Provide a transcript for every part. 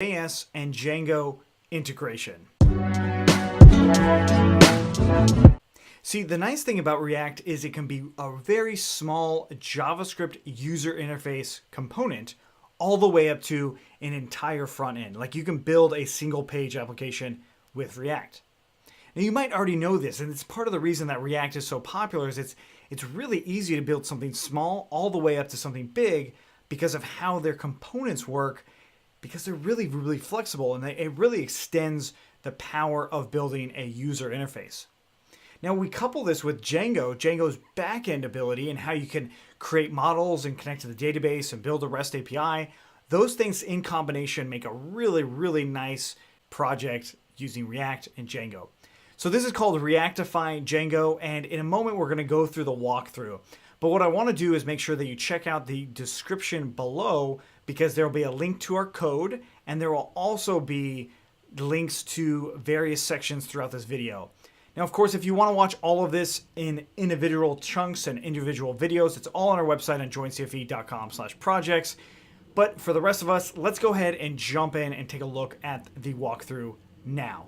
JS and Django integration. See, the nice thing about React is it can be a very small JavaScript user interface component all the way up to an entire front end. Like you can build a single page application with React. Now you might already know this, and it's part of the reason that React is so popular is it's really easy to build something small all the way up to something big because of how their components work, because they're really, really flexible, and it really extends the power of building a user interface. Now we couple this with Django's backend ability and how you can create models and connect to the database and build a REST API. Those things in combination make a really, really nice project using React and Django. So this is called REACTify Django, and in a moment we're going to go through the walkthrough. But what I want to do is make sure that you check out the description below, because there will be a link to our code, and there will also be links to various sections throughout this video. Now, of course, if you want to watch all of this in individual chunks and individual videos, it's all on our website on joincfe.com/projects. But for the rest of us, let's go ahead and jump in and take a look at the walkthrough now.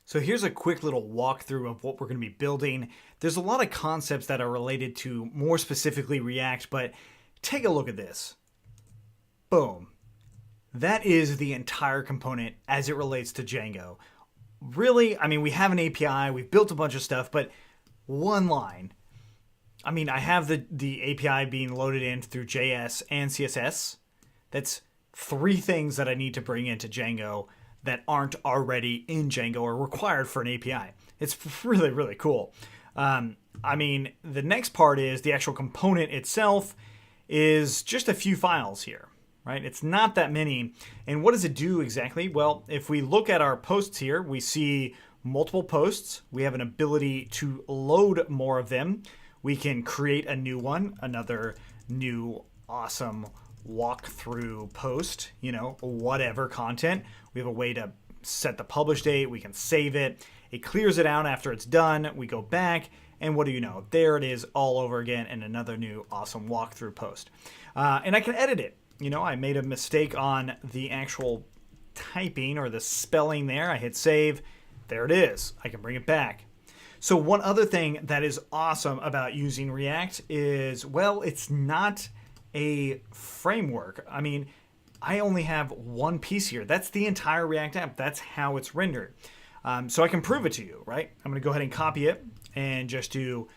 So here's a quick little walkthrough of what we're going to be building. There's a lot of concepts that are related to more specifically React, but take a look at this. Boom. That is the entire component as it relates to Django. Really, I mean, we have an API, we've built a bunch of stuff, but one line. I mean, I have the API being loaded in through JS and CSS. That's three things that I need to bring into Django that aren't already in Django or required for an API. It's really, really cool. I mean, the next part is the actual component itself is just a few files here, right? It's not that many. And what does it do exactly? Well, if we look at our posts here, we see multiple posts. We have an ability to load more of them. We can create a new one, another new awesome walkthrough post, whatever content. We have a way to set the publish date. We can save it. It clears it out after it's done. We go back, and what do you know? There it is all over again in another new awesome walkthrough post. And I can edit it. I made a mistake on the actual typing or the spelling there. I hit save. There it is. I can bring it back. So one other thing that is awesome about using React is, well, it's not a framework. I mean, I only have one piece here. That's the entire React app. That's how it's rendered. So I can prove it to you, right? I'm going to go ahead and copy it and just do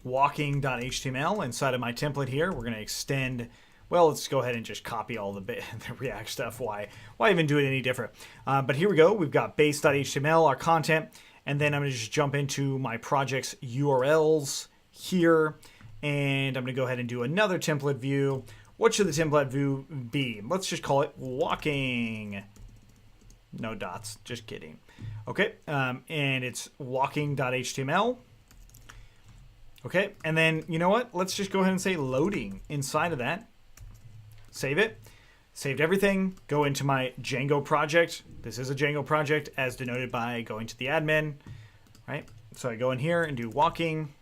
walking.html inside of my template here. We're going to extend, well, let's go ahead and just copy all the React stuff. Why even do it any different? But here we go. We've got base.html, our content, and then I'm going to just jump into my project's URLs here. And I'm going to go ahead and do another template view. What should the template view be? Let's just call it walking. No dots, just kidding. Okay, and it's walking.html. Okay, and then you know what? Let's just go ahead and say loading inside of that. Save it. Saved everything. Go into my Django project. This is a Django project as denoted by going to the admin, right? So I go in here and do walking.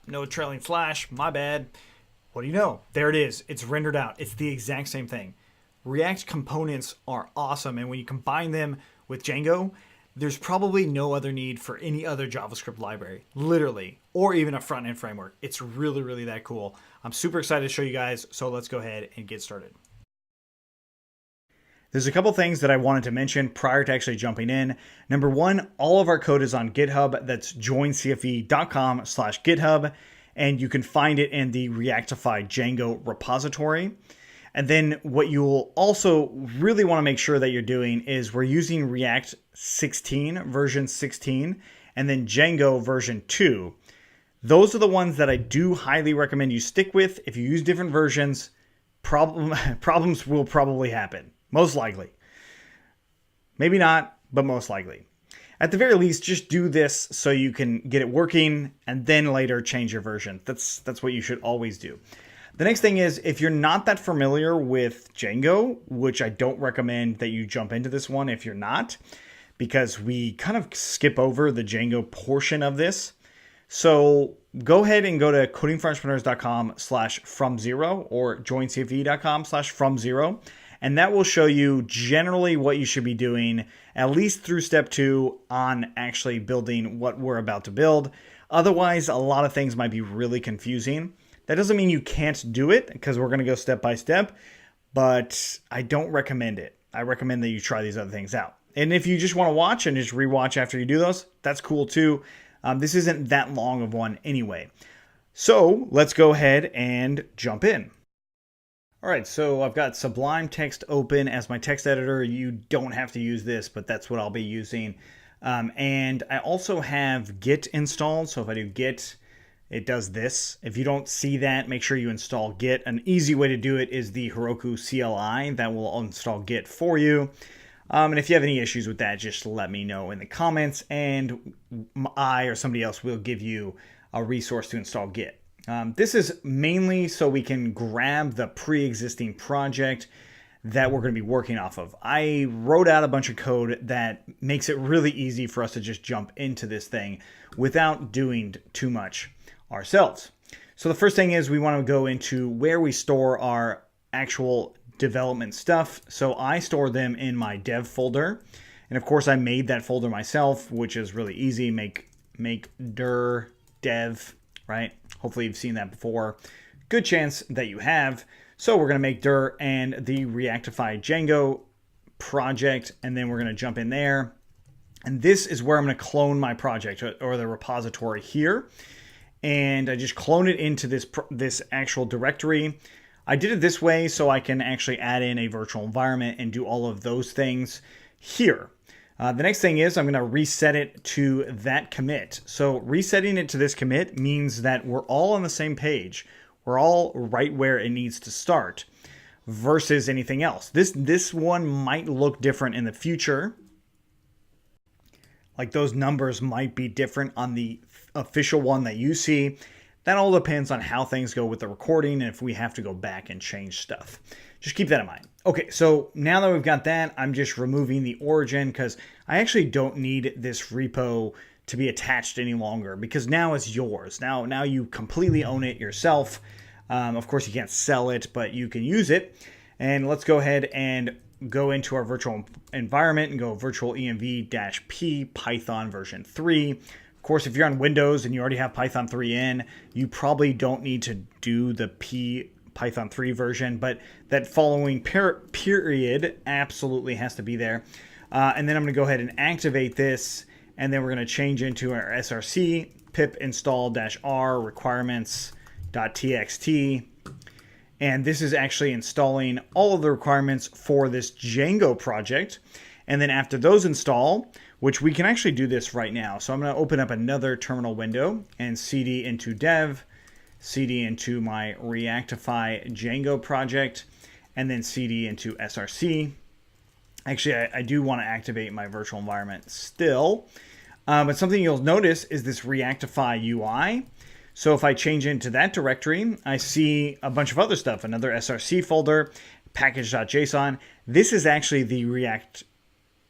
No trailing flash, my bad. What do you know? There it is. It's rendered out. It's the exact same thing. React components are awesome, and when you combine them with Django, there's probably no other need for any other JavaScript library, literally, or even a front-end framework. It's really, really that cool. I'm super excited to show you guys, so let's go ahead and get started. There's a couple things that I wanted to mention prior to actually jumping in. Number one, all of our code is on GitHub. That's joincfe.com/GitHub. And you can find it in the REACTify Django repository. And then what you'll also really want to make sure that you're doing is we're using React 16, version 16, and then Django version 2. Those are the ones that I do highly recommend you stick with. If you use different versions, problems will probably happen. Most likely. Maybe not, but most likely. At the very least, just do this so you can get it working and then later change your version. That's what you should always do. The next thing is, if you're not that familiar with Django, which I don't recommend that you jump into this one if you're not, because we kind of skip over the Django portion of this. So go ahead and go to codingforentrepreneurs.com/from0 or joincfe.com/from0. And that will show you generally what you should be doing, at least through step 2 on actually building what we're about to build. Otherwise, a lot of things might be really confusing. That doesn't mean you can't do it, because we're going to go step by step, but I don't recommend it. I recommend that you try these other things out. And if you just want to watch and just rewatch after you do those, that's cool too. This isn't that long of one anyway. So let's go ahead and jump in. All right, so I've got Sublime Text open as my text editor. You don't have to use this, but that's what I'll be using. And I also have Git installed. So if I do Git, it does this. If you don't see that, make sure you install Git. An easy way to do it is the Heroku CLI that will install Git for you. And if you have any issues with that, just let me know in the comments, and I or somebody else will give you a resource to install Git. This is mainly so we can grab the pre-existing project that we're going to be working off of. I wrote out a bunch of code that makes it really easy for us to just jump into this thing without doing too much ourselves. So the first thing is we want to go into where we store our actual development stuff. So I store them in my dev folder. And of course I made that folder myself, which is really easy. Make dir dev, right? Hopefully you've seen that before. Good chance that you have. So we're going to make dir and the REACTify Django project, and then we're going to jump in there. And this is where I'm going to clone my project, or the repository here. And I just clone it into this actual directory. I did it this way so I can actually add in a virtual environment and do all of those things here. The next thing is I'm going to reset it to that commit. So resetting it to this commit means that we're all on the same page. We're all right where it needs to start versus anything else. This one might look different in the future. Like those numbers might be different on the official one that you see. That all depends on how things go with the recording and if we have to go back and change stuff. Just keep that in mind. Okay, so now that we've got that, I'm just removing the origin because I actually don't need this repo to be attached any longer, because now it's yours. Now you completely own it yourself. Of course, you can't sell it, but you can use it. And let's go ahead and go into our virtual environment and go virtual env-p Python version 3. Of course, if you're on Windows and you already have Python 3 in, you probably don't need to do the Python 3 version, but that following period absolutely has to be there. And then I'm going to go ahead and activate this, and then we're going to change into our src pip install-r requirements.txt. And this is actually installing all of the requirements for this Django project. And then after those install, which we can actually do this right now. So I'm going to open up another terminal window and cd into dev, cd into my REACTify Django project, and then cd into src. Actually, I do want to activate my virtual environment still. But something you'll notice is this REACTify UI. So if I change into that directory, I see a bunch of other stuff, another src folder, package.json. This is actually the React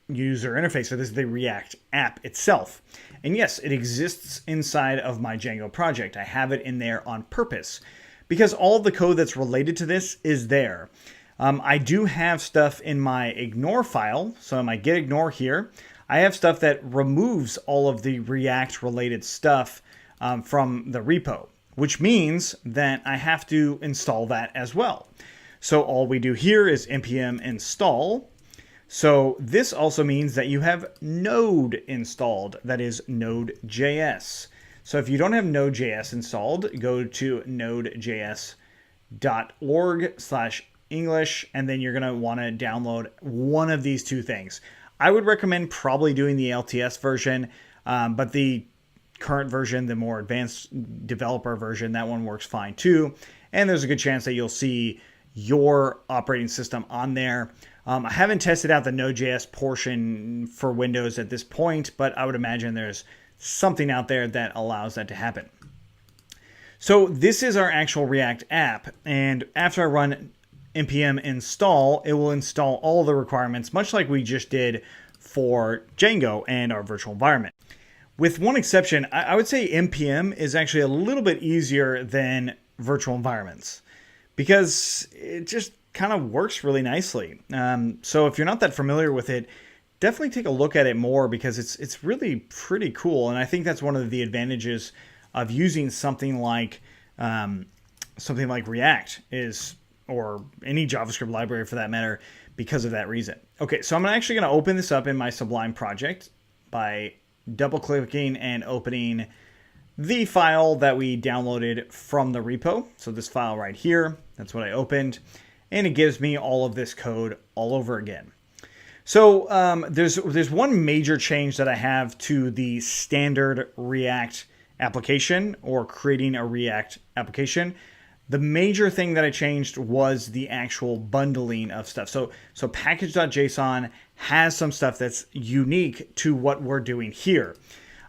user interface. So this is the React app itself. And yes, it exists inside of my Django project. I have it in there on purpose because all of the code that's related to this is there. I do have stuff in my ignore file. So in my git ignore here, I have stuff that removes all of the React related stuff from the repo, which means that I have to install that as well. So all we do here is npm install. So this also means that you have Node installed, that is Node.js. So if you don't have Node.js installed, go to nodejs.org/English, and then you're going to want to download one of these two things. I would recommend probably doing the LTS version, but the current version, the more advanced developer version, that one works fine too. And there's a good chance that you'll see your operating system on there. I haven't tested out the Node.js portion for Windows at this point, but I would imagine there's something out there that allows that to happen. So this is our actual React app, and after I run npm install, it will install all the requirements, much like we just did for Django and our virtual environment. With one exception, I would say NPM is actually a little bit easier than virtual environments because it just kind of works really nicely. So if you're not that familiar with it, definitely take a look at it more because it's really pretty cool. And I think that's one of the advantages of using something like React or any JavaScript library for that matter, because of that reason. Okay, so I'm actually going to open this up in my Sublime project by double-clicking and opening the file that we downloaded from the repo. So this file right here, that's what I opened. And it gives me all of this code all over again. So there's one major change that I have to the standard React application or creating a React application. The major thing that I changed was the actual bundling of stuff. So package.json has some stuff that's unique to what we're doing here.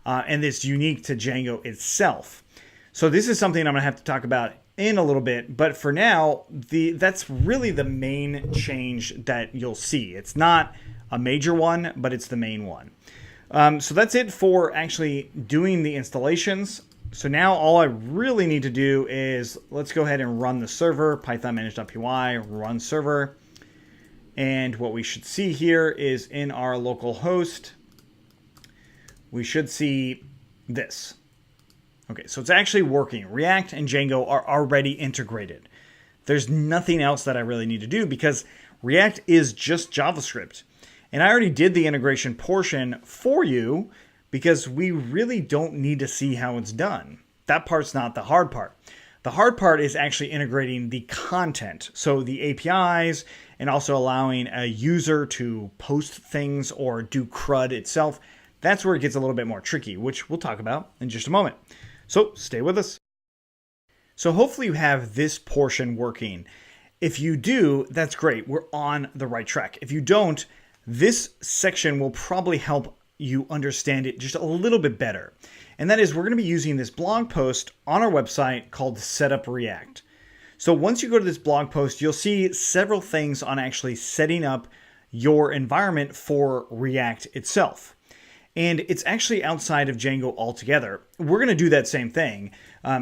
And it's unique to Django itself. So this is something I'm going to have to talk about in a little bit. But for now, that's really the main change that you'll see. It's not a major one, but it's the main one. So that's it for actually doing the installations. So now all I really need to do is let's go ahead and run the server, python manage.py, run server. And what we should see here is in our local host, we should see this. Okay, so it's actually working. React and Django are already integrated. There's nothing else that I really need to do because React is just JavaScript. And I already did the integration portion for you because we really don't need to see how it's done. That part's not the hard part. The hard part is actually integrating the content. So the APIs and also allowing a user to post things or do CRUD itself. That's where it gets a little bit more tricky, which we'll talk about in just a moment. So stay with us. So hopefully you have this portion working. If you do, that's great. We're on the right track. If you don't, this section will probably help you understand it just a little bit better. And that is we're going to be using this blog post on our website called Setup React. So once you go to this blog post, you'll see several things on actually setting up your environment for React itself. And it's actually outside of Django altogether. We're going to do that same thing.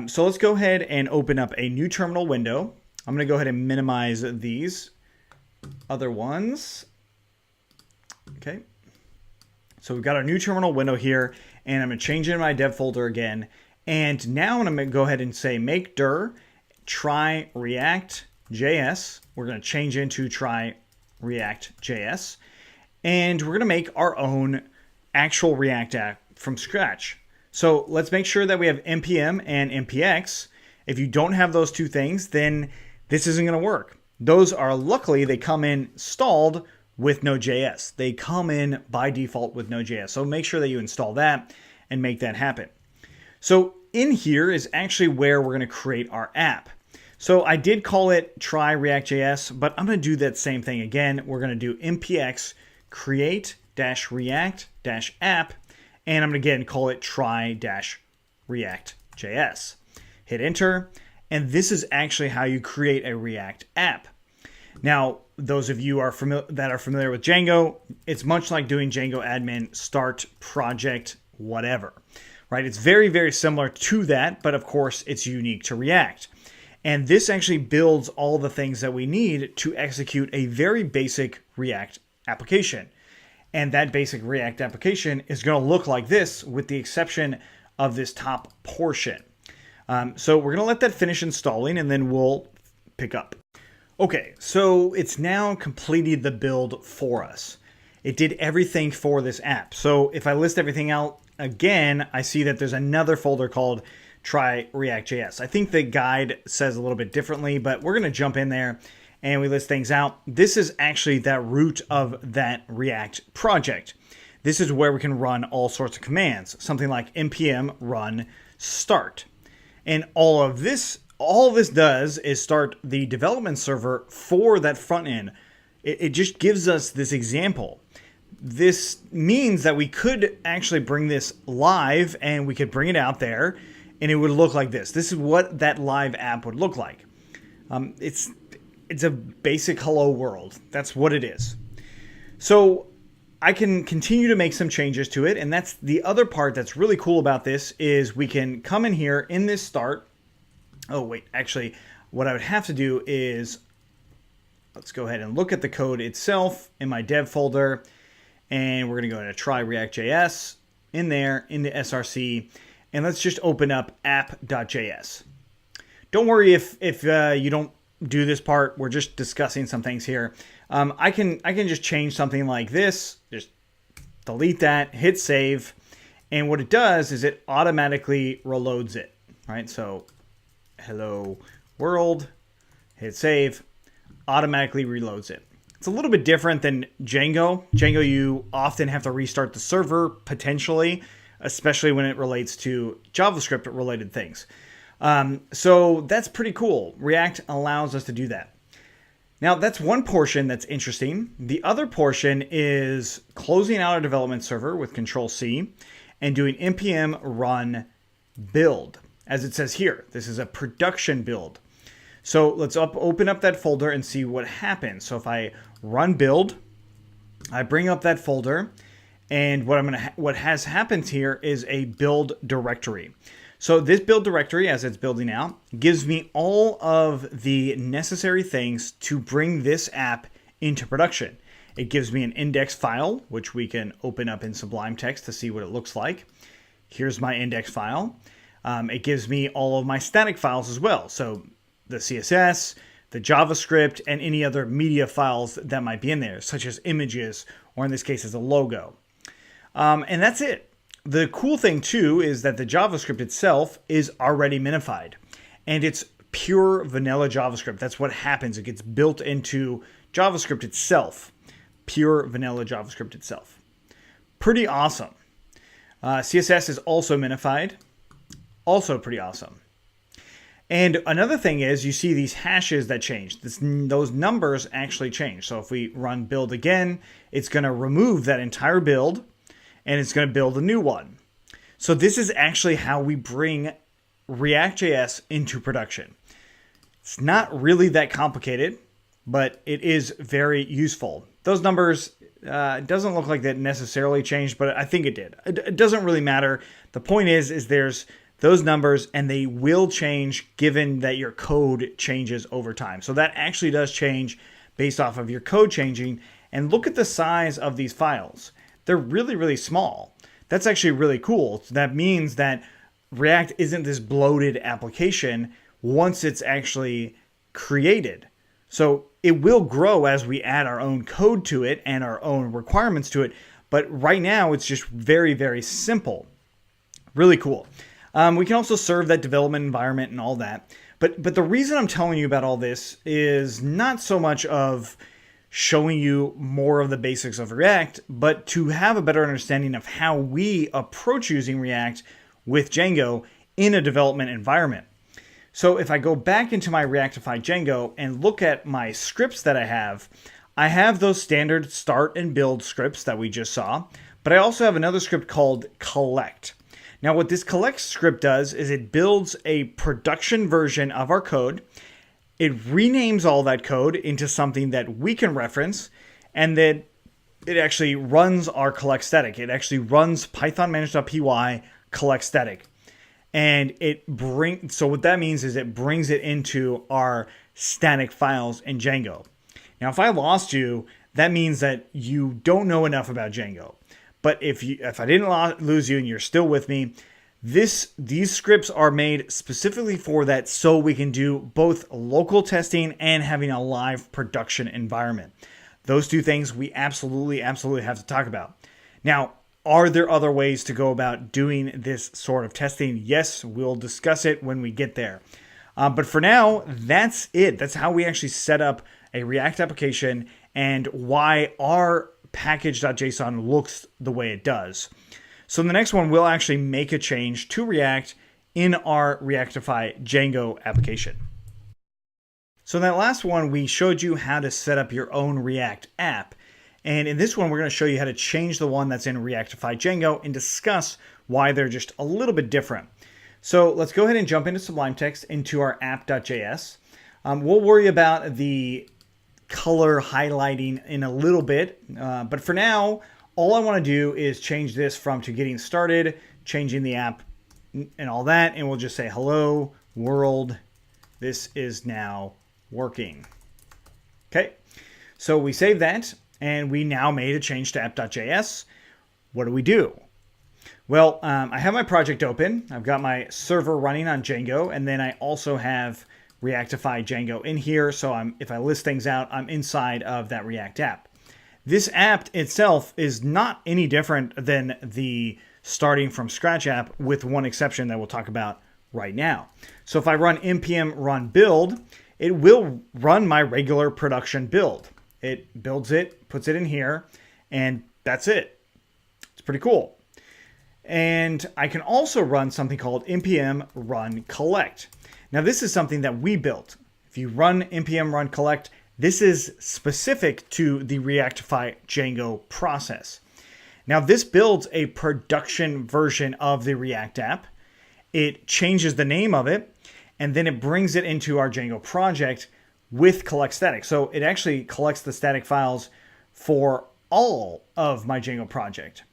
So let's go ahead and open up a new terminal window. I'm going to go ahead and minimize these other ones. Okay. So we've got our new terminal window here, and I'm going to change it in my dev folder again. And now I'm going to go ahead and say make dir try React.js. We're going to change into try React.js. And we're going to make our own actual React app from scratch. So let's make sure that we have npm and npx. If you don't have those two things, then this isn't going to work. Those are, luckily, they come installed with Node.js. They come in by default with Node.js. So make sure that you install that and make that happen. So in here is actually where we're going to create our app. So I did call it try React.js, but I'm going to do that same thing again. We're going to do npx create-react-app, and I'm going to again call it try-react.js. Hit enter, and this is actually how you create a React app. Now, those of you that are familiar with Django, it's much like doing Django admin, start, project, whatever, right? It's very, very similar to that, but of course it's unique to React. And this actually builds all the things that we need to execute a very basic React application. And that basic React application is going to look like this with the exception of this top portion. So we're going to let that finish installing and then we'll pick up. Okay, so it's now completed the build for us. It did everything for this app. So if I list everything out again, I see that there's another folder called Try React.js. I think the guide says a little bit differently, but we're going to jump in there and we list things out. This is actually that root of that React project. This is where we can run all sorts of commands, something like npm run start. And all this does is start the development server for that front end. It just gives us this example. This means that we could actually bring this live and we could bring it out there and it would look like this. This is what that live app would look like. It's a basic hello world. That's what it is. So I can continue to make some changes to it. And that's the other part that's really cool about this is we can come in here in this start. Oh, wait, actually, what I would have to do is let's go ahead and look at the code itself in my dev folder. And we're going to go into try React.js in there, into SRC. And let's just open up app.js. Don't worry if you don't do this part. We're just discussing some things here. I can just change something like this. Just delete that, hit save. And what it does is it automatically reloads it, right? So hello world, hit save, automatically reloads it. It's a little bit different than Django. Django, you often have to restart the server potentially, especially when it relates to JavaScript related things. So that's pretty cool. React allows us to do that. Now that's one portion that's interesting. The other portion is closing out our development server with Control-C and doing npm run build. As it says here, this is a production build. So let's open up that folder and see what happens. So if I run build, I bring up that folder, and what has happened here is a build directory. So this build directory, as it's building out, gives me all of the necessary things to bring this app into production. It gives me an index file, which we can open up in Sublime Text to see what it looks like. Here's my index file. It gives me all of my static files as well. So the CSS, the JavaScript, and any other media files that might be in there, such as images, or in this case, as a logo. And that's it. The cool thing too is that the JavaScript itself is already minified, and it's pure vanilla JavaScript. That's what happens. It gets built into JavaScript itself, pure vanilla JavaScript itself. Pretty awesome. CSS is also minified, also pretty awesome. And another thing is you see these hashes that change. Those numbers actually change. So if we run build again, it's going to remove that entire build, and it's going to build a new one. So this is actually how we bring React.js into production. It's not really that complicated, but it is very useful. Those numbers, it doesn't look like that necessarily changed, but I think it did. It doesn't really matter. The point is there's those numbers, and they will change given that your code changes over time. So that actually does change based off of your code changing. And look at the size of these files. They're really, really small. That's actually really cool. That means that React isn't this bloated application once it's actually created. So it will grow as we add our own code to it and our own requirements to it. But right now, it's just very, very simple. Really cool. We can also serve that development environment and all that. But the reason I'm telling you about all this is not so much of showing you more of the basics of React, but to have a better understanding of how we approach using React with Django in a development environment. So if I go back into my Reactify Django and look at my scripts that I have those standard start and build scripts that we just saw, but I also have another script called collect. Now what this collect script does is it builds a production version of our code. It renames all that code into something that we can reference, and then it actually runs our collect static. It actually runs Python manage.py collect static. And so what that means is it brings it into our static files in Django. Now, if I lost you, that means that you don't know enough about Django. But if I didn't lose you and you're still with me, these scripts are made specifically for that, so we can do both local testing and having a live production environment. Those two things we absolutely have to talk about. Now, are there other ways to go about doing this sort of testing? Yes, we'll discuss it when we get there. But for now, that's it. That's how we actually set up a React application and why our package.json looks the way it does. So in the next one, we'll actually make a change to React in our Reactify Django application. So in that last one, we showed you how to set up your own React app. And in this one, we're going to show you how to change the one that's in Reactify Django and discuss why they're just a little bit different. So let's go ahead and jump into Sublime Text into our app.js. We'll worry about the color highlighting in a little bit. But for now, all I want to do is change this from to getting started, changing the app and all that, and we'll just say hello world. This is now working. Okay, so we save that, and we now made a change to app.js. What do we do? Well, I have my project open. I've got my server running on Django, and then I also have REACTify Django in here. So if I list things out, I'm inside of that React app. This app itself is not any different than the starting from scratch app, with one exception that we'll talk about right now. So if I run npm run build, it will run my regular production build. It builds it, puts it in here, and that's it. It's pretty cool. And I can also run something called npm run collect. Now this is something that we built. If you run npm run collect, this is specific to the REACTify Django process. Now this builds a production version of the React app. It changes the name of it, and then it brings it into our Django project with collect static. So it actually collects the static files for all of my Django project.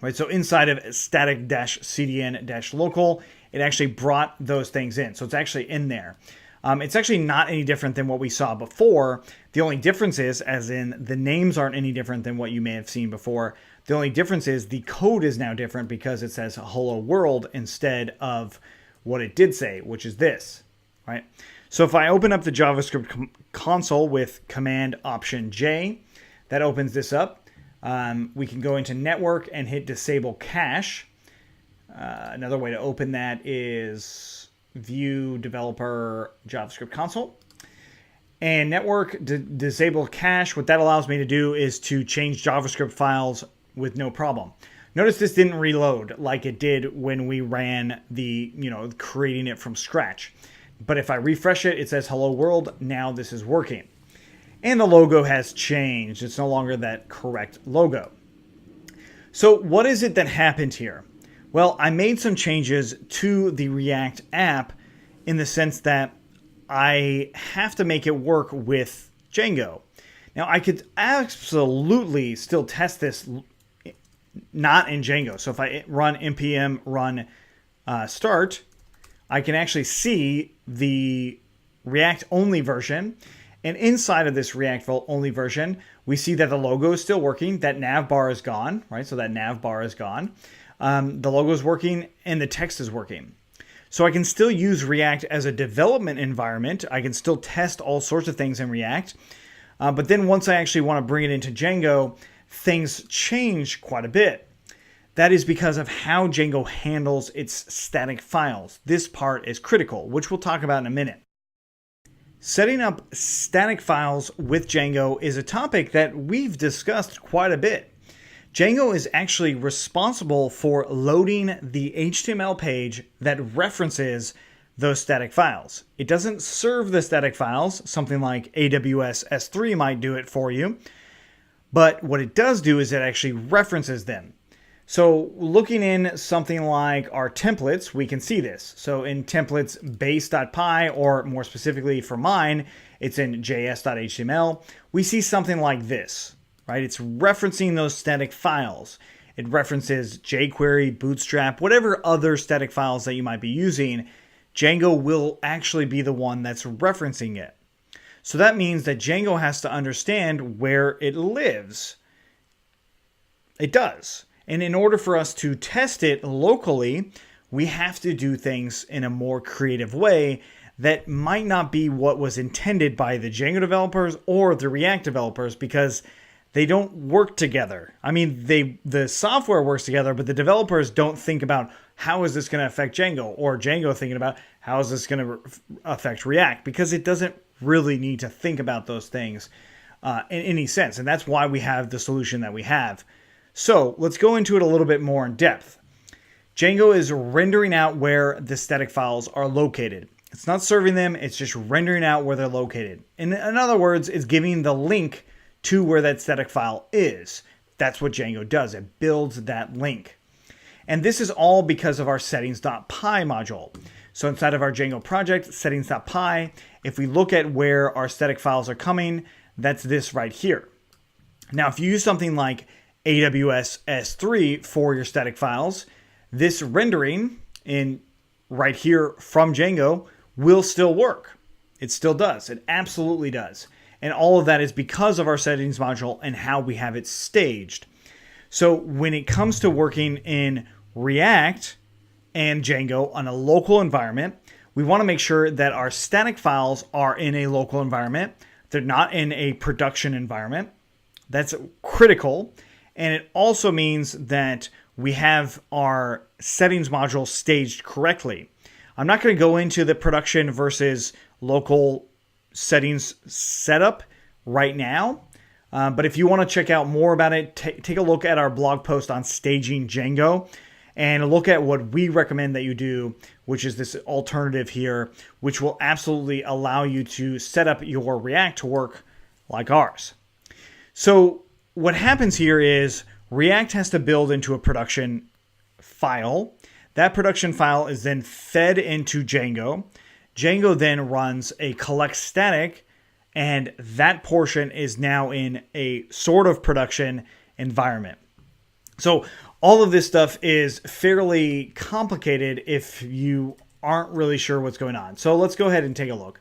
Right, so inside of static-cdn-local, it actually brought those things in. So it's actually in there. It's actually not any different than what we saw before. The only difference is, as in the names aren't any different than what you may have seen before. The only difference is the code is now different because it says hello world instead of what it did say, which is this, right? So if I open up the JavaScript console with Command Option J, that opens this up. We can go into network and hit disable cache. Another way to open that is view developer JavaScript console. And network disable cache. What that allows me to do is to change JavaScript files with no problem. Notice this didn't reload like it did when we ran the, creating it from scratch. But if I refresh it, it says hello world. Now this is working. And the logo has changed. It's no longer that correct logo. So what is it that happened here? Well, I made some changes to the React app in the sense that I have to make it work with Django. Now, I could absolutely still test this not in Django. So if I run npm run start, I can actually see the React only version. And inside of this React only version, we see that the logo is still working. That nav bar is gone, right? So that nav bar is gone. The logo is working and the text is working. So I can still use React as a development environment. I can still test all sorts of things in React. But then once I actually want to bring it into Django, things change quite a bit. That is because of how Django handles its static files. This part is critical, which we'll talk about in a minute. Setting up static files with Django is a topic that we've discussed quite a bit. Django is actually responsible for loading the HTML page that references those static files. It doesn't serve the static files. Something like AWS S3 might do it for you. But what it does do is it actually references them. So looking in something like our templates, we can see this. So in templates base.py, or more specifically for mine, it's in js.html, we see something like this, right? It's referencing those static files. It references jQuery, Bootstrap, whatever other static files that you might be using. Django will actually be the one that's referencing it. So that means that Django has to understand where it lives. It does. And in order for us to test it locally, we have to do things in a more creative way that might not be what was intended by the Django developers or the React developers, because they don't work together. I mean, the software works together, but the developers don't think about how is this going to affect Django, or Django thinking about how is this going to affect React, because it doesn't really need to think about those things in any sense. And that's why we have the solution that we have. So let's go into it a little bit more in depth. Django is rendering out where the static files are located. It's not serving them, it's just rendering out where they're located. In other words, it's giving the link to where that static file is. That's what Django does. It builds that link. And this is all because of our settings.py module. So inside of our Django project, settings.py, if we look at where our static files are coming, that's this right here. Now, if you use something like AWS S3 for your static files, this rendering in right here from Django will still work. It still does. It absolutely does. And all of that is because of our settings module and how we have it staged. So when it comes to working in React and Django on a local environment, we want to make sure that our static files are in a local environment. They're not in a production environment. That's critical. And it also means that we have our settings module staged correctly. I'm not going to go into the production versus local settings setup right now. But if you want to check out more about it, take a look at our blog post on staging Django and look at what we recommend that you do, which is this alternative here, which will absolutely allow you to set up your React to work like ours. So what happens here is React has to build into a production file. That production file is then fed into Django. Django then runs a collect static, and that portion is now in a sort of production environment. So all of this stuff is fairly complicated if you aren't really sure what's going on. So let's go ahead and take a look.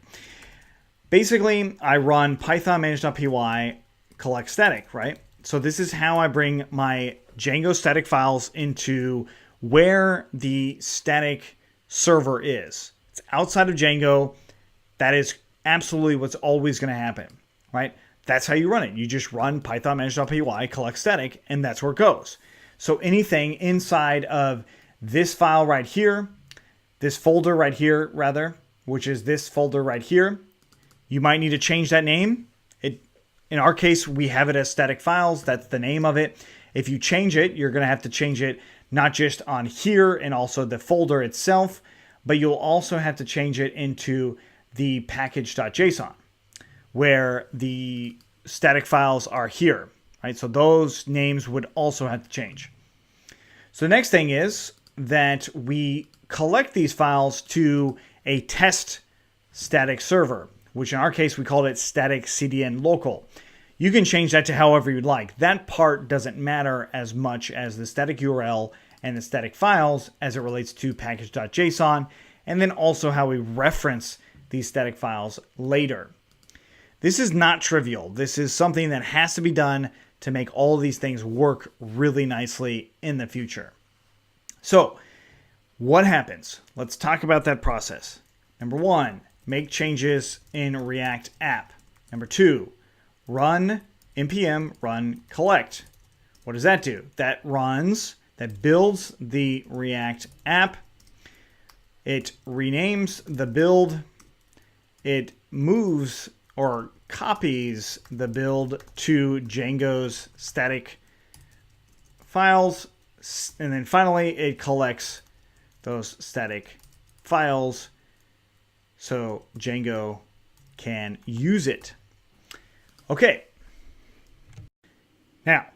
Basically, I run python manage.py collect static, right? So this is how I bring my Django static files into where the static server is. It's outside of Django. That is absolutely what's always going to happen, right? That's how you run it. You just run python manage.py collect static, and that's where it goes. So anything inside of this file right here, this folder right here, rather, which is this folder right here, you might need to change that name. In our case, we have it as static files. That's the name of it. If you change it, you're going to have to change it not just on here and also the folder itself, but you'll also have to change it into the package.json, where the static files are here, right? So those names would also have to change. So the next thing is that we collect these files to a test static server, which in our case, we called it static CDN local. You can change that to however you'd like. That part doesn't matter as much as the static URL and the static files as it relates to package.json, and then also how we reference these static files later. This is not trivial. This is something that has to be done to make all of these things work really nicely in the future. So what happens? Let's talk about that process. Number one, make changes in React app. Number two, run npm run collect. What does that do? That builds the React app. It renames the build. It moves or copies the build to Django's static files. And then finally, it collects those static files so Django can use it. Okay. Now,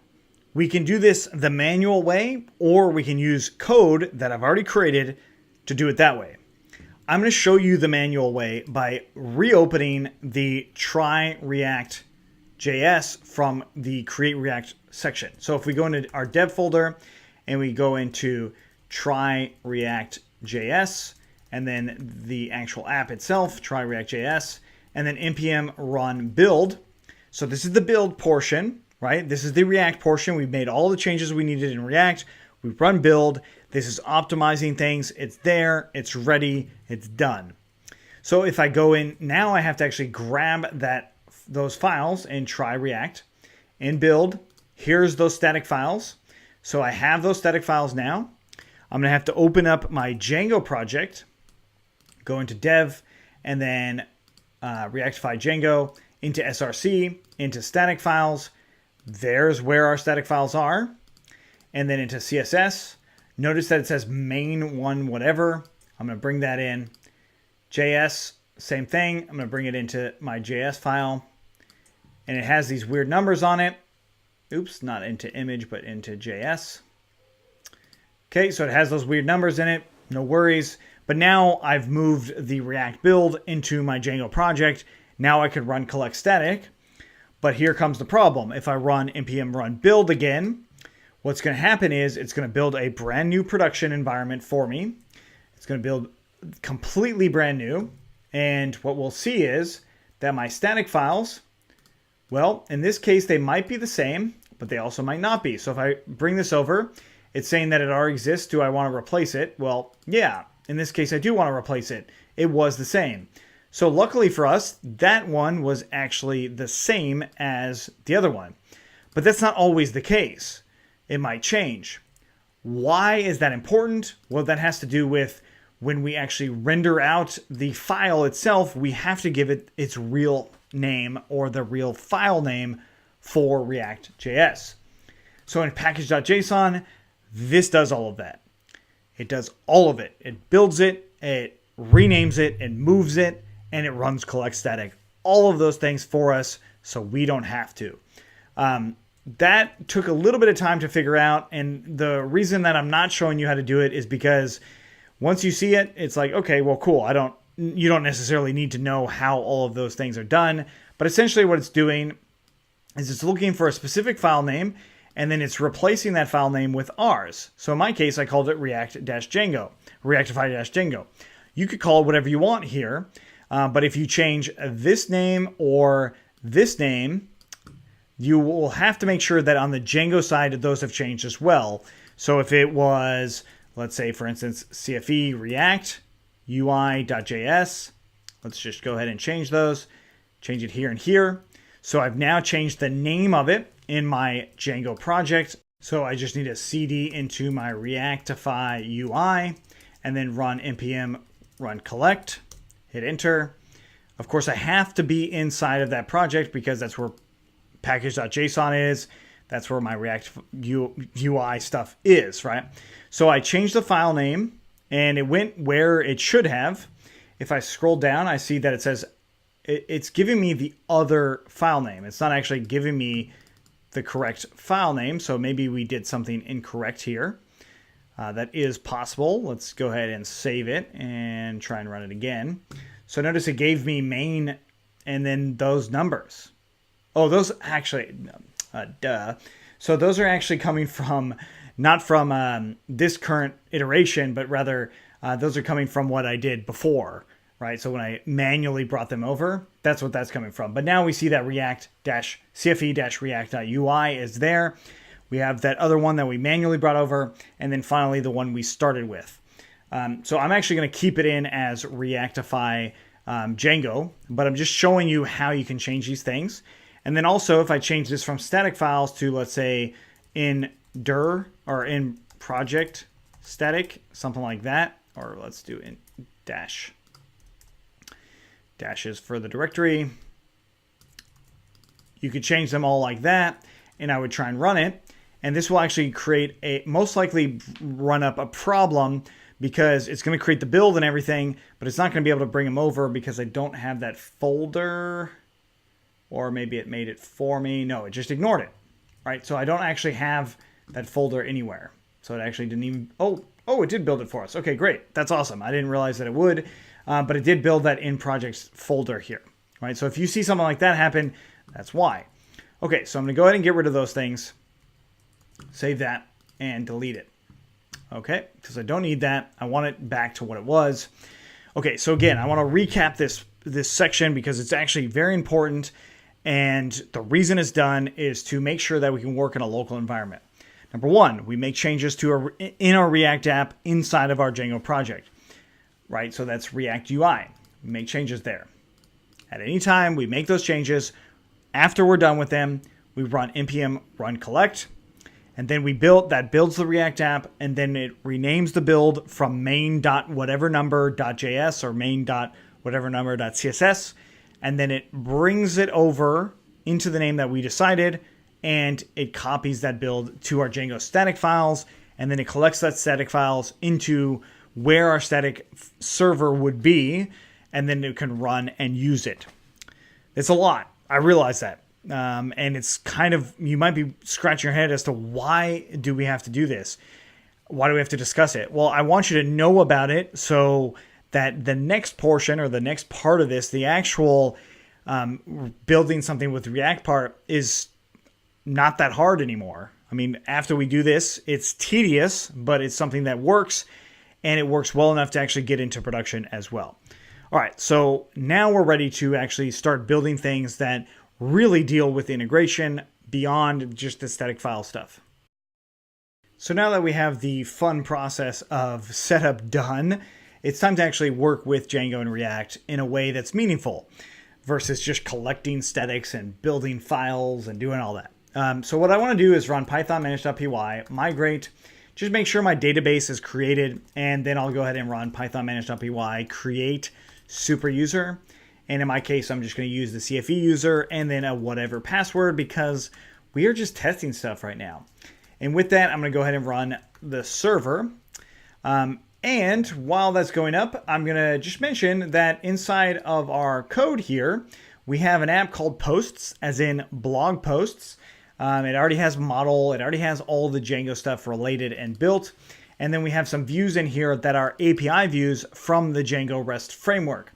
we can do this the manual way, or we can use code that I've already created to do it that way. I'm going to show you the manual way by reopening the try React.js from the create React section. So if we go into our dev folder and we go into try React.js, and then the actual app itself, try React.js, and then npm run build. So this is the build portion, right? This is the React portion. We've made all the changes we needed in React. We run build. This is optimizing things. It's there. It's ready. It's done. So if I go in now, I have to actually grab those files and try React and build. Here's those static files. So I have those static files now. I'm going to have to open up my Django project, go into dev, and then REACTify Django, into src, into static files. There's where our static files are. And then into CSS. Notice that it says main1 whatever. I'm going to bring that in. JS, same thing. I'm going to bring it into my JS file. And it has these weird numbers on it. Oops, not into image, but into JS. Okay, so it has those weird numbers in it. No worries. But now I've moved the React build into my Django project. Now I could run collect static. But here comes the problem. If I run npm run build again, what's going to happen is it's going to build a brand new production environment for me. It's going to build completely brand new. And what we'll see is that my static files, well, in this case, they might be the same, but they also might not be. So if I bring this over, it's saying that it already exists. Do I want to replace it? Well, yeah, in this case, I do want to replace it. It was the same. So luckily for us, that one was actually the same as the other one. But that's not always the case. It might change. Why is that important? Well, that has to do with when we actually render out the file itself, we have to give it its real name or the real file name for React.js. So in package.json, this does all of that. It does all of it. It builds it, it renames it, it moves it, and it runs collect static. All of those things for us so we don't have to. That took a little bit of time to figure out, and the reason that I'm not showing you how to do it is because once you see it, it's like, okay, well, cool. You don't necessarily need to know how all of those things are done, but essentially what it's doing is it's looking for a specific file name, and then it's replacing that file name with ours. So in my case, I called it React-Django, REACTify-Django. You could call it whatever you want here, but if you change this name or this name, you will have to make sure that on the Django side, those have changed as well. So if it was, let's say, for instance, CFE React UI.js, let's just go ahead and change those, change it here and here. So I've now changed the name of it in my Django project. So I just need to cd into my Reactify UI and then run npm run collect, hit enter. Of course, I have to be inside of that project because that's where package.json is. That's where my React UI stuff is, right? So I changed the file name and it went where it should have. If I scroll down, I see that it says it's giving me the other file name. It's not actually giving me the correct file name. So maybe we did something incorrect here. That is possible. Let's go ahead and save it and try and run it again. So notice it gave me main and then those numbers. Oh, those actually, So those are actually coming from, not from this current iteration, but rather those are coming from what I did before, right? So when I manually brought them over, that's what that's coming from. But now we see that React-CFE-React.UI is there. We have that other one that we manually brought over, and then finally the one we started with. So I'm actually going to keep it in as Reactify Django, but I'm just showing you how you can change these things. And then also if I change this from static files to, let's say, in dir or in project static, something like that, or let's do in dash. Dash is for the directory. You could change them all like that, and I would try and run it. And this will actually create most likely run up a problem because it's going to create the build and everything, but it's not going to be able to bring them over because I don't have that folder. Or maybe it made it for me. No, it just ignored it, right? So I don't actually have that folder anywhere. So it actually didn't even, oh, it did build it for us. Okay, great. That's awesome. I didn't realize that it would, but it did build that in projects folder here, right? So if you see something like that happen, that's why. Okay, so I'm gonna go ahead and get rid of those things, save that, and delete it. Okay, because I don't need that. I want it back to what it was. Okay, so again, I wanna recap this section because it's actually very important. And the reason it's done is to make sure that we can work in a local environment. Number one, we make changes to in our React app inside of our Django project, right? So that's React UI. We make changes there. At any time, we make those changes. After we're done with them, we run npm run collect, and then we builds the React app, and then it renames the build from main.whatever-number.js or main.whatever-number.css. And then it brings it over into the name that we decided, and it copies that build to our Django static files, and then it collects that static files into where our static server would be, and then it can run and use it. It's a lot. I realize that. And it's kind of, you might be scratching your head as to why do we have to do this? Why do we have to discuss it? Well, I want you to know about it so that the next portion or the next part of this, the actual building something with React part, is not that hard anymore. I mean, after we do this, it's tedious, but it's something that works, and it works well enough to actually get into production as well. All right, so now we're ready to actually start building things that really deal with integration beyond just the static file stuff. So now that we have the fun process of setup done, it's time to actually work with Django and React in a way that's meaningful versus just collecting statics and building files and doing all that. So what I want to do is run python manage.py, migrate, just make sure my database is created, and then I'll go ahead and run python manage.py, create super user. And in my case, I'm just going to use the CFE user and then a whatever password because we are just testing stuff right now. And with that, I'm going to go ahead and run the server. And while that's going up, I'm going to just mention that inside of our code here, we have an app called Posts, as in blog posts. It already has model. It already has all the Django stuff related and built. And then we have some views in here that are API views from the Django REST framework.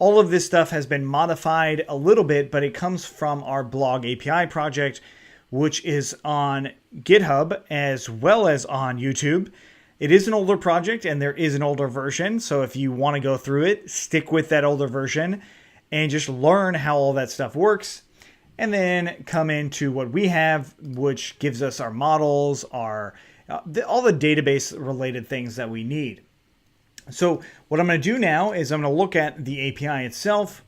All of this stuff has been modified a little bit, but it comes from our blog API project, which is on GitHub as well as on YouTube. It is an older project and there is an older version. So if you want to go through it, stick with that older version and just learn how all that stuff works. And then come into what we have, which gives us our models, all the database related things that we need. So what I'm going to do now is I'm going to look at the API itself.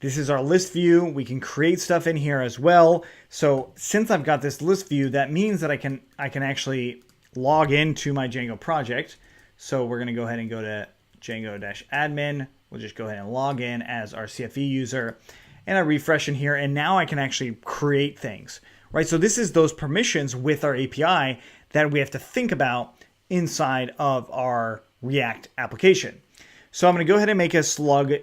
This is our list view. We can create stuff in here as well. So since I've got this list view, that means that I can actually log into my Django project. So we're going to go ahead and go to Django-admin. We'll just go ahead and log in as our CFE user. And I refresh in here, and now I can actually create things, right? So this is those permissions with our API that we have to think about inside of our React application. So I'm going to go ahead and make a slug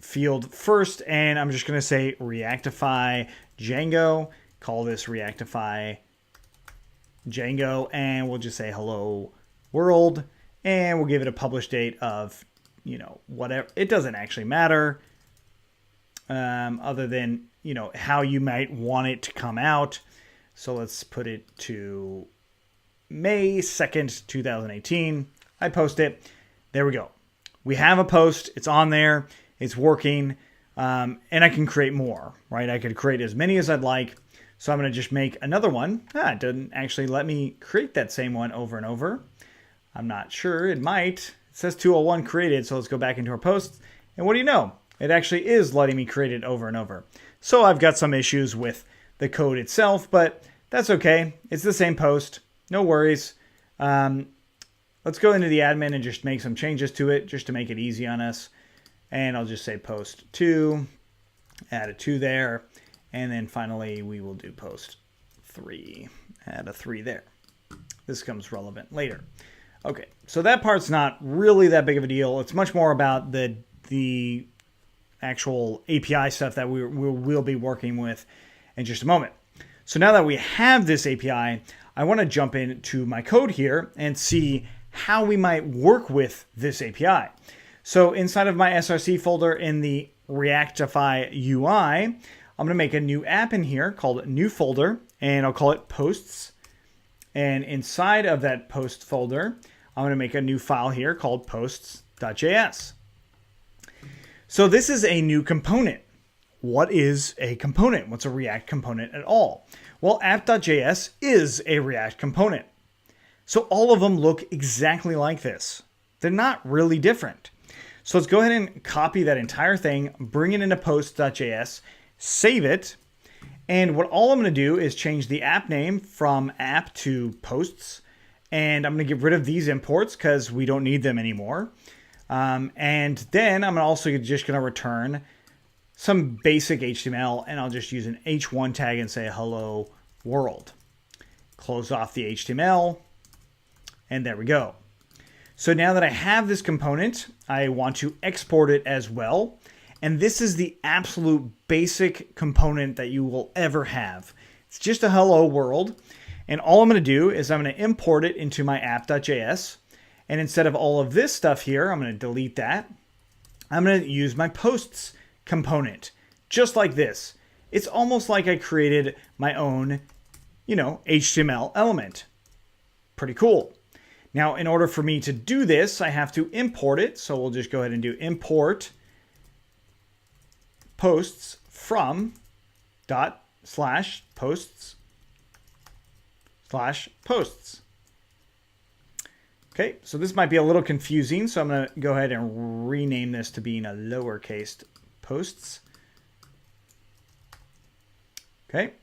field first, and I'm just going to say REACTify Django, call this REACTify Django, and we'll just say hello world, and we'll give it a publish date of, whatever. It doesn't actually matter. Other than, how you might want it to come out. So let's put it to May 2nd, 2018. I post it. There we go. We have a post. It's on there. It's working. And I can create more, right? I could create as many as I'd like. So I'm going to just make another one. It doesn't actually let me create that same one over and over. I'm not sure. It might. It says 201 created. So let's go back into our posts. And what do you know? It actually is letting me create it over and over. So I've got some issues with the code itself, but that's okay. It's the same post. No worries. Let's go into the admin and just make some changes to it just to make it easy on us. And I'll just say post 2, add a 2 there. And then finally, we will do post 3, add a 3 there. This becomes relevant later. Okay, so that part's not really that big of a deal. It's much more about the actual API stuff that we'll be working with in just a moment. So now that we have this API, I want to jump into my code here and see how we might work with this API. So inside of my SRC folder in the REACTify UI, I'm going to make a new app in here called new folder, and I'll call it posts. And inside of that post folder, I'm going to make a new file here called posts.js. So this is a new component. What is a component? What's a React component at all? Well, app.js is a React component. So all of them look exactly like this. They're not really different. So let's go ahead and copy that entire thing, bring it into posts.js, save it. And what all I'm going to do is change the app name from app to posts. And I'm going to get rid of these imports because we don't need them anymore. And then I'm also just going to return some basic HTML, and I'll just use an h1 tag and say hello world. Close off the HTML, and there we go. So now that I have this component, I want to export it as well. And this is the absolute basic component that you will ever have. It's just a hello world. And all I'm going to do is I'm going to import it into my app.js. And instead of all of this stuff here, I'm going to delete that. I'm going to use my posts component, just like this. It's almost like I created my own HTML element. Pretty cool. Now, in order for me to do this, I have to import it. So we'll just go ahead and do import posts from /posts/posts. Okay, so this might be a little confusing, so I'm going to go ahead and rename this to being a lowercase posts. Okay,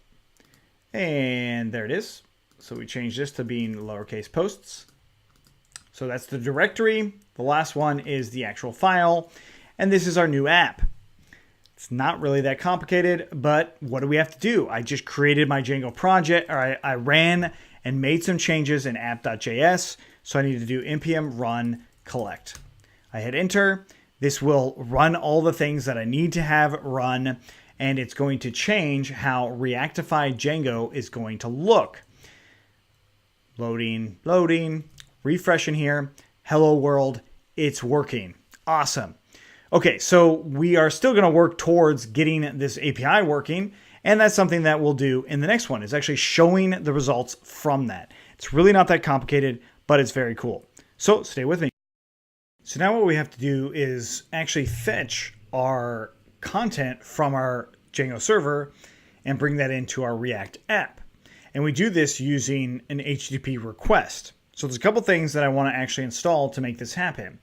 and there it is. So we change this to being lowercase posts. So that's the directory. The last one is the actual file, and this is our new app. It's not really that complicated, but what do we have to do? I just created my Django project, or I ran and made some changes in app.js. So I need to do npm run collect. I hit enter. This will run all the things that I need to have run, and it's going to change how REACTify Django is going to look. Loading, refreshing here. Hello world, it's working. Awesome. Okay, so we are still going to work towards getting this API working, and that's something that we'll do in the next one, is actually showing the results from that. It's really not that complicated, but it's very cool. So stay with me. So now what we have to do is actually fetch our content from our Django server and bring that into our React app. And we do this using an HTTP request. So there's a couple things that I want to actually install to make this happen.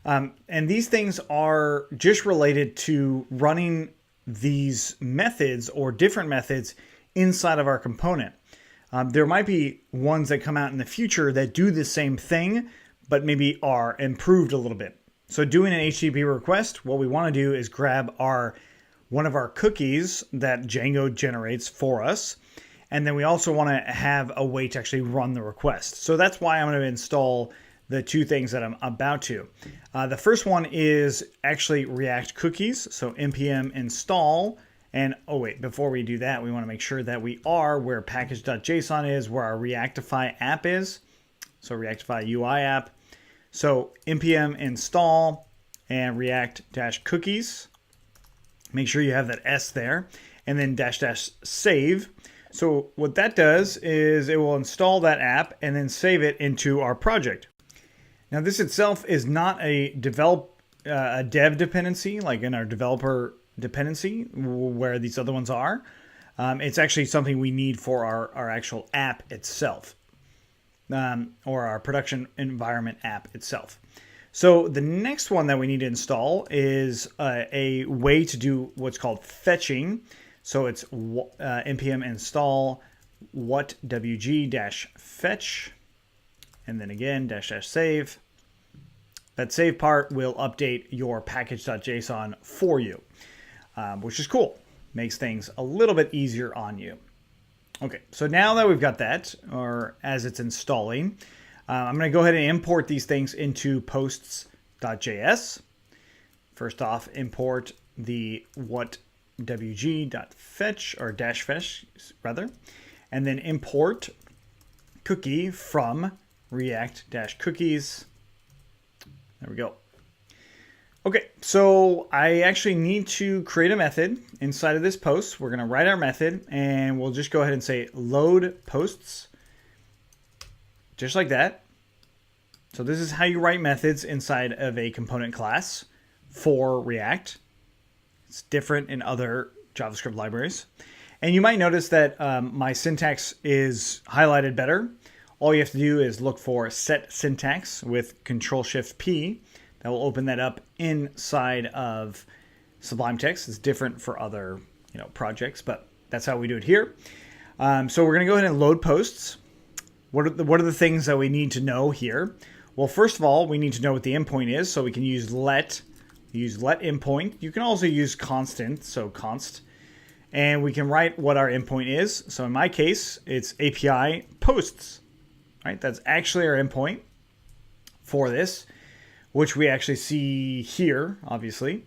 And these things are just related to running these methods or different methods inside of our component. There might be ones that come out in the future that do the same thing, but maybe are improved a little bit. So doing an HTTP request, what we want to do is grab one of our cookies that Django generates for us. And then we also want to have a way to actually run the request. So that's why I'm going to install the two things that I'm about to. The first one is actually React cookies. So npm install. And oh wait, before we do that, we want to make sure that we are where package.json is, where our Reactify app is. So Reactify UI app. So npm install and react-cookies. Make sure you have that S there. And then --save. So what that does is it will install that app and then save it into our project. Now this itself is not a dev dependency like in our developer dependency where these other ones are. It's actually something we need for our actual app itself, or our production environment app itself. So the next one that we need to install is a way to do what's called fetching. So it's npm install whatwg-fetch, and then again --save. That save part will update your package.json for you, which is cool. Makes things a little bit easier on you. Okay, so now that we've got that, or as it's installing, I'm going to go ahead and import these things into posts.js. First off, import the whatwg.fetch, or -fetch rather, and then import cookie from react-cookies. There we go. Okay, so I actually need to create a method inside of this post. We're going to write our method, and we'll just go ahead and say load posts, just like that. So this is how you write methods inside of a component class for React. It's different in other JavaScript libraries. And you might notice that my syntax is highlighted better. All you have to do is look for set syntax with Control-Shift-P. That will open that up inside of Sublime Text. It's different for other projects, but that's how we do it here. So we're going to go ahead and load posts. What are the things that we need to know here? Well, first of all, we need to know what the endpoint is, so we can use let. Use let endpoint. You can also use constant, so const. And we can write what our endpoint is. So in my case, it's API posts. Right? That's actually our endpoint for this, which we actually see here, obviously.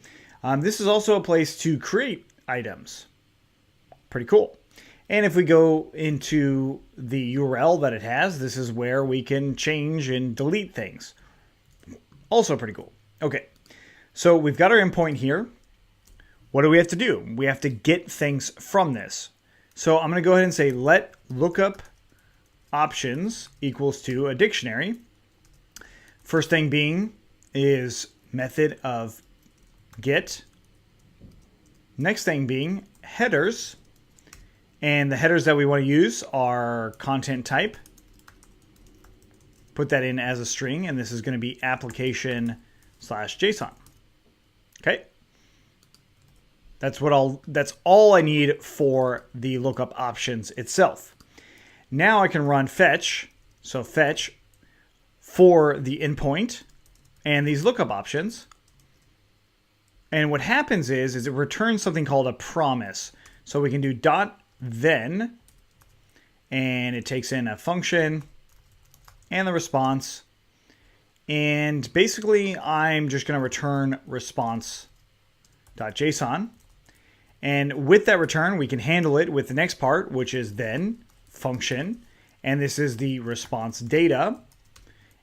This is also a place to create items. Pretty cool. And if we go into the URL that it has, this is where we can change and delete things. Also pretty cool. Okay, so we've got our endpoint here. What do we have to do? We have to get things from this. So I'm going to go ahead and say let lookup options equals to a dictionary. First thing being is method of get. Next thing being headers. And the headers that we want to use are content type. Put that in as a string, and this is going to be application/JSON. Okay. That's all I need for the lookup options itself. Now I can run fetch. So fetch for the endpoint and these lookup options. And what happens is it returns something called a promise. So we can do .then, and it takes in a function and the response. And basically I'm just going to return response.json. And with that return, we can handle it with the next part, which is then function. And this is the response data.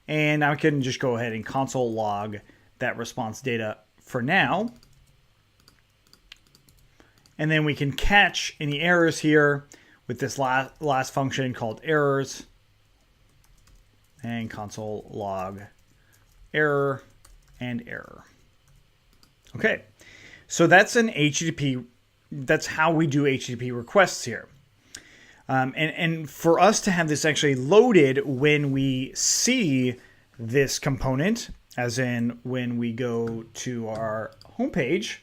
And I can just go ahead and console log that response data for now. And then we can catch any errors here with this last function called errors. And console log error and error. Okay, so that's an HTTP. That's how we do HTTP requests here. And for us to have this actually loaded when we see this component, as in when we go to our homepage,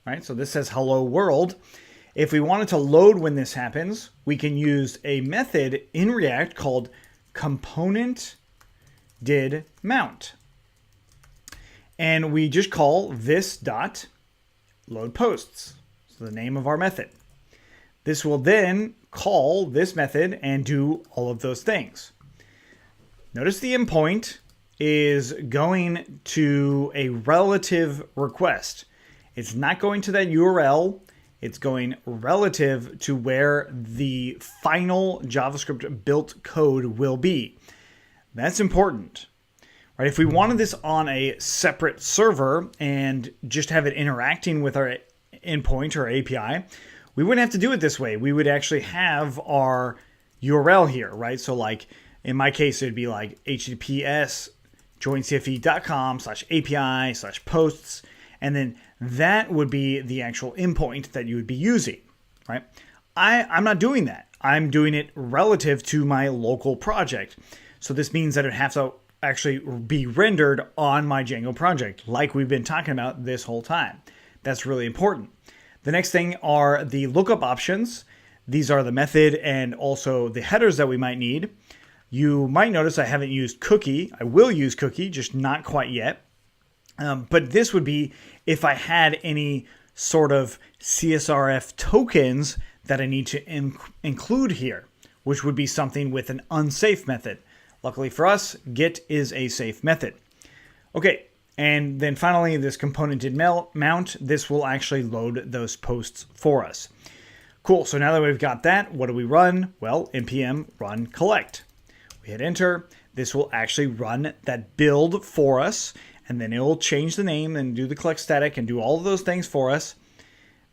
right? So this says hello world. If we wanted to load when this happens, we can use a method in React called component did mount. And we just call this dot load posts. So the name of our method. This will then call this method and do all of those things. Notice the endpoint is going to a relative request. It's not going to that URL. It's going relative to where the final JavaScript built code will be. That's important, right? If we wanted this on a separate server and just have it interacting with our endpoint or API, we wouldn't have to do it this way. We would actually have our URL here, right? So like in my case, it'd be like https joincfe.com/API/posts. And then that would be the actual endpoint that you would be using, right? I'm not doing that. I'm doing it relative to my local project. So this means that it has to actually be rendered on my Django project, like we've been talking about this whole time. That's really important. The next thing are the lookup options. These are the method and also the headers that we might need. You might notice I haven't used cookie. I will use cookie, just not quite yet. But this would be if I had any sort of CSRF tokens that I need to include here, which would be something with an unsafe method. Luckily for us, get is a safe method. Okay, and then finally, this component did mount. This will actually load those posts for us. Cool, so now that we've got that, what do we run? Well, npm run collect. We hit enter. This will actually run that build for us, and then it will change the name and do the collect static and do all of those things for us.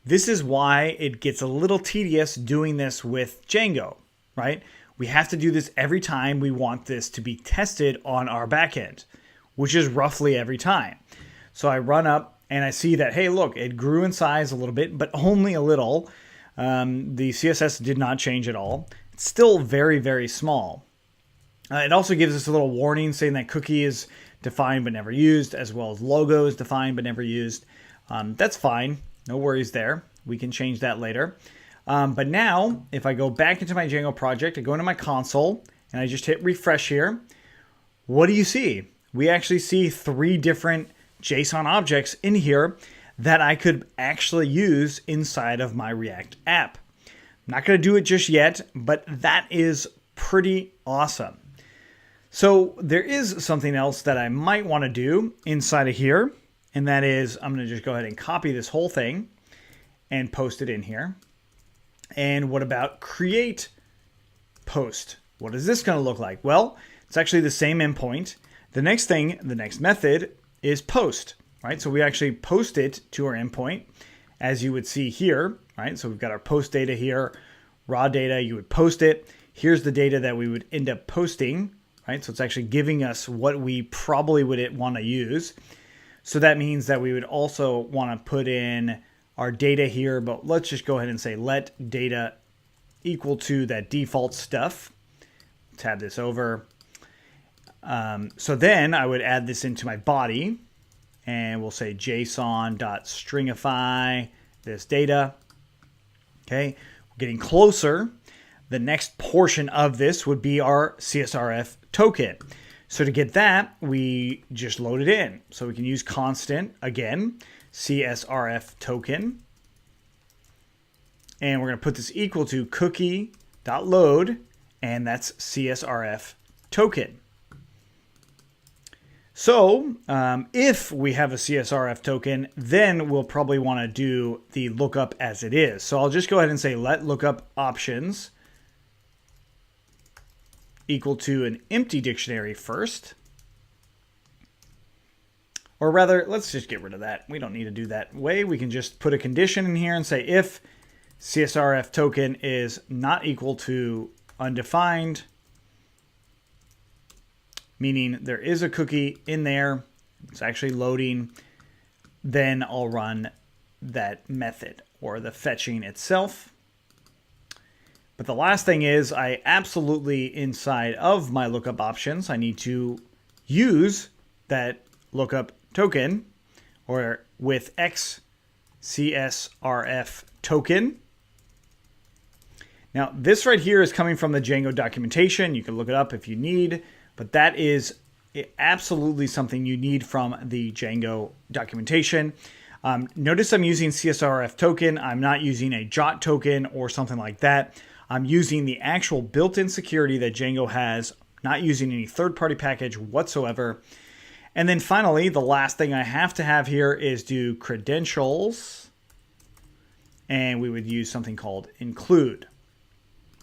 This is why it gets a little tedious doing this with Django, right? We have to do this every time we want this to be tested on our backend, which is roughly every time. So I run up and I see that, hey, look, it grew in size a little bit, but only a little. The CSS did not change at all. It's still very, very small. It also gives us a little warning saying that cookie is defined but never used, as well as logo is defined but never used. That's fine. No worries there. We can change that later. But now, if I go back into my Django project, I go into my console, and I just hit refresh here, what do you see? We actually see 3 different JSON objects in here that I could actually use inside of my React app. I'm not going to do it just yet, but that is pretty awesome. So there is something else that I might want to do inside of here, and that is I'm going to just go ahead and copy this whole thing and post it in here. And what about create post? What is this going to look like? Well, it's actually the same endpoint. The next thing, the next method is post, right? So we actually post it to our endpoint, as you would see here, right? So we've got our post data here raw data, you would post it. Here's the data that we would end up posting, right? So it's actually giving us what we probably would want to use. So that means that we would also want to put in our data here, but let's just go ahead and say let data equal to that default stuff. Tab this over. So then I would add this into my body, and we'll say json.stringify this data. Okay, we're getting closer. The next portion of this would be our CSRF token. So to get that, we just load it in. So we can use constant, again, CSRF token. And we're going to put this equal to cookie.load, and that's CSRF token. So if we have a CSRF token, then we'll probably want to do the lookup as it is. So I'll just go ahead and say let lookup options equal to an empty dictionary first. Or rather, let's just get rid of that. We don't need to do that way. We can just put a condition in here and say if CSRF token is not equal to undefined, meaning there is a cookie in there, it's actually loading, then I'll run that method or the fetching itself. But the last thing is I absolutely, inside of my lookup options, I need to use that lookup token or with XCSRF token. Now this right here is coming from the Django documentation. You can look it up if you need, but that is absolutely something you need from the Django documentation. Notice I'm using CSRF token. I'm not using a JOT token or something like that. I'm using the actual built-in security that Django has, not using any third-party package whatsoever. And then finally, the last thing I have to have here is do credentials. And we would use something called include.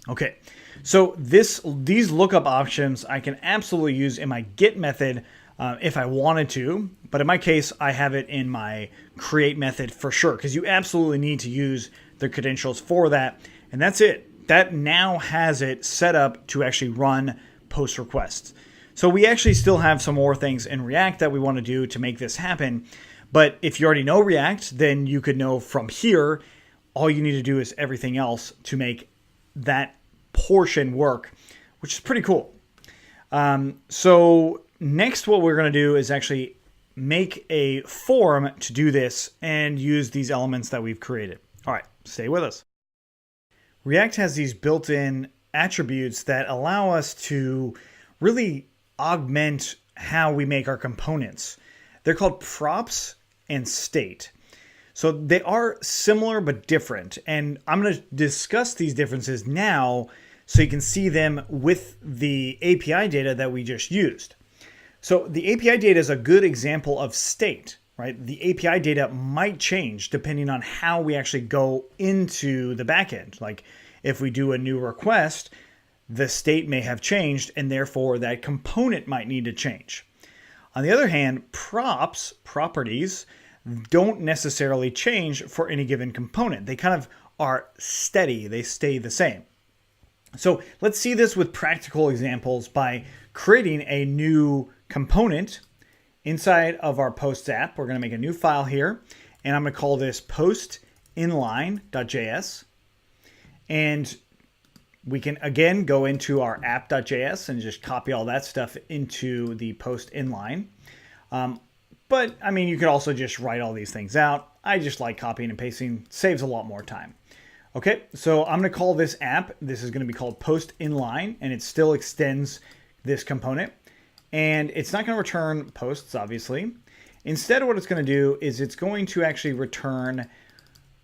Okay, so these lookup options I can absolutely use in my get method if I wanted to. But in my case, I have it in my create method for sure, because you absolutely need to use the credentials for that. And that's it. That now has it set up to actually run post requests. So we actually still have some more things in React that we want to do to make this happen. But if you already know React, then you could know from here, all you need to do is everything else to make that portion work, which is pretty cool. So next what we're going to do is actually make a form to do this and use these elements that we've created. All right, stay with us. React has these built-in attributes that allow us to really augment how we make our components. They're called props and state. So they are similar but different. And I'm going to discuss these differences now so you can see them with the API data that we just used. So the API data is a good example of state, right? The API data might change depending on how we actually go into the backend. Like if we do a new request, the state may have changed and therefore that component might need to change. On the other hand, properties, don't necessarily change for any given component. They kind of are steady. They stay the same. So let's see this with practical examples by creating a new component inside of our posts app. We're going to make a new file here, and I'm going to call this postinline.js. And we can, again, go into our app.js and just copy all that stuff into the post inline. But, I mean, you could also just write all these things out. I just like copying and pasting. Saves a lot more time. Okay, so I'm going to call this app. This is going to be called post inline, and it still extends this component. And it's not going to return posts, obviously. Instead, what it's going to do is it's going to actually return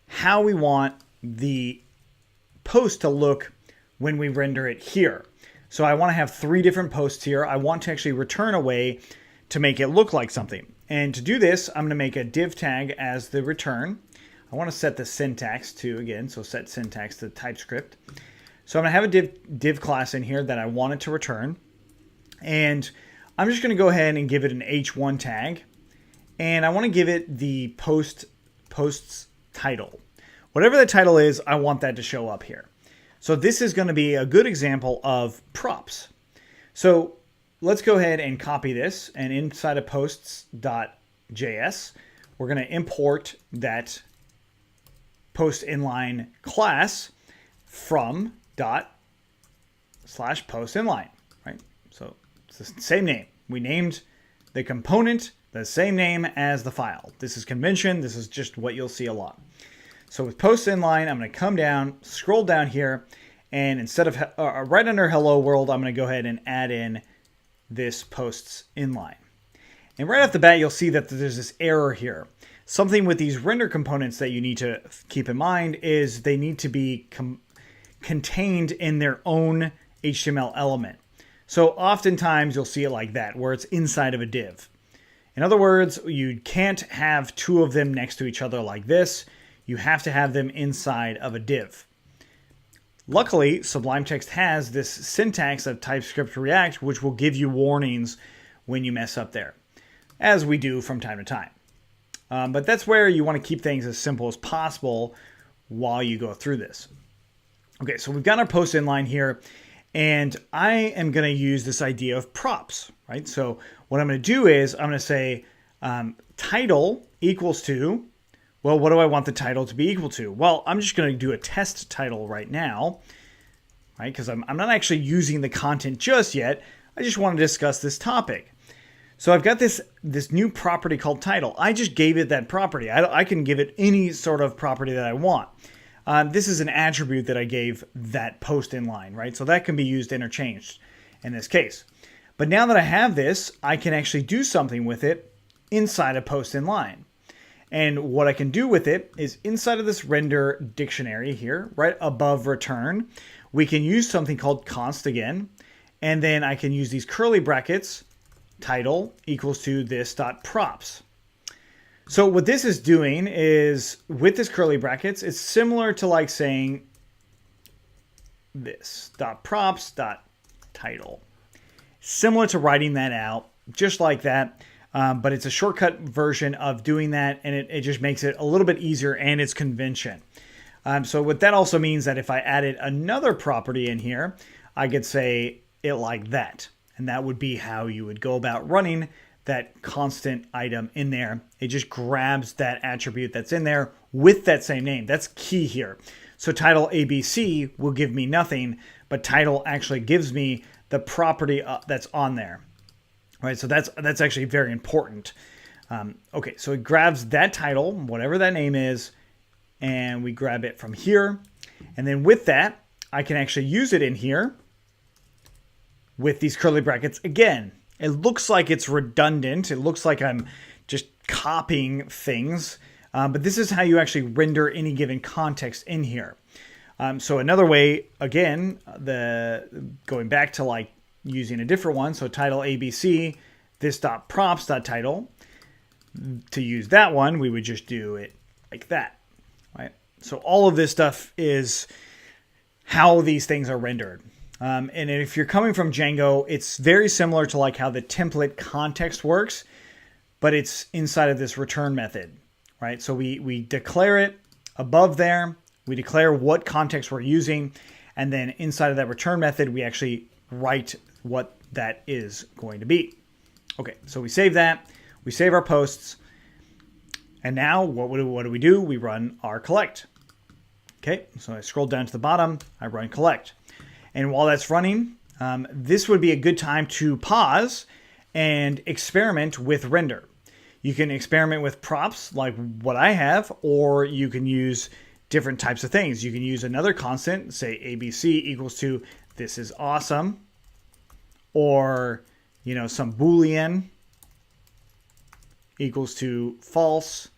how we want the post to look when we render it here. So I want to have 3 different posts here. I want to actually return a way to make it look like something. And to do this, I'm going to make a div tag as the return. I want to set the syntax to, again, so set syntax to TypeScript. So I'm going to have a div class in here that I want it to return. And I'm just going to go ahead and give it an h1 tag. And I want to give it the post's title. Whatever the title is, I want that to show up here. So this is going to be a good example of props. So let's go ahead and copy this, and inside of posts.js, we're going to import that post inline class from /post inline, right? So it's the same name. We named the component the same name as the file. This is convention. This is just what you'll see a lot. So with post inline, I'm going to come down, scroll down here, and instead of right under hello world, I'm going to go ahead and add in this posts inline. And right off the bat, you'll see that there's this error here. Something with these render components that you need to keep in mind is they need to be contained in their own HTML element. So oftentimes you'll see it like that, where it's inside of a div. In other words, you can't have two of them next to each other like this. You have to have them inside of a div. Luckily, Sublime Text has this syntax of TypeScript React, which will give you warnings when you mess up there, as we do from time to time. But that's where you want to keep things as simple as possible while you go through this. Okay, so we've got our post inline here, and I am going to use this idea of props, right? So what I'm going to do is I'm going to say title equals to, well, what do I want the title to be equal to? Well, I'm just going to do a test title right now, right? Because I'm not actually using the content just yet. I just want to discuss this topic. So I've got this new property called title. I just gave it that property. I can give it any sort of property that I want. This is an attribute that I gave that post inline, right? So that can be used interchanged in this case. But now that I have this, I can actually do something with it inside of post inline. And what I can do with it is inside of this render dictionary here, right above return, we can use something called const again. And then I can use these curly brackets, title equals to this dot props. So what this is doing is with this curly brackets, it's similar to like saying this dot props dot title. Similar to writing that out just like that. But it's a shortcut version of doing that, and it just makes it a little bit easier, and it's convention. So what that also means that if I added another property in here, I could say it like that. And that would be how you would go about running that constant item in there. It just grabs that attribute that's in there with that same name. That's key here. So title ABC will give me nothing, but title actually gives me the property that's on there. Right, so that's actually very important. Okay, so it grabs that title, whatever that name is, and we grab it from here. And then with that, I can actually use it in here with these curly brackets again. It looks like it's redundant. It looks like I'm just copying things. But this is how you actually render any given context in here. So another way, again, going back to like using a different one. So title ABC, this dot props dot title. To use that one, we would just do it like that, right? So all of this stuff is how these things are rendered. And if you're coming from Django, it's very similar to like how the template context works, but it's inside of this return method, right? So we declare it above there. We declare what context we're using. And then inside of that return method, we actually write what that is going to be. Okay, so we save that. We save our posts. And now what do we do? We run our collect. Okay, so I scroll down to the bottom. I run collect. And while that's running, this would be a good time to pause and experiment with render. You can experiment with props like what I have, or you can use different types of things. You can use another constant, say ABC equals to this is awesome, or some Boolean equals to false.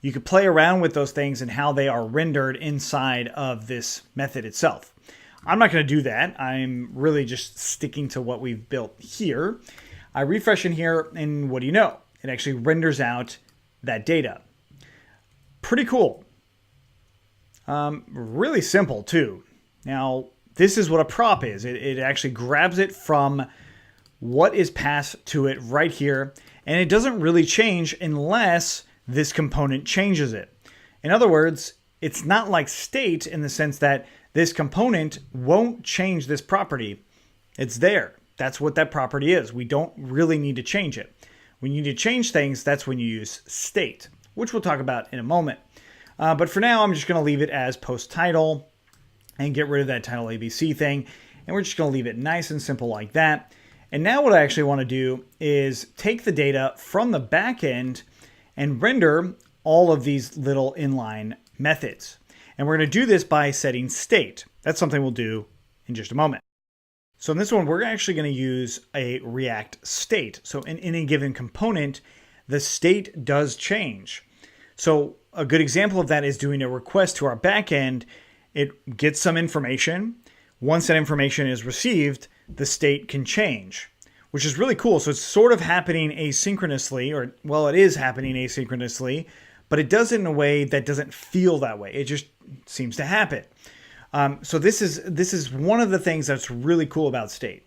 You could play around with those things and how they are rendered inside of this method itself. I'm not going to do that. I'm really just sticking to what we've built here. I refresh in here, and what do you know? It actually renders out that data. Pretty cool. Really simple, too. Now, this is what a prop is. It actually grabs it from what is passed to it right here, and it doesn't really change unless this component changes it. In other words, it's not like state in the sense that this component won't change this property. It's there. That's what that property is. We don't really need to change it. When you need to change things, that's when you use state, which we'll talk about in a moment. But for now, I'm just going to leave it as post title and get rid of that title ABC thing. And we're just going to leave it nice and simple like that. And now what I actually want to do is take the data from the back end and render all of these little inline methods. And we're going to do this by setting state. That's something we'll do in just a moment. So in this one, we're actually going to use a React state. So in any given component, the state does change. So a good example of that is doing a request to our backend. It gets some information. Once that information is received, the state can change, which is really cool. So it's sort of happening asynchronously, or well, it is happening asynchronously, but it does it in a way that doesn't feel that way. It just seems to happen. So this is one of the things that's really cool about state.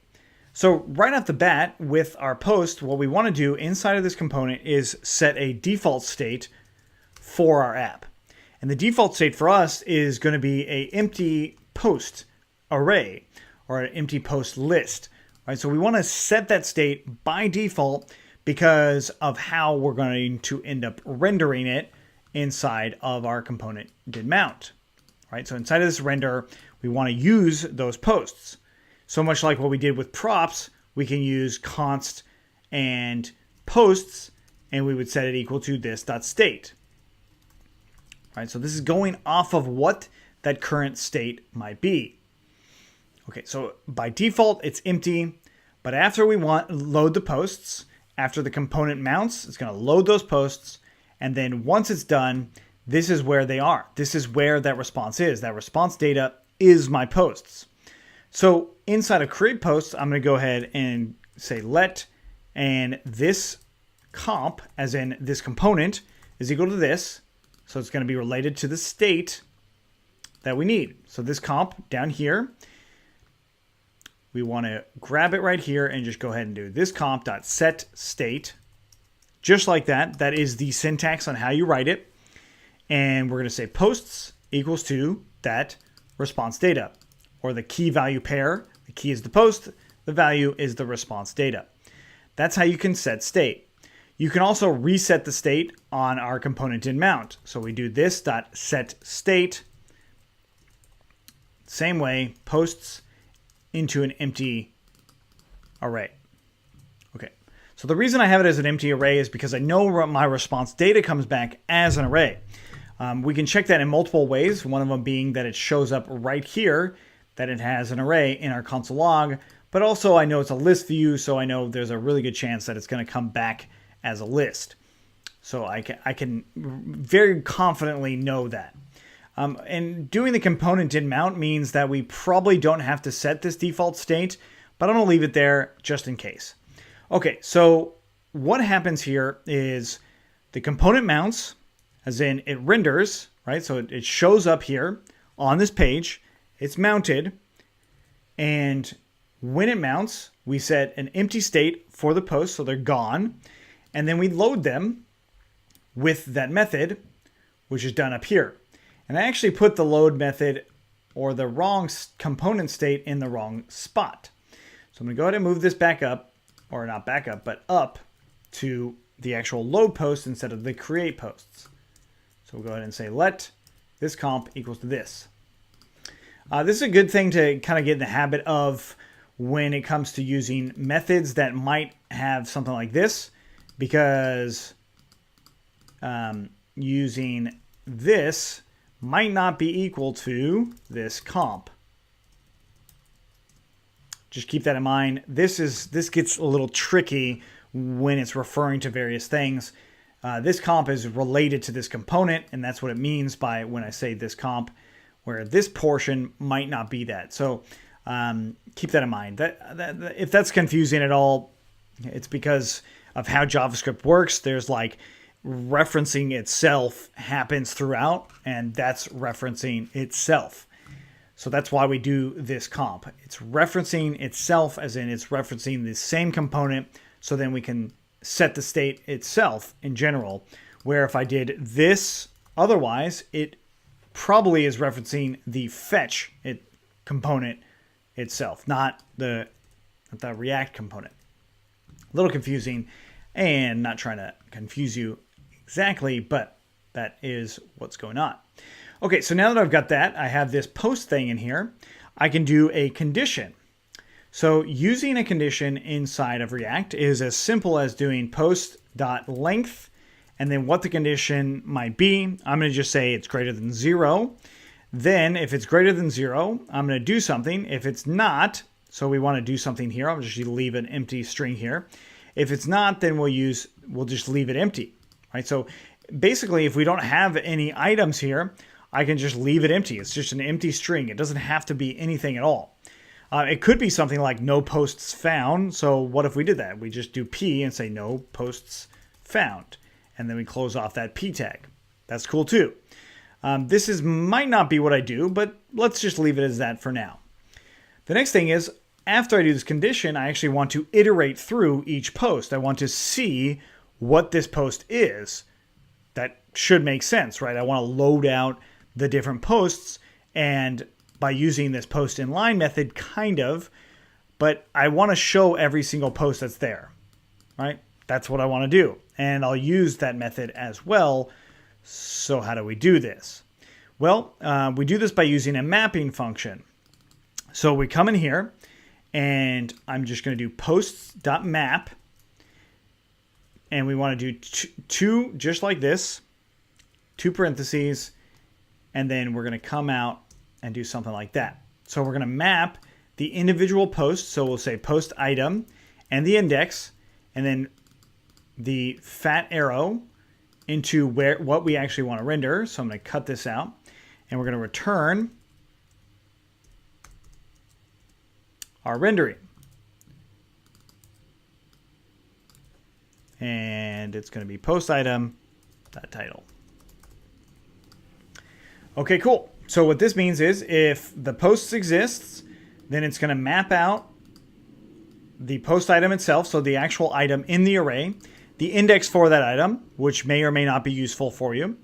So right off the bat with our post, what we want to do inside of this component is set a default state for our app. And the default state for us is going to be an empty post array or an empty post list. Right? So we want to set that state by default because of how we're going to end up rendering it inside of our component did mount. Right? So inside of this render, we want to use those posts. So much like what we did with props, we can use const and posts, and we would set it equal to this.state. Right? So this is going off of what that current state might be. Okay, so by default, it's empty, but after we load the posts, after the component mounts, it's going to load those posts, and then once it's done, this is where they are. This is where that response is. That response data is my posts. So inside of create posts, I'm going to go ahead and say let, and this comp, as in this component, is equal to this. So it's going to be related to the state that we need. So this comp down here, we want to grab it right here and just go ahead and do this comp.set state. Just like that. That is the syntax on how you write it. And we're going to say posts equals to that response data, or the key value pair. The key is the post, the value is the response data. That's how you can set state. You can also reset the state on our component in mount. So we do this dot set state. Same way, posts into an empty array. Okay. So the reason I have it as an empty array is because I know my response data comes back as an array. We can check that in multiple ways, one of them being that it shows up right here, that it has an array in our console log, but also I know it's a list view, so I know there's a really good chance that it's going to come back as a list. So I can very confidently know that. And doing the component in mount means that we probably don't have to set this default state, but I'm going to leave it there just in case. Okay, so what happens here is the component mounts, as in it renders, right? So it shows up here on this page. It's mounted. And when it mounts, we set an empty state for the posts, so they're gone. And then we load them with that method, which is done up here. And I actually put the load method or the wrong component state in the wrong spot. So I'm going to go ahead and move this back up, or not back up, but up to the actual load post instead of the create posts. So we'll go ahead and say let this comp equals to this. This is a good thing to kind of get in the habit of when it comes to using methods that might have something like this, because using this might not be equal to this comp. Just keep that in mind. This gets a little tricky when it's referring to various things. This comp is related to this component, and that's what it means by when I say this comp, where this portion might not be that. So keep that in mind. That if that's confusing at all, it's because of how JavaScript works. There's like referencing itself happens throughout, and that's referencing itself. So that's why we do this comp. It's referencing itself, as in it's referencing the same component, so then we can set the state itself in general, where if I did this otherwise, it probably is referencing the fetch component itself, not the React component. A little confusing, and not trying to confuse you exactly, but that is what's going on. Okay, so now that I've got that, I have this post thing in here. I can do a condition. So using a condition inside of React is as simple as doing post.length, and then what the condition might be. I'm going to just say it's greater than 0. Then if it's greater than 0, I'm going to do something. If it's not, so we want to do something here, I'll just leave an empty string here. If it's not, then we'll just leave it empty, right? So basically, if we don't have any items here, I can just leave it empty. It's just an empty string. It doesn't have to be anything at all. It could be something like no posts found. So what if we did that? We just do P and say no posts found. And then we close off that P tag. That's cool too. This might not be what I do, but let's just leave it as that for now. The next thing is, after I do this condition, I actually want to iterate through each post. I want to see what this post is. That should make sense, right? I want to load out the different posts, and by using this post inline method, kind of, but I want to show every single post that's there, right? That's what I want to do. And I'll use that method as well. So how do we do this? Well, we do this by using a mapping function. So we come in here, and I'm just going to do posts.map, and we want to do two, just like this, 2 parentheses, and then we're going to come out and do something like that. So we're going to map the individual posts. So we'll say post item and the index, and then the fat arrow into what we actually want to render. So I'm going to cut this out, and we're going to return our rendering. And it's going to be post item title. Okay, cool. So what this means is if the posts exists, then it's going to map out the post item itself, so the actual item in the array, the index for that item, which may or may not be useful for you.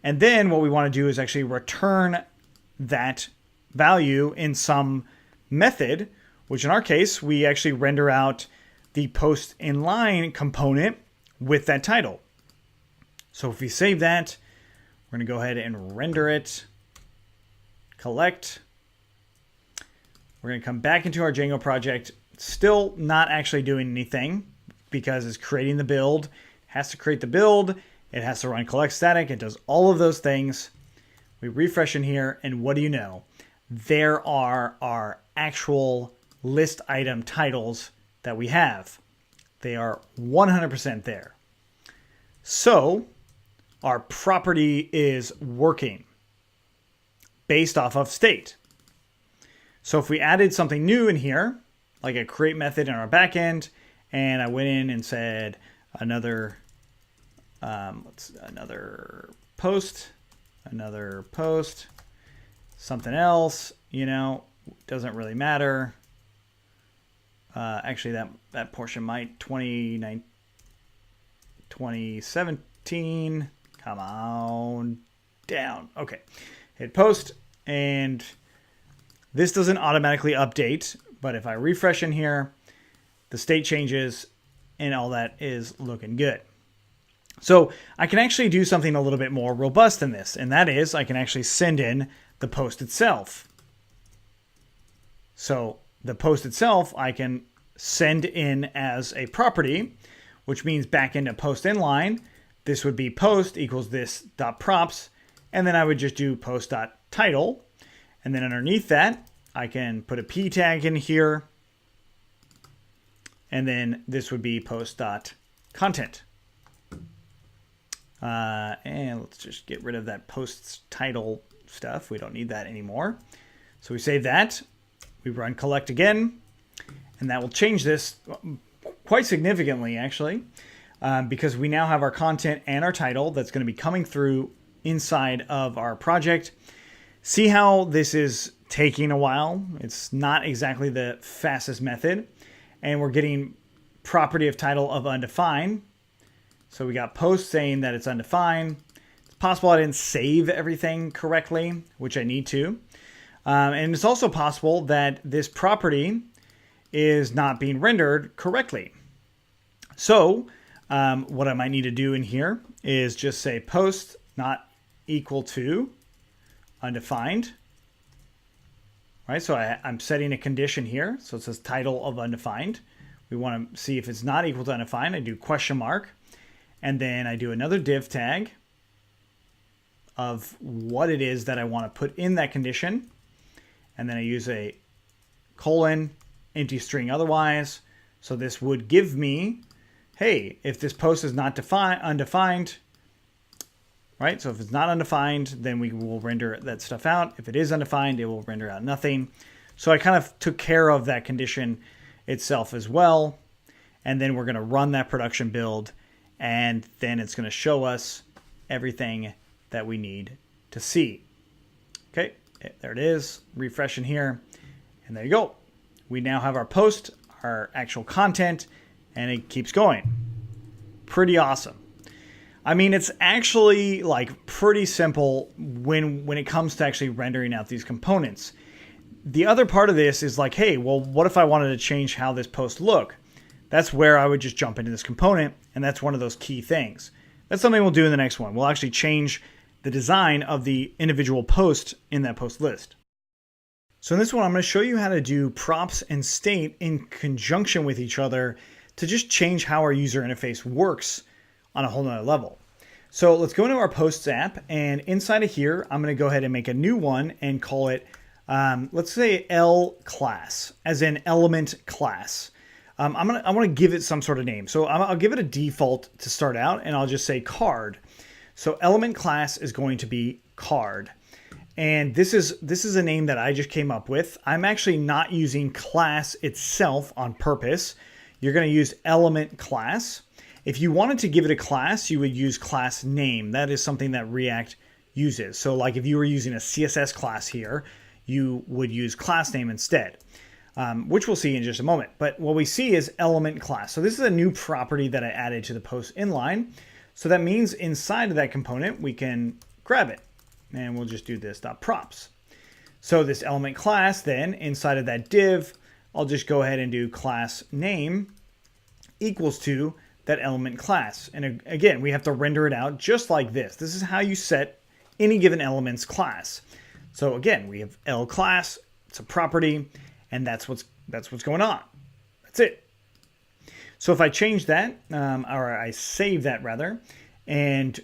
And then what we want to do is actually return that value in some method, which in our case, we actually render out the post inline component with that title. So if we save that, we're going to go ahead and render it, collect. We're going to come back into our Django project, still not actually doing anything because it's creating the build. It has to create the build. It has to run collect static. It does all of those things. We refresh in here, and what do you know? There are our actual list item titles that we have. They are 100% there. So our property is working based off of state. So if we added something new in here, like a create method in our backend, and I went in and said another post, something else, doesn't really matter. Actually, that portion might 2017. Come on down. Okay, hit post, and this doesn't automatically update, but if I refresh in here, the state changes, and all that is looking good. So I can actually do something a little bit more robust than this, and that is I can actually send in the post itself. So the post itself I can send in as a property, which means back into post inline, this would be post equals this dot props, and then I would just do post dot title, and then underneath that I can put a p tag in here, and then this would be post dot content. And let's just get rid of that post title stuff. We don't need that anymore. So we save that. We run collect again, and that will change this quite significantly, actually, because we now have our content and our title that's going to be coming through inside of our project. See how this is taking a while? It's not exactly the fastest method, and we're getting property of title of undefined. So we got post saying that it's undefined. It's possible I didn't save everything correctly, which I need to. And it's also possible that this property is not being rendered correctly. So what I might need to do in here is just say post not equal to undefined. Right, so I'm setting a condition here. So it says title of undefined. We want to see if it's not equal to undefined. I do question mark. And then I do another div tag of what it is that I want to put in that condition. And then I use a colon, empty string otherwise. So this would give me, hey, if this post is not undefined, right? So if it's not undefined, then we will render that stuff out. If it is undefined, it will render out nothing. So I kind of took care of that condition itself as well. And then we're going to run that production build, and then it's going to show us everything that we need to see. Okay, there it is. Refreshing here. And there you go. We now have our post, our actual content, and it keeps going. Pretty awesome. I mean, it's actually like pretty simple when it comes to actually rendering out these components. The other part of this is like, hey, well, what if I wanted to change how this post look? That's where I would just jump into this component, and that's one of those key things. That's something we'll do in the next one. We'll actually change the design of the individual post in that post list. So in this one, I'm going to show you how to do props and state in conjunction with each other to just change how our user interface works on a whole nother level. So let's go into our posts app, and inside of here, I'm going to go ahead and make a new one and call it, let's say L class, as in element class. I want to give it some sort of name. So I'll give it a default to start out, and I'll just say card. So element class is going to be card. And this is a name that I just came up with. I'm actually not using class itself on purpose. You're going to use element class. If you wanted to give it a class, you would use class name. That is something that React uses. So like if you were using a CSS class here, you would use class name instead. Which we'll see in just a moment. But what we see is element class. So this is a new property that I added to the post inline. So that means inside of that component, we can grab it. And we'll just do this.props. So this element class, then inside of that div, I'll just go ahead and do class name equals to that element class. And again, we have to render it out just like this. This is how you set any given element's class. So again, we have L class, it's a property, and that's what's going on. That's it. So if I change that, or I save that rather, and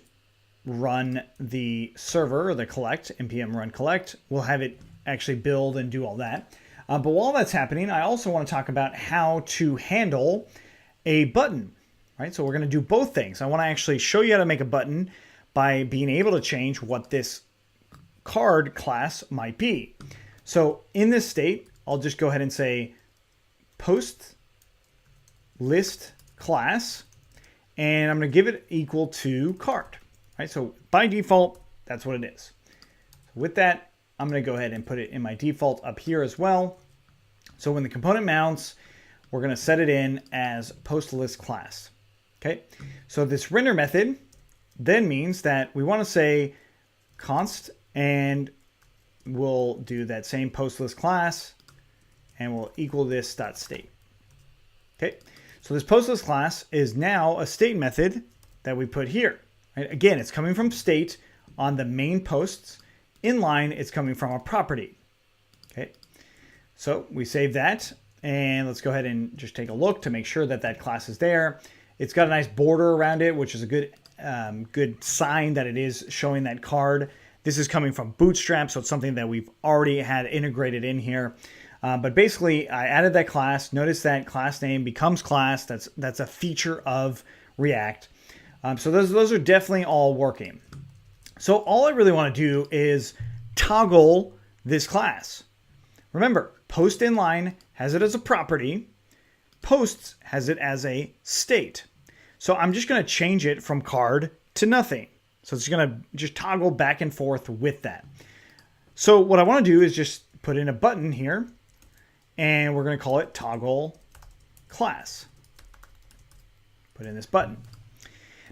run the server or the collect, npm run collect, we'll have it actually build and do all that. But while that's happening, I also want to talk about how to handle a button, right? So we're going to do both things. I want to actually show you how to make a button by being able to change what this card class might be. So in this state, I'll just go ahead and say post list class, and I'm going to give it equal to card, right? So by default, that's what it is. So with that, I'm going to go ahead and put it in my default up here as well. So when the component mounts, we're going to set it in as post list class. Okay. So this render method then means that we want to say const, and we'll do that same post list class, and we'll equal this dot state. Okay. So this post list class is now a state method that we put here. Right? Again, it's coming from state on the main posts. Inline, it's coming from a property. Okay. So we save that, and let's go ahead and just take a look to make sure that that class is there. It's got a nice border around it, which is a good sign that it is showing that card. This is coming from Bootstrap, so it's something that we've already had integrated in here. But basically, I added that class. Notice that class name becomes class. That's a feature of React. So those are definitely all working. So all I really want to do is toggle this class. Remember, post inline has it as a property. Posts has it as a state. So I'm just going to change it from card to nothing. So it's going to just toggle back and forth with that. So what I want to do is just put in a button here, and we're going to call it toggle class. Put in this button.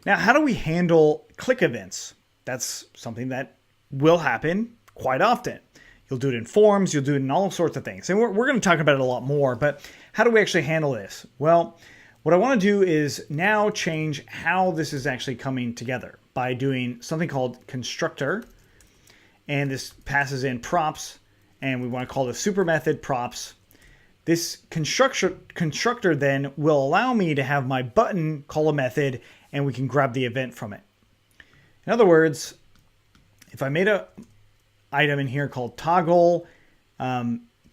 Now, how do we handle click events? that's something that will happen quite often. You'll do it in forms, you'll do it in all sorts of things. And we're going to talk about it a lot more, but how do we actually handle this? Well, what I want to do is now change how this is actually coming together by doing something called constructor. And this passes in props, and we want to call the super method props. This constructor then will allow me to have my button call a method, and we can grab the event from it. In other words, if I made a item in here called toggle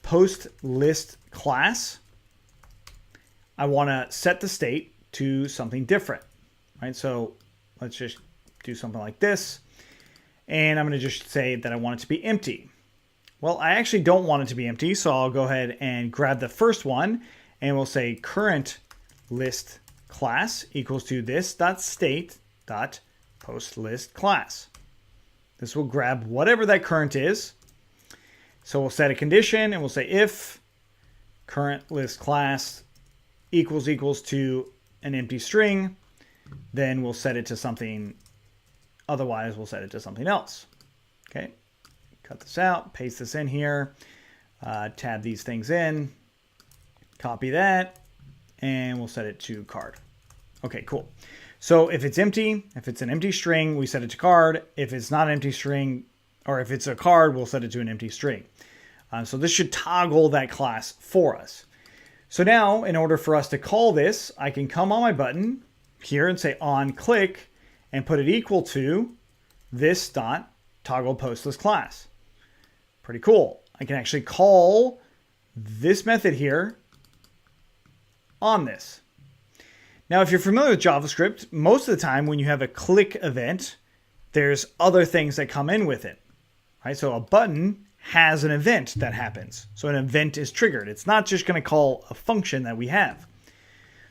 post list class, I want to set the state to something different, right? So let's just do something like this. And I'm going to just say that I want it to be empty. Well, I actually don't want it to be empty, so I'll go ahead and grab the first one, and we'll say current list class equals to this dot state dot post list class. This will grab whatever that current is. So we'll set a condition, and we'll say if current list class equals to an empty string, then we'll set it to something. Otherwise, we'll set it to something else. Okay, cut this out, paste this in here, tab these things in, copy that, and we'll set it to card. Okay, cool. So if it's empty, if it's an empty string, we set it to card. If it's not an empty string, or if it's a card, we'll set it to an empty string. So this should toggle that class for us. So now, in order for us to call this, I can come on my button here and say on click, and put it equal to this dot toggle post list class. Pretty cool. I can actually call this method here on this. Now, if you're familiar with JavaScript, most of the time when you have a click event, there's other things that come in with it, right? So a button has an event that happens. So an event is triggered. It's not just going to call a function that we have.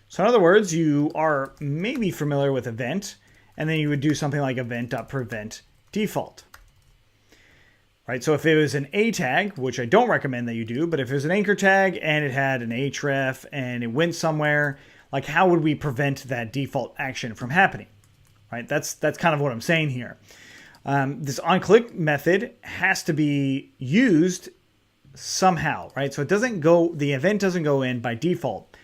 So in other words, you are maybe familiar with event, and then you would do something like event.prevent default. Right, so if it was an A tag, which I don't recommend that you do, but if it was an anchor tag and it had an href and it went somewhere, like how would we prevent that default action from happening? Right, that's kind of what I'm saying here. This onClick method has to be used somehow, right? So it doesn't go, the event doesn't go in by default.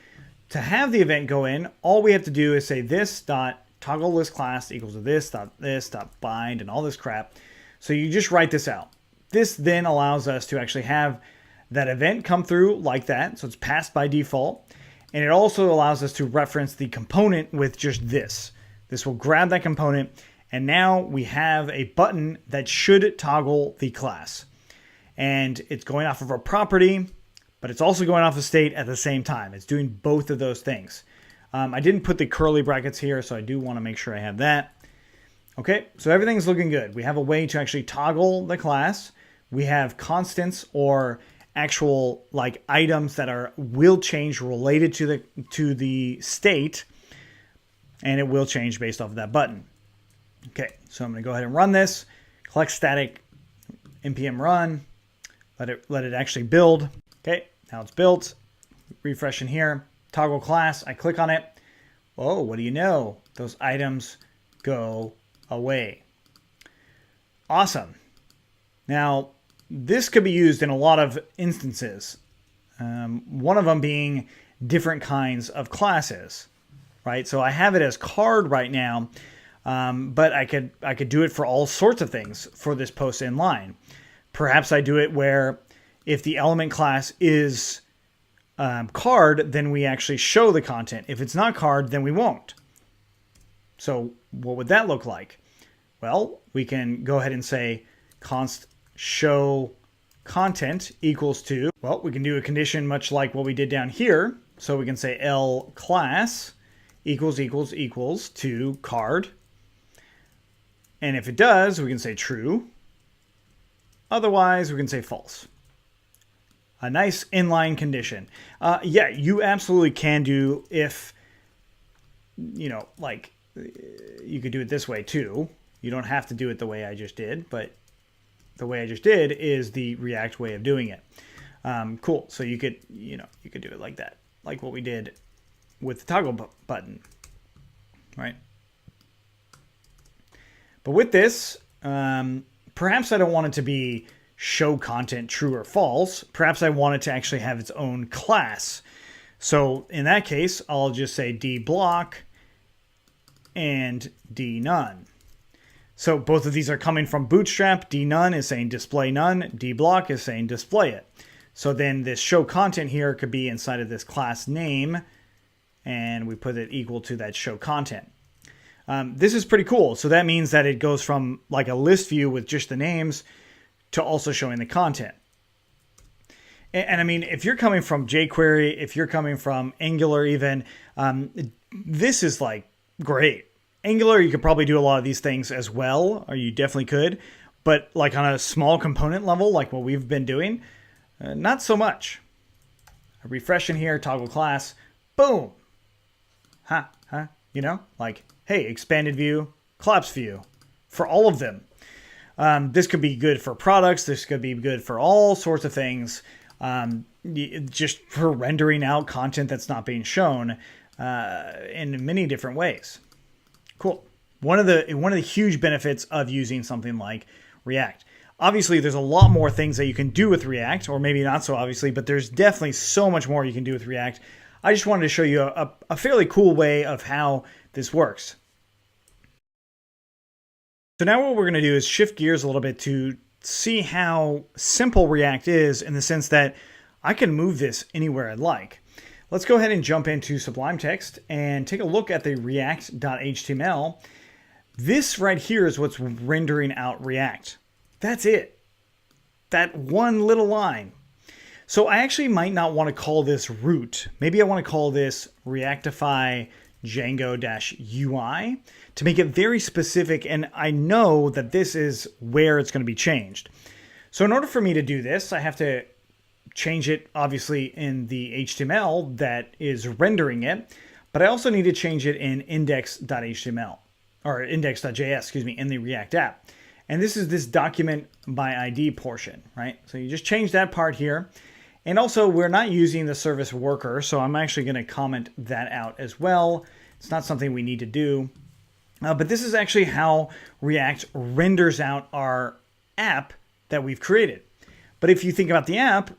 To have the event go in, all we have to do is say this dot toggle list class equals to this dot bind and all this crap. So you just write this out. This then allows us to actually have that event come through like that. So it's passed by default. And it also allows us to reference the component with just this. This will grab that component. And now we have a button that should toggle the class. And it's going off of a property, but it's also going off of state at the same time. It's doing both of those things. I didn't put the curly brackets here, so I do want to make sure I have that. Okay, so everything's looking good. We have a way to actually toggle the class. We have constants or actual like items that will change related to the state, and it will change based off of that button. Okay, so I'm going to go ahead and run this. Collect static npm run. Let it actually build. Okay, now it's built. Refresh in here. Toggle class, I click on it. Whoa, what do you know? Those items go away. Awesome. Now, this could be used in a lot of instances. One of them being different kinds of classes, right? So I have it as card right now, but I could do it for all sorts of things for this post inline. Perhaps I do it where if the element class is card, then we actually show the content. If it's not card, then we won't. So what would that look like? Well, we can go ahead and say const show content equals to, well, we can do a condition much like what we did down here. So we can say L class equals to card. And if it does, we can say true. Otherwise, we can say false. A nice inline condition. Yeah, you absolutely can do if, like you could do it this way too. You don't have to do it the way I just did, but the way I just did is the React way of doing it. Cool. So you could do it like that, like what we did with the toggle button, right? But with this, Perhaps I don't want it to be show content true or false. Perhaps I want it to actually have its own class. So in that case, I'll just say dBlock and dNone. So both of these are coming from Bootstrap. dNone is saying display none. dBlock is saying display it. So then this show content here could be inside of this class name, and we put it equal to that show content. This is pretty cool. So that means that it goes from like a list view with just the names to also showing the content. And I mean, if you're coming from jQuery, if you're coming from Angular even, this is like great. Angular, you could probably do a lot of these things as well, or you definitely could. But like on a small component level, like what we've been doing, not so much. I refresh in here, toggle class, boom. You know, like, hey, expanded view, collapsed view for all of them. This could be good for products. This could be good for all sorts of things. Just for rendering out content that's not being shown in many different ways. Cool. One of the huge benefits of using something like React. Obviously, there's a lot more things that you can do with React, or maybe not so obviously, but there's definitely so much more you can do with React. I just wanted to show you a fairly cool way of how this works. So now what we're going to do is shift gears a little bit to see how simple React is, in the sense that I can move this anywhere I'd like. Let's go ahead and jump into Sublime Text and take a look at the react.html. This right here is what's rendering out React. That's it. That one little line. So I actually might not want to call this root. Maybe I want to call this REACTify Django-UI to make it very specific, and I know that this is where it's going to be changed. So in order for me to do this, I have to change it obviously in the HTML that is rendering it, but I also need to change it in index.html or index.js, excuse me, in the React app. And this is this document by ID portion, right? So you just change that part here. And also we're not using the service worker, so I'm actually going to comment that out as well. It's not something we need to do. But this is actually how React renders out our app that we've created. But if you think about the app,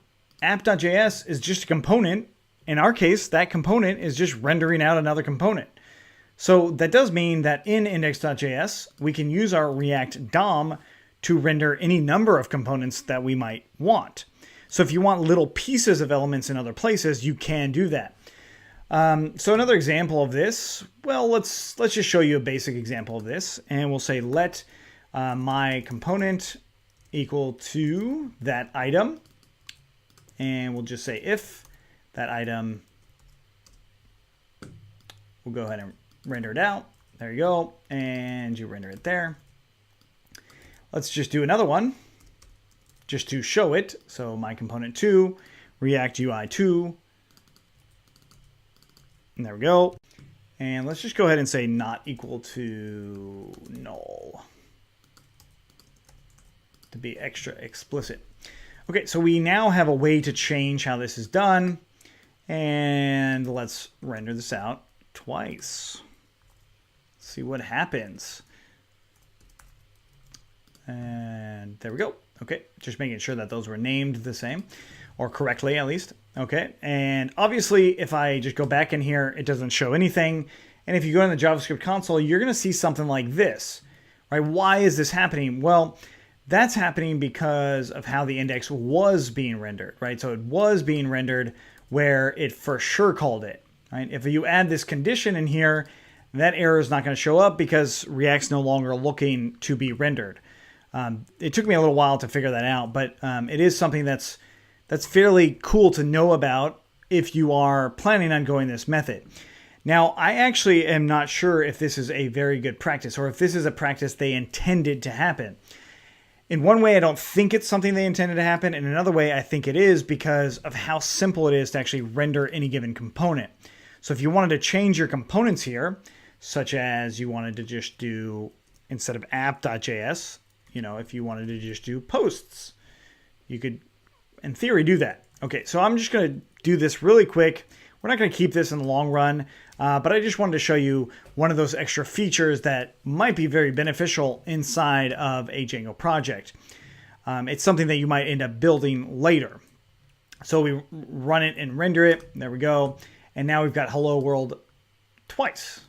app.js is just a component. In our case, that component is just rendering out another component. So that does mean that in index.js, we can use our React DOM to render any number of components that we might want. So if you want little pieces of elements in other places, you can do that. So another example of this, well, let's just show you a basic example of this, and we'll say let my component equal to that item, and we'll just say if that item, we'll go ahead and render it out. There you go, and you render it there. Let's just do another one just to show it. So my component 2, React UI 2. And there we go. And let's just go ahead and say not equal to null to be extra explicit. Okay, so we now have a way to change how this is done. And let's render this out twice. See what happens. And there we go. Okay, just making sure that those were named the same, or correctly at least. Okay, and obviously if I just go back in here, it doesn't show anything. And if you go in the JavaScript console, you're going to see something like this, right? Why is this happening? Well, that's happening because of how the index was being rendered, right? So it was being rendered where it for sure called it, right? If you add this condition in here, that error is not going to show up because React's no longer looking to be rendered. It took me a little while to figure that out, but it is something that's fairly cool to know about if you are planning on going this method. Now, I actually am not sure if this is a very good practice or if this is a practice they intended to happen. In one way, I don't think it's something they intended to happen. In another way, I think it is because of how simple it is to actually render any given component. So if you wanted to change your components here, such as you wanted to just do, instead of app.js, you know, if you wanted to just do posts, you could, in theory, do that. Okay, so I'm just going to do this really quick. We're not going to keep this in the long run, but I just wanted to show you one of those extra features that might be very beneficial inside of a Django project. It's something that you might end up building later. So we run it and render it. There we go. And now we've got hello world twice.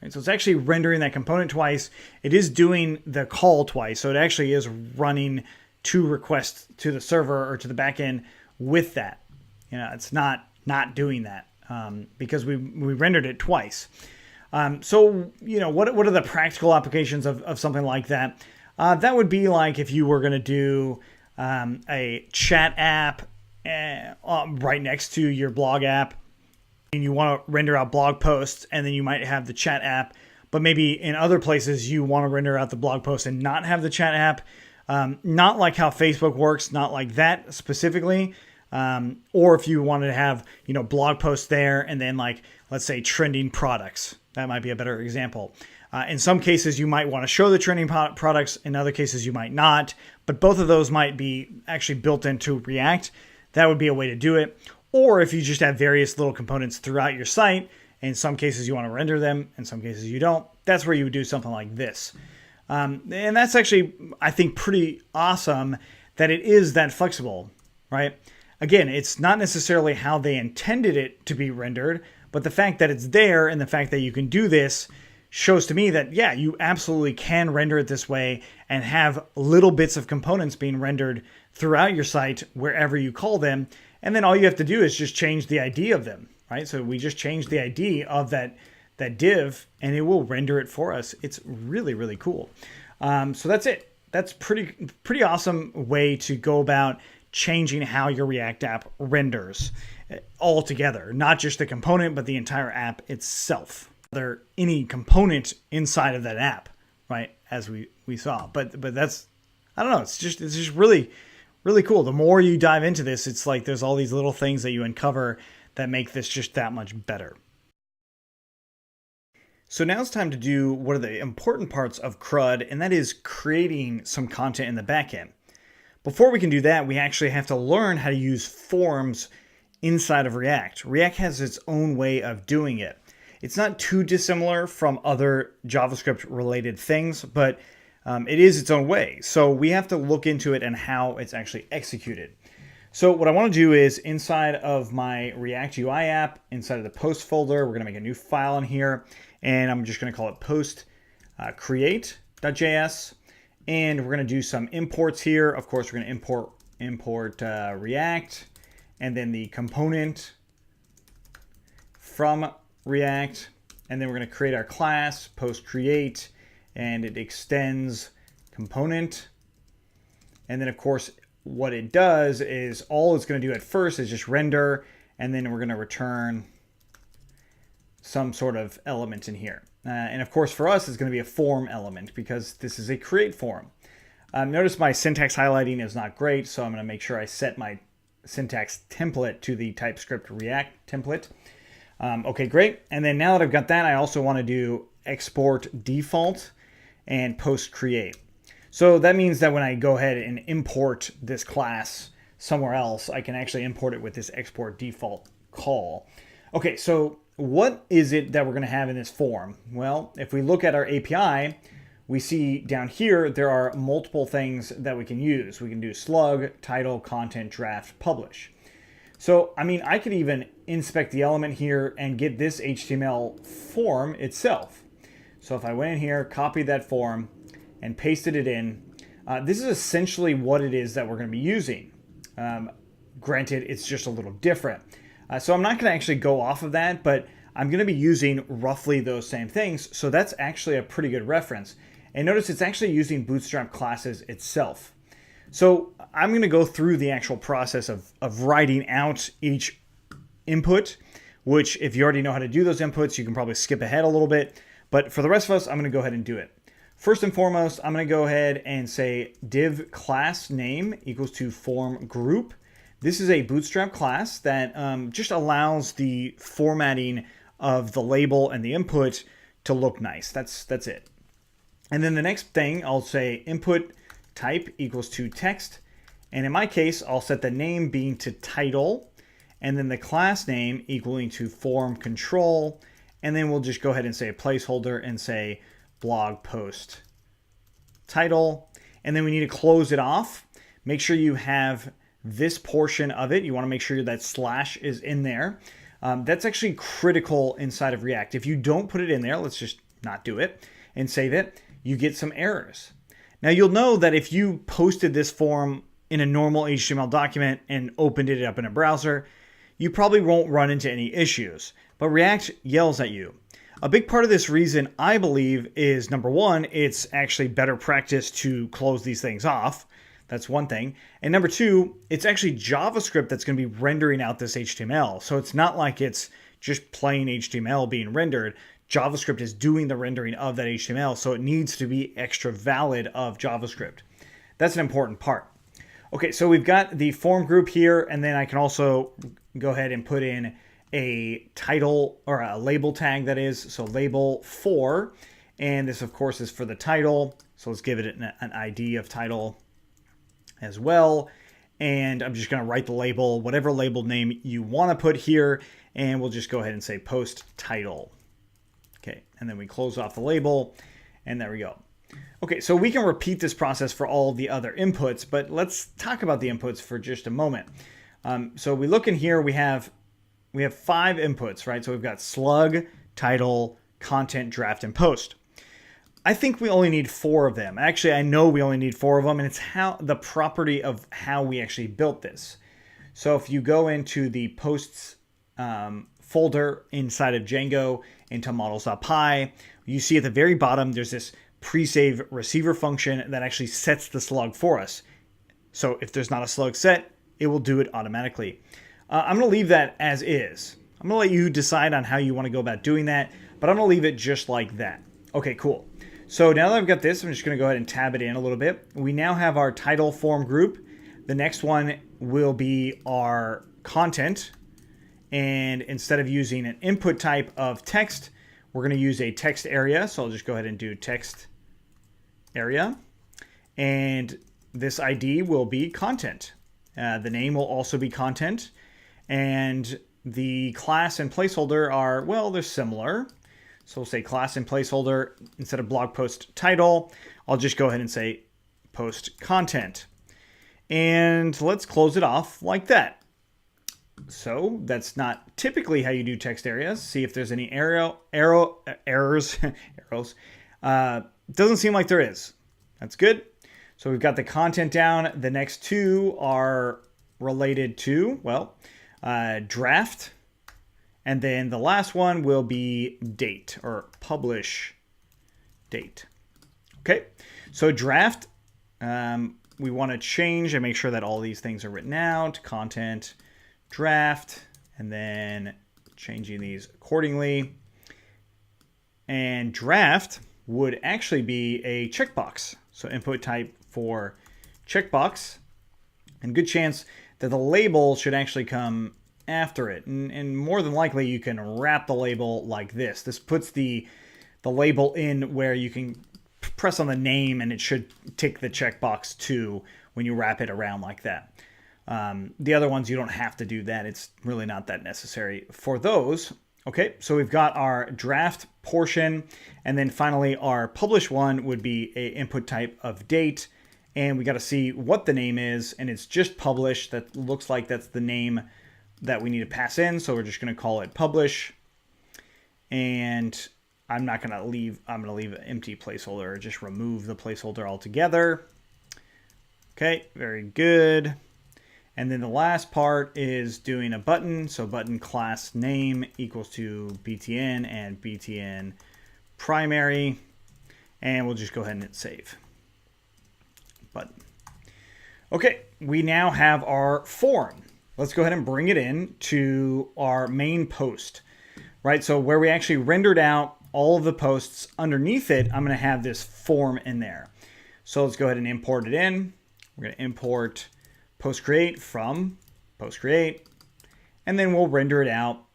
Right, so it's actually rendering that component twice. It is doing the call twice. So it actually is running two requests to the server or to the backend with that. It's not doing that because we rendered it twice. So, what are the practical applications of something like that? That would be like if you were going to do a chat app right next to your blog app, and you want to render out blog posts, and then you might have the chat app, but maybe in other places you want to render out the blog post and not have the chat app. Not like how Facebook works, not like that specifically. Or if you wanted to have, blog posts there and then like, let's say trending products, that might be a better example. In some cases, you might want to show the trending products. In other cases, you might not, but both of those might be actually built into React. That would be a way to do it. Or if you just have various little components throughout your site, in some cases you want to render them, in some cases you don't, that's where you would do something like this. And that's actually, I think, pretty awesome that it is that flexible, right? Again, it's not necessarily how they intended it to be rendered, but the fact that it's there and the fact that you can do this shows to me that, yeah, you absolutely can render it this way and have little bits of components being rendered throughout your site wherever you call them. And then all you have to do is just change the ID of them, right? So we just change the ID of that div and it will render it for us. It's really, really cool. So that's it. That's pretty awesome way to go about changing how your React app renders altogether, not just the component, but the entire app itself. There any component inside of that app, right? As we saw, but that's, I don't know. It's just really, really cool. The more you dive into this, it's like there's all these little things that you uncover that make this just that much better. So now it's time to do one of the important parts of CRUD, and that is creating some content in the backend. Before we can do that, we actually have to learn how to use forms inside of React. React has its own way of doing it. It's not too dissimilar from other JavaScript related things, but it is its own way. So we have to look into it and how it's actually executed. So what I want to do is inside of my React UI app, inside of the post folder, we're going to make a new file in here, and I'm just going to call it post create.js. And we're going to do some imports here. Of course, we're going to import React, and then the component from React. And then we're going to create our class, post create, and it extends component. And then, of course, what it does is all it's going to do at first is just render, and then we're going to return some sort of element in here. And of course, for us, it's going to be a form element because this is a create form. Notice my syntax highlighting is not great, so I'm going to make sure I set my syntax template to the TypeScript React template. Okay, great. And then now that I've got that, I also want to do export default and post create. So that means that when I go ahead and import this class somewhere else, I can actually import it with this export default call. Okay, so what is it that we're going to have in this form? Well, if we look at our API, we see down here there are multiple things that we can use. We can do slug, title, content, draft, publish. So, I mean, I could even inspect the element here and get this HTML form itself. So if I went in here, copied that form, and pasted it in, this is essentially what it is that we're going to be using. Granted, it's just a little different. So I'm not going to actually go off of that, but I'm going to be using roughly those same things. So that's actually a pretty good reference. And notice it's actually using Bootstrap classes itself. So I'm going to go through the actual process of writing out each input, which if you already know how to do those inputs, you can probably skip ahead a little bit. But for the rest of us, I'm going to go ahead and do it. First and foremost, I'm going to go ahead and say div class name equals to form group. This is a Bootstrap class that just allows the formatting of the label and the input to look nice. That's it. And then the next thing, I'll say input type equals to text. And in my case, I'll set the name being to title. and then the class name equaling to form control, and then we'll just go ahead and say a placeholder and say blog post title, and then we need to close it off. Make sure you have this portion of it. You want to make sure that slash is in there. That's actually critical inside of React. If you don't put it in there, let's just not do it and save it, you get some errors. Now you'll know that if you posted this form in a normal HTML document and opened it up in a browser, you probably won't run into any issues. But React yells at you. A big part of this reason, I believe, is number one, it's actually better practice to close these things off. That's one thing. And number two, it's actually JavaScript that's going to be rendering out this HTML. So it's not like it's just plain HTML being rendered. JavaScript is doing the rendering of that HTML, so it needs to be extra valid of JavaScript. That's an important part. Okay, so we've got the form group here, and then I can also go ahead and put in a title or a label tag, that is, so label 4, and this of course is for the title, so let's give it an ID of title as well, and I'm just going to write the label, whatever label name you want to put here, and we'll just go ahead and say post title. Okay, and then we close off the label, and there we go. Okay, so we can repeat this process for all the other inputs, but let's talk about the inputs for just a moment. So we look in here, we have 5 inputs, right? So we've got slug, title, content, draft, and post. I think we only need 4 of them. Actually, I know we only need 4 of them, and it's the property of how we actually built this. So if you go into the posts folder inside of Django into models.py, you see at the very bottom there's this pre-save receiver function that actually sets the slug for us. So if there's not a slug set, it will do it automatically. I'm going to leave that as is. I'm going to let you decide on how you want to go about doing that, but I'm going to leave it just like that. Okay, cool. So now that I've got this, I'm just going to go ahead and tab it in a little bit. We now have our title form group. The next one will be our content. And instead of using an input type of text, we're going to use a text area. So I'll just go ahead and do text area. And this ID will be content. The name will also be content. And the class and placeholder are, well, they're similar. So we'll say class and placeholder. Instead of blog post title, I'll just go ahead and say post content. And let's close it off like that. So that's not typically how you do text areas. See if there's any errors. Arrows. Doesn't seem like there is. That's good. So we've got the content down. The next 2 are related to, well, draft. And then the last one will be date or publish date. Okay, so draft, we want to change and make sure that all these things are written out. Content, draft, and then changing these accordingly. And draft would actually be a checkbox. So input type for checkbox, and good chance that the label should actually come after it. And more than likely you can wrap the label like this. This puts the label in where you can press on the name and it should tick the checkbox too when you wrap it around like that. The other ones, you don't have to do that. It's really not that necessary for those. Okay, so we've got our draft portion, and then finally our publish one would be a input type of date, and we got to see what the name is, and it's just publish. That looks like that's the name that we need to pass in, so we're just going to call it publish, and I'm going to leave an empty placeholder, or just remove the placeholder altogether. Okay, very good. And then the last part is doing a button. So button class name equals to btn and btn primary. And we'll just go ahead and hit save. Button. Okay, we now have our form. Let's go ahead and bring it in to our main post, right? So where we actually rendered out all of the posts underneath it, I'm going to have this form in there. So let's go ahead and import it in. We're going to import post create from post create, and then we'll render it out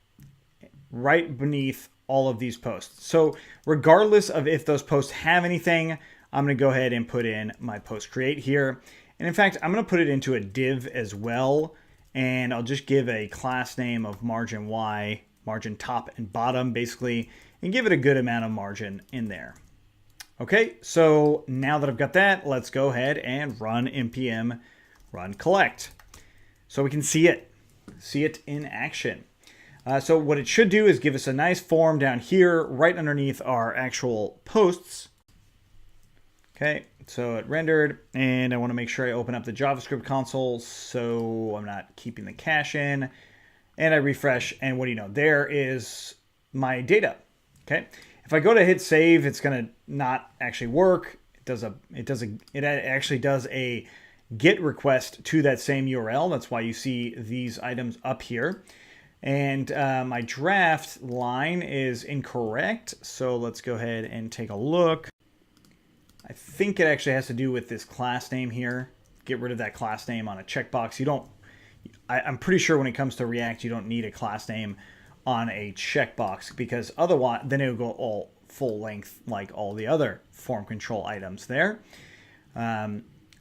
right beneath all of these posts. So regardless of if those posts have anything, I'm going to go ahead and put in my post create here. And in fact, I'm going to put it into a div as well. and I'll just give a class name of margin Y, margin top and bottom basically, and give it a good amount of margin in there. Okay, so now that I've got that, let's go ahead and run npm run collect. So we can see it in action. So what it should do is give us a nice form down here right underneath our actual posts. Okay, so it rendered, and I want to make sure I open up the JavaScript console so I'm not keeping the cache in. And I refresh, and what do you know? There is my data. Okay, if I go to hit save, it's going to not actually work. It actually does a GET request to that same URL. That's why you see these items up here. And my draft line is incorrect. So let's go ahead and take a look. I think it actually has to do with this class name here. Get rid of that class name on a checkbox. I'm pretty sure when it comes to React, you don't need a class name on a checkbox, because otherwise then it will go all full length like all the other form control items there.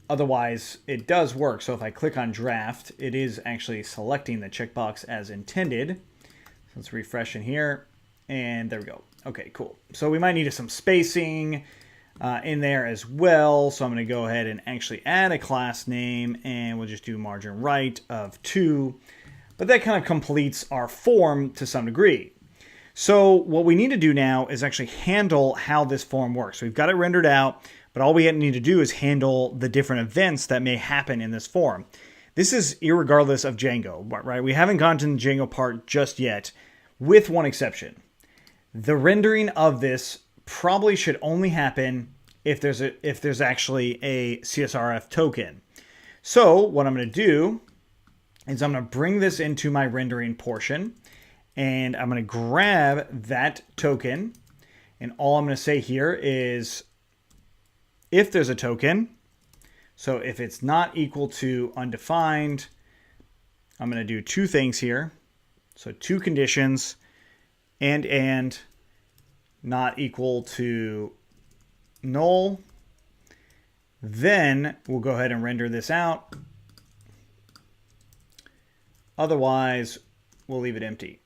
Otherwise, it does work. So if I click on draft, it is actually selecting the checkbox as intended. So let's refresh in here, and there we go. Okay, cool. So we might need some spacing in there as well. So I'm going to go ahead and actually add a class name, and we'll just do margin right of 2. But that kind of completes our form to some degree. So what we need to do now is actually handle how this form works. We've got it rendered out, but all we need to do is handle the different events that may happen in this form. This is irregardless of Django, right? We haven't gone to the Django part just yet, with one exception. The rendering of this probably should only happen if there's actually a CSRF token. So what I'm going to do is I'm going to bring this into my rendering portion, and I'm going to grab that token, and all I'm going to say here is if there's a token. So if it's not equal to undefined, I'm going to do two things here. So two conditions, and not equal to null. Then we'll go ahead and render this out. Otherwise, we'll leave it empty.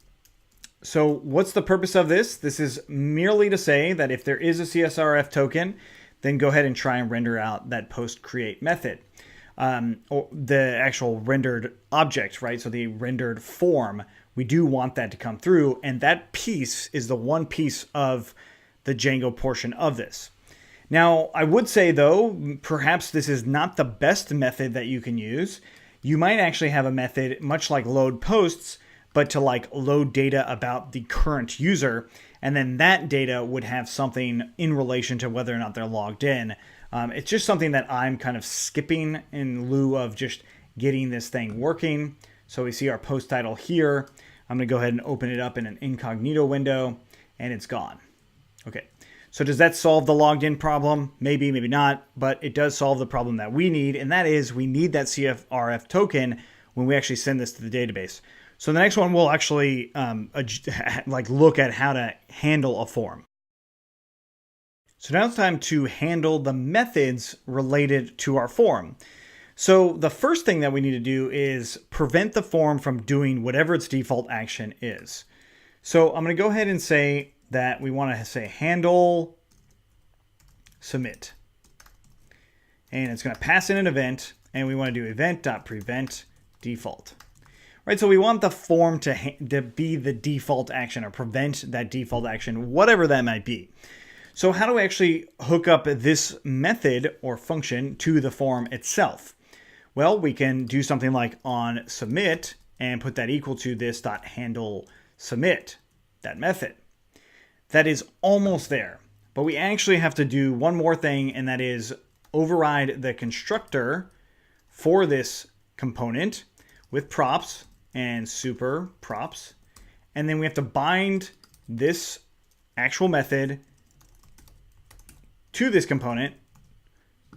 So what's the purpose of this? This is merely to say that if there is a CSRF token, then go ahead and try and render out that post create method, or the actual rendered object, right? So the rendered form, we do want that to come through, and that piece is the one piece of the Django portion of this. Now, I would say though, perhaps this is not the best method that you can use. You might actually have a method much like load posts, but to like load data about the current user, and then that data would have something in relation to whether or not they're logged in. It's just something that I'm kind of skipping in lieu of just getting this thing working. So we see our post title here. I'm going to go ahead and open it up in an incognito window, and it's gone. Okay, so does that solve the logged in problem? Maybe, maybe not, but it does solve the problem that we need, and that is we need that CSRF token when we actually send this to the database. So the next one we'll actually look at how to handle a form. So now it's time to handle the methods related to our form. So the first thing that we need to do is prevent the form from doing whatever its default action is. So I'm going to go ahead and say that we want to say handle submit. And it's going to pass in an event, and we want to do event.prevent default. Right, so we want the form to be the default action or prevent that default action, whatever that might be. So how do we actually hook up this method or function to the form itself? Well, we can do something like on submit and put that equal to this.handle submit, that method. That is almost there, but we actually have to do one more thing, and that is override the constructor for this component with props and super props, and then we have to bind this actual method to this component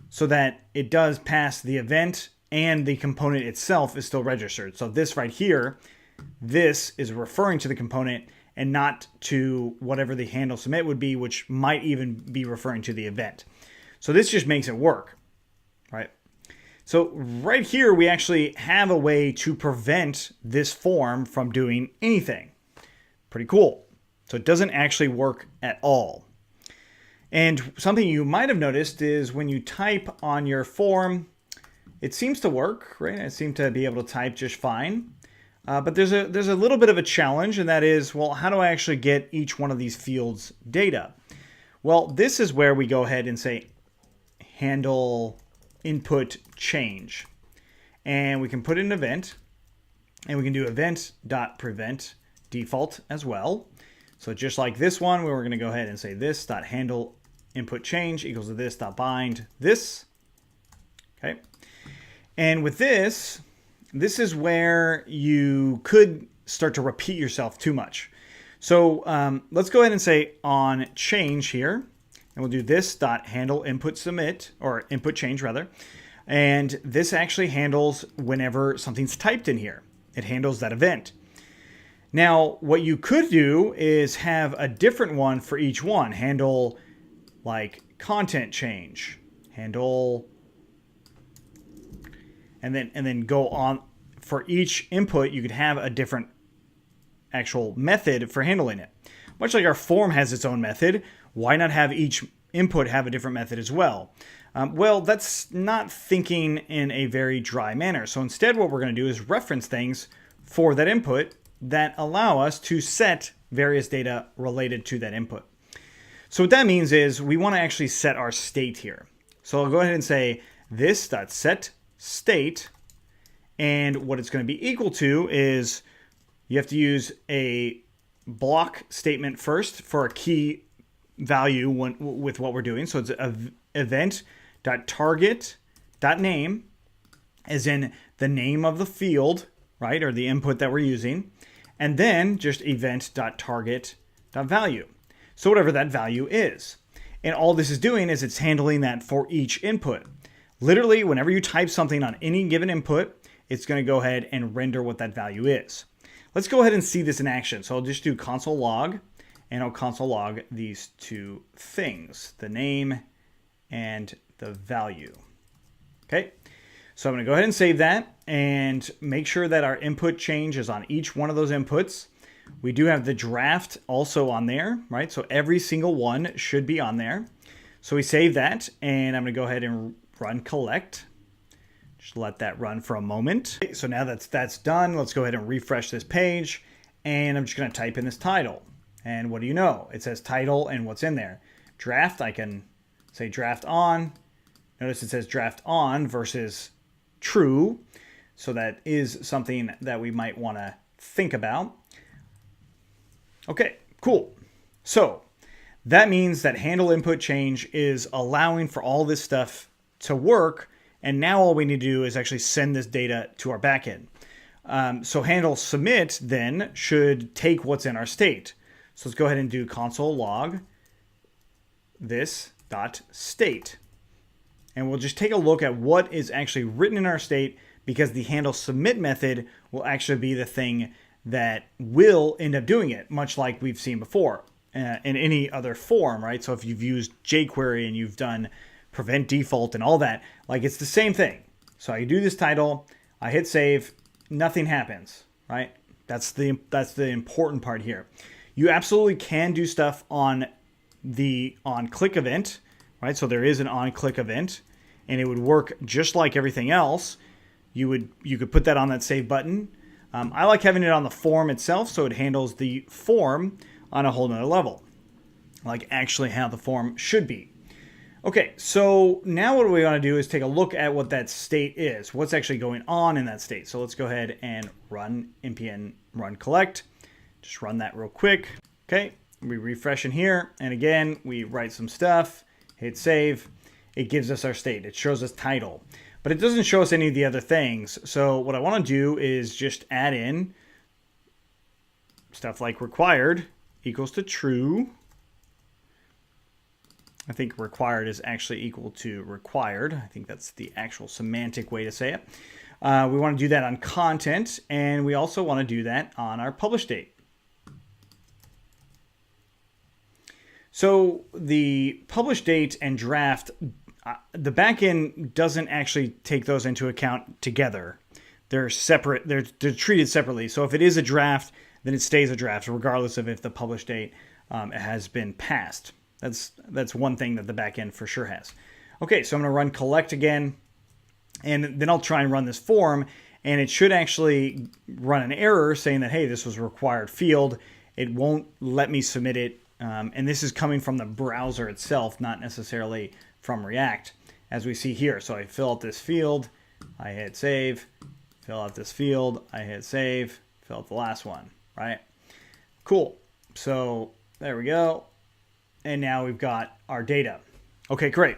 so that it does pass the event and the component itself is still registered. So this right here, this is referring to the component and not to whatever the handle submit would be, which might even be referring to the event. So this just makes it work, right? So right here, we actually have a way to prevent this form from doing anything. Pretty cool. So it doesn't actually work at all. And something you might have noticed is when you type on your form, it seems to work, right? I seem to be able to type just fine. But there's a little bit of a challenge, and that is, well, how do I actually get each one of these fields data? Well, this is where we go ahead and say handle input change. And we can put in an event, and we can do event.prevent default as well. So just like this one, we're going to go ahead and say this.handle input change equals to this.bind this. Okay. And with this is where you could start to repeat yourself too much. So let's go ahead and say on change here, and we'll do this.handle input submit, or input change rather. And this actually handles whenever something's typed in here. It handles that event. Now, what you could do is have a different one for each one. Handle like content change, handle, and then go on for each input. You could have a different actual method for handling it. Much like our form has its own method, why not have each input have a different method as well? Well, that's not thinking in a very dry manner. So instead, what we're going to do is reference things for that input that allow us to set various data related to that input. So what that means is we want to actually set our state here. So I'll go ahead and say this.set state, and what it's going to be equal to is you have to use a block statement first for a key value with what we're doing. So it's event.target.name, as in the name of the field, right, or the input that we're using, and then just event.target.value. So whatever that value is. And all this is doing is it's handling that for each input. Literally, whenever you type something on any given input, it's going to go ahead and render what that value is. Let's go ahead and see this in action. So I'll just do console log, and I'll console log these two things, the name and the value. Okay, so I'm going to go ahead and save that and make sure that our input change is on each one of those inputs. We do have the draft also on there, right? So every single one should be on there. So we save that, and I'm going to go ahead and run collect. Just let that run for a moment. So now that's done, let's go ahead and refresh this page, and I'm just going to type in this title. And what do you know? It says title and what's in there. Draft, I can say draft on. Notice it says draft on versus true. So that is something that we might want to think about. Okay, cool. So that means that handle input change is allowing for all this stuff to work. And now all we need to do is actually send this data to our backend. So handle submit then should take what's in our state. So let's go ahead and do console log this.state. And we'll just take a look at what is actually written in our state, because the handle submit method will actually be the thing that will end up doing it, much like we've seen before in any other form, right? So if you've used jQuery and you've done prevent default and all that, like it's the same thing. So I do this title, I hit save, nothing happens, right? That's the important part here. You absolutely can do stuff on the on-click event, right? So there is an on-click event, and it would work just like everything else. You could put that on that save button. I like having it on the form itself, so it handles the form on a whole nother level, like actually how the form should be. Okay, so now what we want to do is take a look at what that state is, what's actually going on in that state. So let's go ahead and run npm run collect. Just run that real quick. Okay, we refresh in here, and again, we write some stuff, hit save. It gives us our state. It shows us title, but it doesn't show us any of the other things. So what I want to do is just add in stuff like required equals to true. I think required is actually equal to required. I think that's the actual semantic way to say it. We want to do that on content, and we also want to do that on our publish date. So the publish date and draft, the backend doesn't actually take those into account together. They're separate. They're treated separately. So if it is a draft, then it stays a draft, regardless of if the publish date has been passed. That's one thing that the backend for sure has. Okay, so I'm going to run collect again, and then I'll try and run this form, and it should actually run an error saying that, hey, this was a required field. It won't let me submit it, and this is coming from the browser itself, not necessarily from React, as we see here. So I fill out this field, I hit save, fill out this field, I hit save, fill out the last one, right? Cool. So there we go. And now we've got our data. Okay, great.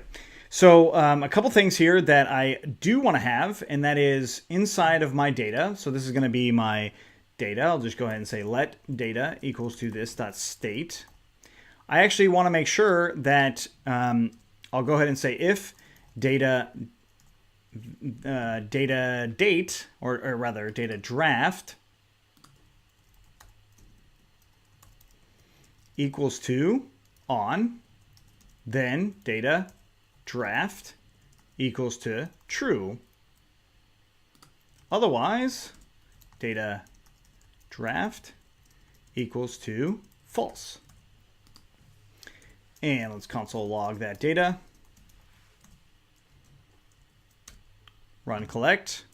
So a couple things here that I do want to have, and that is inside of my data. So this is going to be my data. I'll just go ahead and say let data equals to this dot state. I actually want to make sure that I'll go ahead and say if data date, or rather data draft equals to on, then data draft equals to true. Otherwise, data draft equals to false. And let's console log that data. Run collect.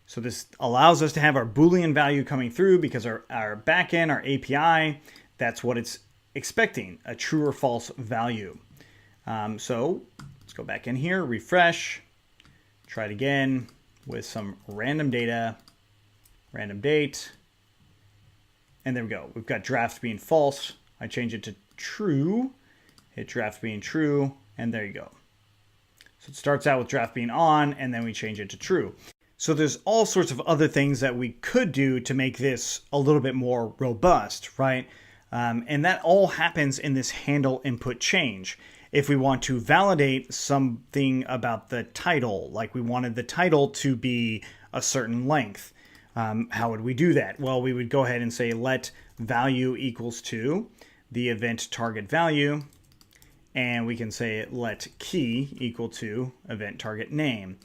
So this allows us to have our Boolean value coming through because our backend, our API, that's what it's expecting, a true or false value. So let's go back in here, refresh, try it again with some random data, random date, and there we go. We've got draft being false. I change it to true, hit draft being true, and there you go. So it starts out with draft being on, and then we change it to true. So there's all sorts of other things that we could do to make this a little bit more robust, right? And that all happens in this handle input change. If we want to validate something about the title, like we wanted the title to be a certain length, how would we do that? Well, we would go ahead and say let value equals to the event target value, and we can say let key equal to event target name,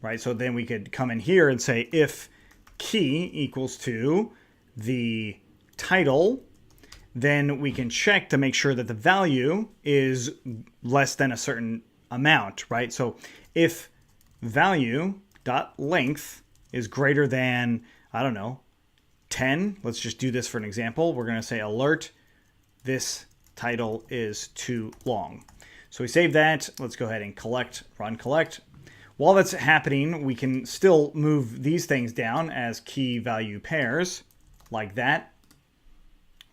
right? So then we could come in here and say if key equals to the title, then we can check to make sure that the value is less than a certain amount, right? So if value.length is greater than, I don't know, 10, let's just do this for an example. We're going to say alert, this title is too long. So we save that. Let's go ahead and collect, run collect. While that's happening, we can still move these things down as key value pairs like that.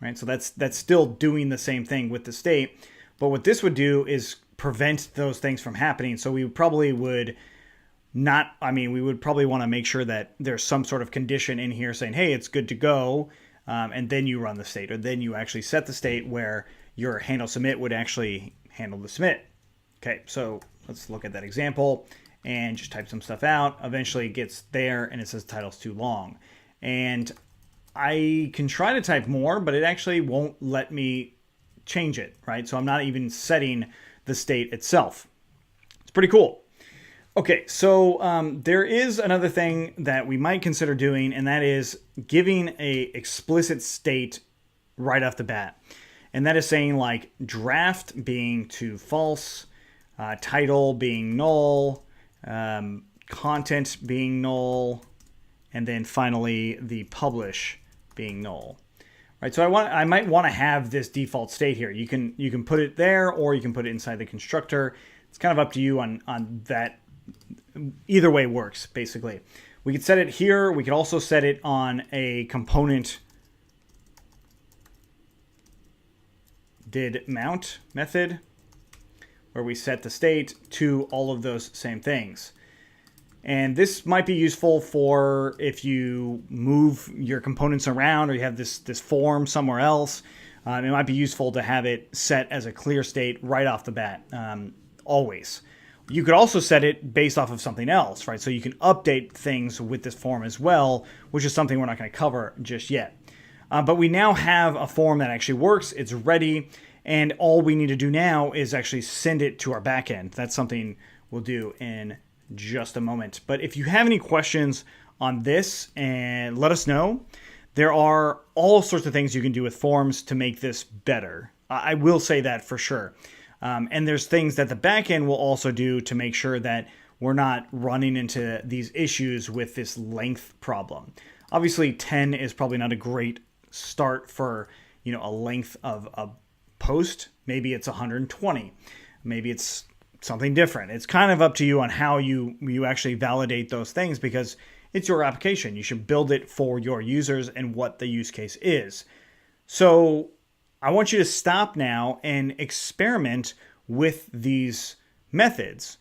Right, so that's still doing the same thing with the state, but what this would do is prevent those things from happening. So we probably would not, we would probably want to make sure that there's some sort of condition in here saying, hey, it's good to go, and then you run the state, or then you actually set the state where your handle submit would actually handle the submit. Okay, so let's look at that example and just type some stuff out. Eventually it gets there and it says title's too long. And I can try to type more, but it actually won't let me change it, right? So I'm not even setting the state itself. It's pretty cool. Okay, so there is another thing that we might consider doing, and that is giving a explicit state right off the bat. And that is saying like draft being to false, title being null, content being null, and then finally the publish being null, right? So I might want to have this default state here. You can put it there, or you can put it inside the constructor. It's kind of up to you on that. Either way works, basically. We could set it here. We could also set it on a component did mount method, where we set the state to all of those same things. And this might be useful for if you move your components around, or you have this form somewhere else. It might be useful to have it set as a clear state right off the bat, always. You could also set it based off of something else, right? So you can update things with this form as well, which is something we're not going to cover just yet. But we now have a form that actually works. It's ready. And all we need to do now is actually send it to our backend. That's something we'll do in just a moment. But if you have any questions on this, and let us know. There are all sorts of things you can do with forms to make this better. I will say that for sure. And there's things that the backend will also do to make sure that we're not running into these issues with this length problem. Obviously, 10 is probably not a great start for, a length of a post. Maybe it's 120. Maybe it's something different. It's kind of up to you on how you actually validate those things, because it's your application. You should build it for your users and what the use case is. So I want you to stop now and experiment with these methods.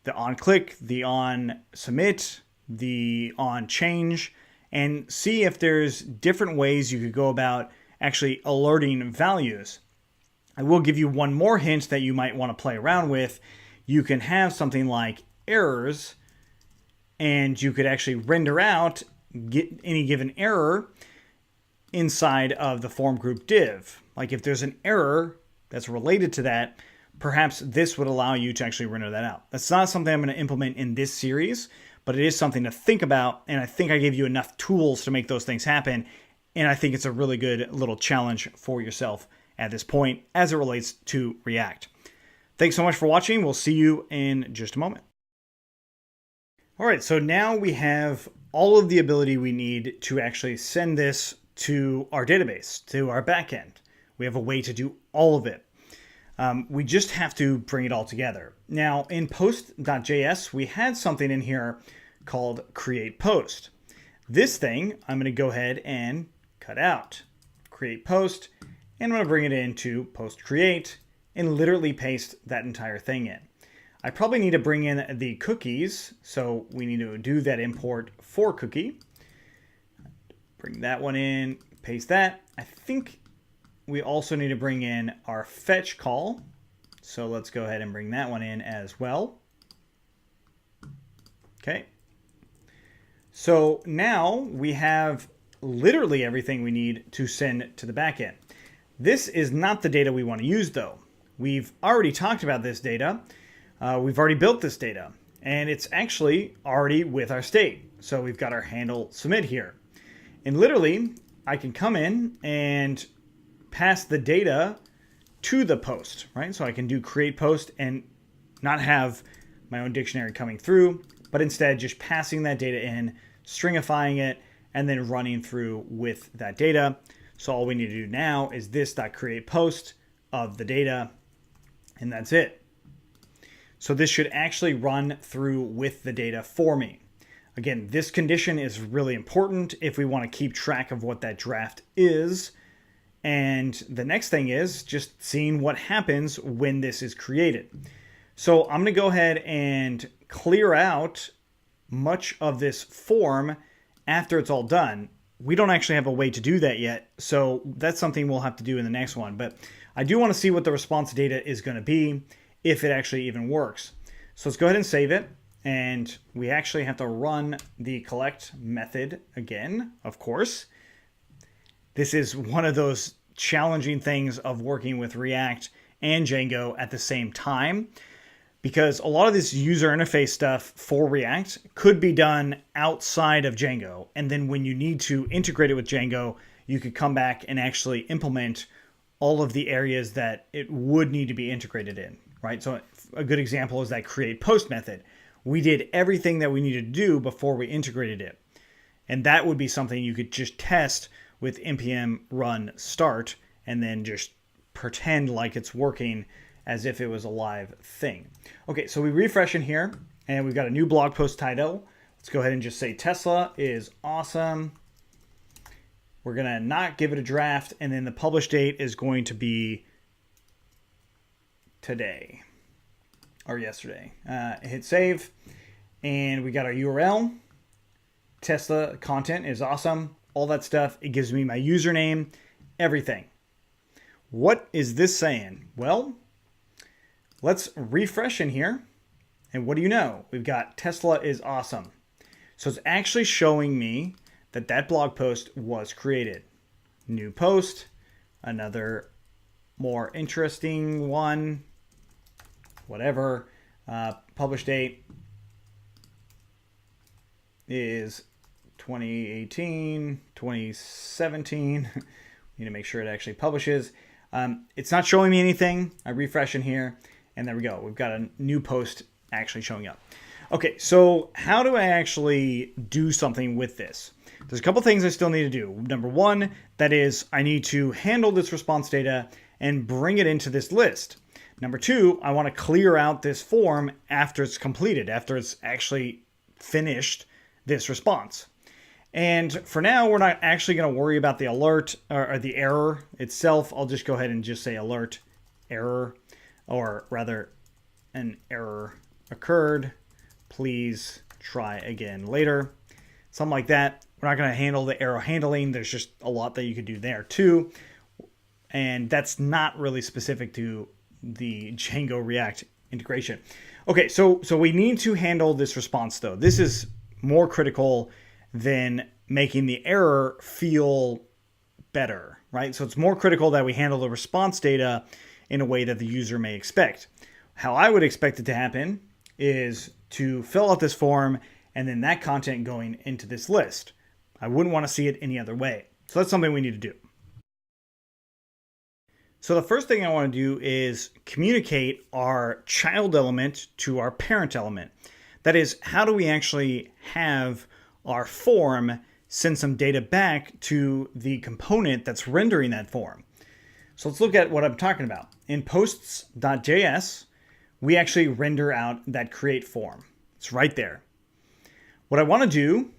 The onClick, the onSubmit, the onChange, and see if there's different ways you could go about actually alerting values. I will give you one more hint that you might want to play around with. You can have something like errors, and you could actually render out any given error inside of the form group div. Like if there's an error that's related to that, perhaps this would allow you to actually render that out. That's not something I'm going to implement in this series, but it is something to think about, and I think I gave you enough tools to make those things happen, and I think it's a really good little challenge for yourself at this point as it relates to React. Thanks so much for watching. We'll see you in just a moment. All right, so now we have all of the ability we need to actually send this to our database, to our backend. We have a way to do all of it. We just have to bring it all together. Now, in post.js, we had something in here called create post. This thing, I'm going to go ahead and cut out. Create post, and I'm going to bring it into post create and literally paste that entire thing in. I probably need to bring in the cookies, so we need to do that import for cookie. Bring that one in, paste that. I think we also need to bring in our fetch call, so let's go ahead and bring that one in as well. Okay. So now we have literally everything we need to send to the backend. This is not the data we want to use, though. We've already talked about this data. We've already built this data, and it's actually already with our state. So we've got our handle submit here. And literally, I can come in and pass the data to the post, right? So I can do create post and not have my own dictionary coming through, but instead just passing that data in, stringifying it, and then running through with that data. So all we need to do now is this.create post of the data, and that's it. So this should actually run through with the data for me. Again, this condition is really important if we want to keep track of what that draft is. And the next thing is just seeing what happens when this is created. So I'm going to go ahead and clear out much of this form after it's all done. We don't actually have a way to do that yet, so that's something we'll have to do in the next one. But I do want to see what the response data is going to be, if it actually even works. So let's go ahead and save it. And we actually have to run the collect method again, of course. This is one of those challenging things of working with React and Django at the same time, because a lot of this user interface stuff for React could be done outside of Django. And then when you need to integrate it with Django, you could come back and actually implement all of the areas that it would need to be integrated in, right? So a good example is that create post method. We did everything that we needed to do before we integrated it. And that would be something you could just test with npm run start and then just pretend like it's working as if it was a live thing. Okay, so we refresh in here and we've got a new blog post title. Let's go ahead and just say Tesla is awesome. We're gonna not give it a draft, and then the publish date is going to be today or yesterday. Hit save, and we got our URL. Tesla content is awesome. All that stuff. It gives me my username, everything. What is this saying? Well, let's refresh in here. And what do you know? We've got Tesla is awesome. So it's actually showing me that that blog post was created. New post, another more interesting one, whatever. Publish date is 2018, 2017. Need to make sure it actually publishes. It's not showing me anything. I refresh in here, and there we go. We've got a new post actually showing up. Okay, so how do I actually do something with this? There's a couple things I still need to do. Number one, that is, I need to handle this response data and bring it into this list. Number two, I want to clear out this form after it's completed, after it's actually finished this response. And for now, we're not actually going to worry about the alert or the error itself. I'll just go ahead and just say alert error, or rather an error occurred. Please try again later. Something like that. We're not going to handle the error handling. There's just a lot that you could do there too. And that's not really specific to the Django React integration. Okay, so we need to handle this response though. This is more critical than making the error feel better, right? So it's more critical that we handle the response data in a way that the user may expect. How I would expect it to happen is to fill out this form and then that content going into this list. I wouldn't want to see it any other way. So that's something we need to do. So the first thing I want to do is communicate our child element to our parent element. That is, how do we actually have our form send some data back to the component that's rendering that form? So let's look at what I'm talking about. In posts.js, we actually render out that create form. It's right there. What I want to do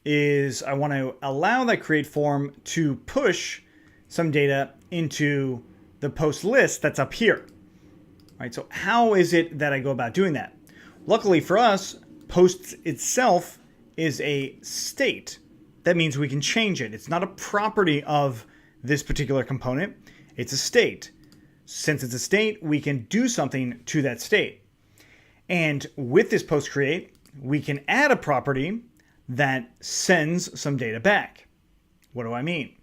is I want to allow that create form to push some data into the post list that's up here. All right, so how is it that I go about doing that? Luckily for us, posts itself is a state. That means we can change it. It's not a property of this particular component. It's a state. Since it's a state, we can do something to that state. And with this post create, we can add a property that sends some data back. What do I mean?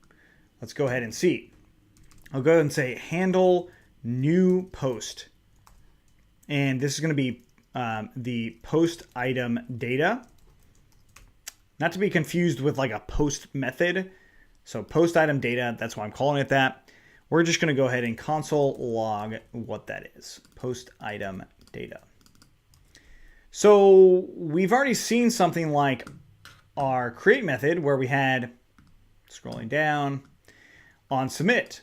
Let's go ahead and see. I'll go ahead and say handle new post. And this is going to be the post item data. Not to be confused with like a post method. So post item data, that's why I'm calling it that. We're just going to go ahead and console log what that is. Post item data. So we've already seen something like our create method where we had, scrolling down, on submit.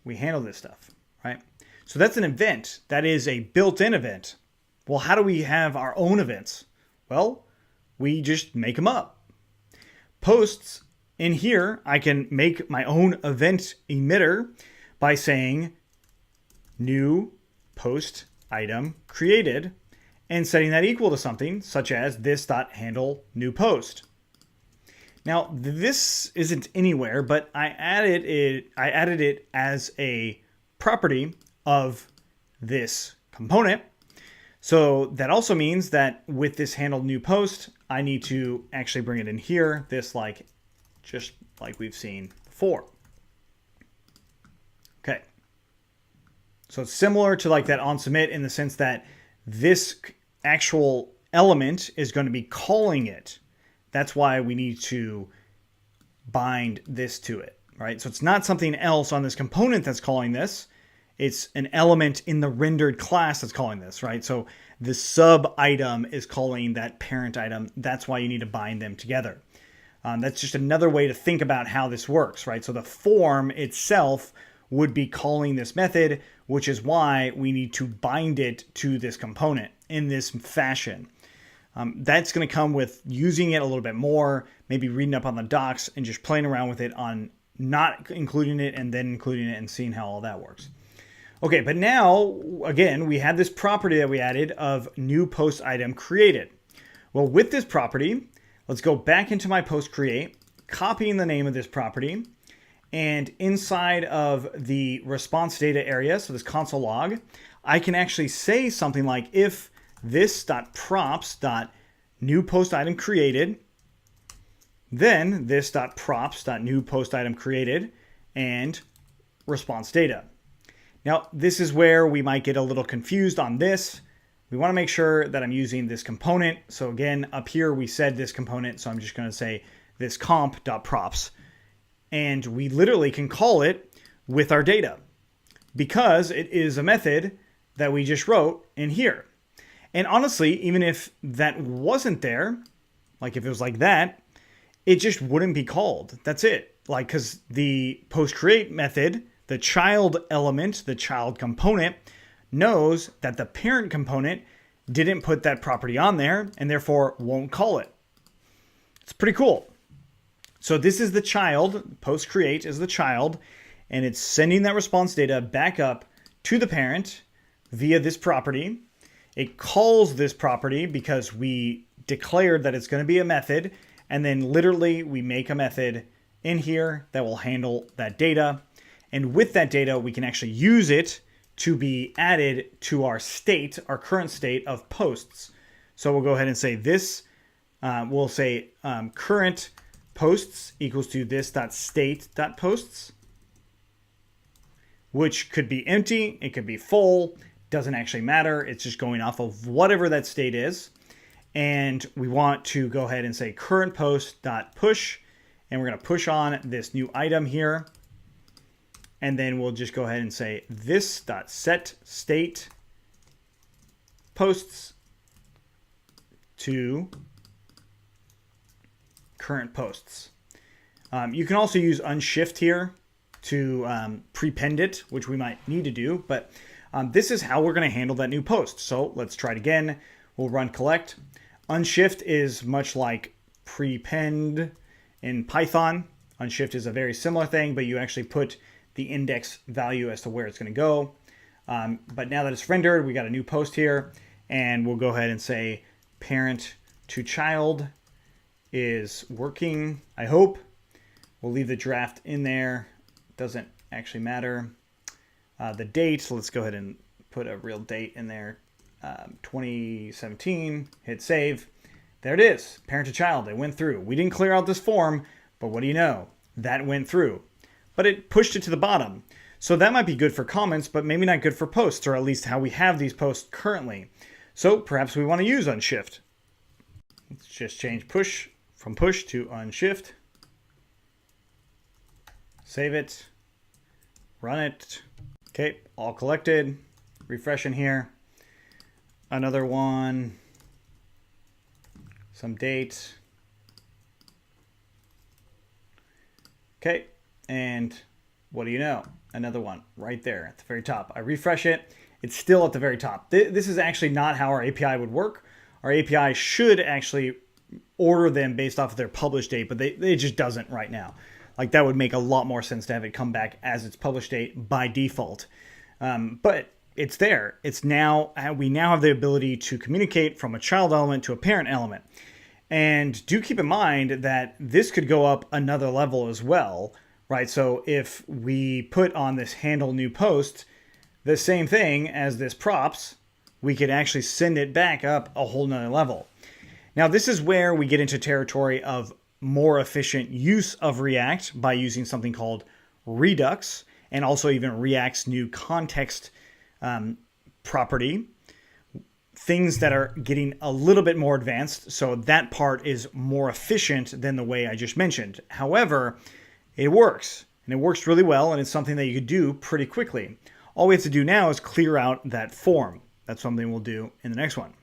We handle this stuff, right? So that's an event. That is a built-in event. Well, how do we have our own events? Well, we just make them up. Posts, in here, I can make my own event emitter by saying new post item created and setting that equal to something such as this.handle new post. Now, this isn't anywhere, but I added it as a property of this component. So that also means that with this handle new post, I need to actually bring it in here, just like we've seen before. Okay. So it's similar to like that on submit in the sense that this actual element is going to be calling it. That's why we need to bind this to it, right? So it's not something else on this component that's calling this. It's an element in the rendered class that's calling this, right? So the sub item is calling that parent item. That's why you need to bind them together. That's just another way to think about how this works, right? So the form itself would be calling this method, which is why we need to bind it to this component in this fashion. That's going to come with using it a little bit more, maybe reading up on the docs and just playing around with it on not including it and then including it and seeing how all that works. Okay, but now, again, we had this property that we added of new post item created. Well, with this property, let's go back into my post create, copying the name of this property, and inside of the response data area, so this console log, I can actually say something like if this.props.new post item created, then this.props.new post item created, and response data. Now, this is where we might get a little confused on this. We want to make sure that I'm using this component. So again, up here, we said this component. So I'm just going to say this comp.props. And we literally can call it with our data because it is a method that we just wrote in here. And honestly, even if that wasn't there, like if it was like that, it just wouldn't be called. That's it. Like, because the post create method, the child element, the child component, knows that the parent component didn't put that property on there and therefore won't call it. It's pretty cool. So this is the child, post create is the child, and it's sending that response data back up to the parent via this property. It calls this property because we declared that it's going to be a method, and then literally we make a method in here that will handle that data. And with that data, we can actually use it to be added to our state, our current state of posts. So we'll go ahead and say this, we'll say current posts equals to this.state.posts, which could be empty, it could be full, doesn't actually matter. It's just going off of whatever that state is. And we want to go ahead and say current post.push, and we're going to push on this new item here. And then we'll just go ahead and say this.set state posts to current posts. You can also use unshift here to prepend it, which we might need to do, but this is how we're going to handle that new post. So let's try it again. We'll run collect. Unshift is much like prepend in Python. Unshift is a very similar thing, but you actually put the index value as to where it's going to go. But now that it's rendered, we got a new post here, and we'll go ahead and say parent to child is working, I hope. We'll leave the draft in there. Doesn't actually matter. The date, so let's go ahead and put a real date in there. 2017, hit save. There it is, parent to child, it went through. We didn't clear out this form, but what do you know? That went through. But it pushed it to the bottom. So that might be good for comments, but maybe not good for posts, or at least how we have these posts currently. So perhaps we want to use unshift. Let's just change push from push to unshift. Save it. Run it. Okay, all collected. Refresh in here. Another one. Some date. Okay, and what do you know? Another one right there at the very top. I refresh it. It's still at the very top. This is actually not how our API would work. Our API should actually order them based off of their published date, but it just doesn't right now. Like, that would make a lot more sense to have it come back as its published date by default. But it's there. It's now, we now have the ability to communicate from a child element to a parent element. And do keep in mind that this could go up another level as well, right? So if we put on this handle new post, the same thing as this props, we could actually send it back up a whole nother level. Now, this is where we get into territory of more efficient use of React by using something called Redux, and also even React's new context property. Things that are getting a little bit more advanced, so that part is more efficient than the way I just mentioned. However, it works, and it works really well, and it's something that you could do pretty quickly. All we have to do now is clear out that form. That's something we'll do in the next one.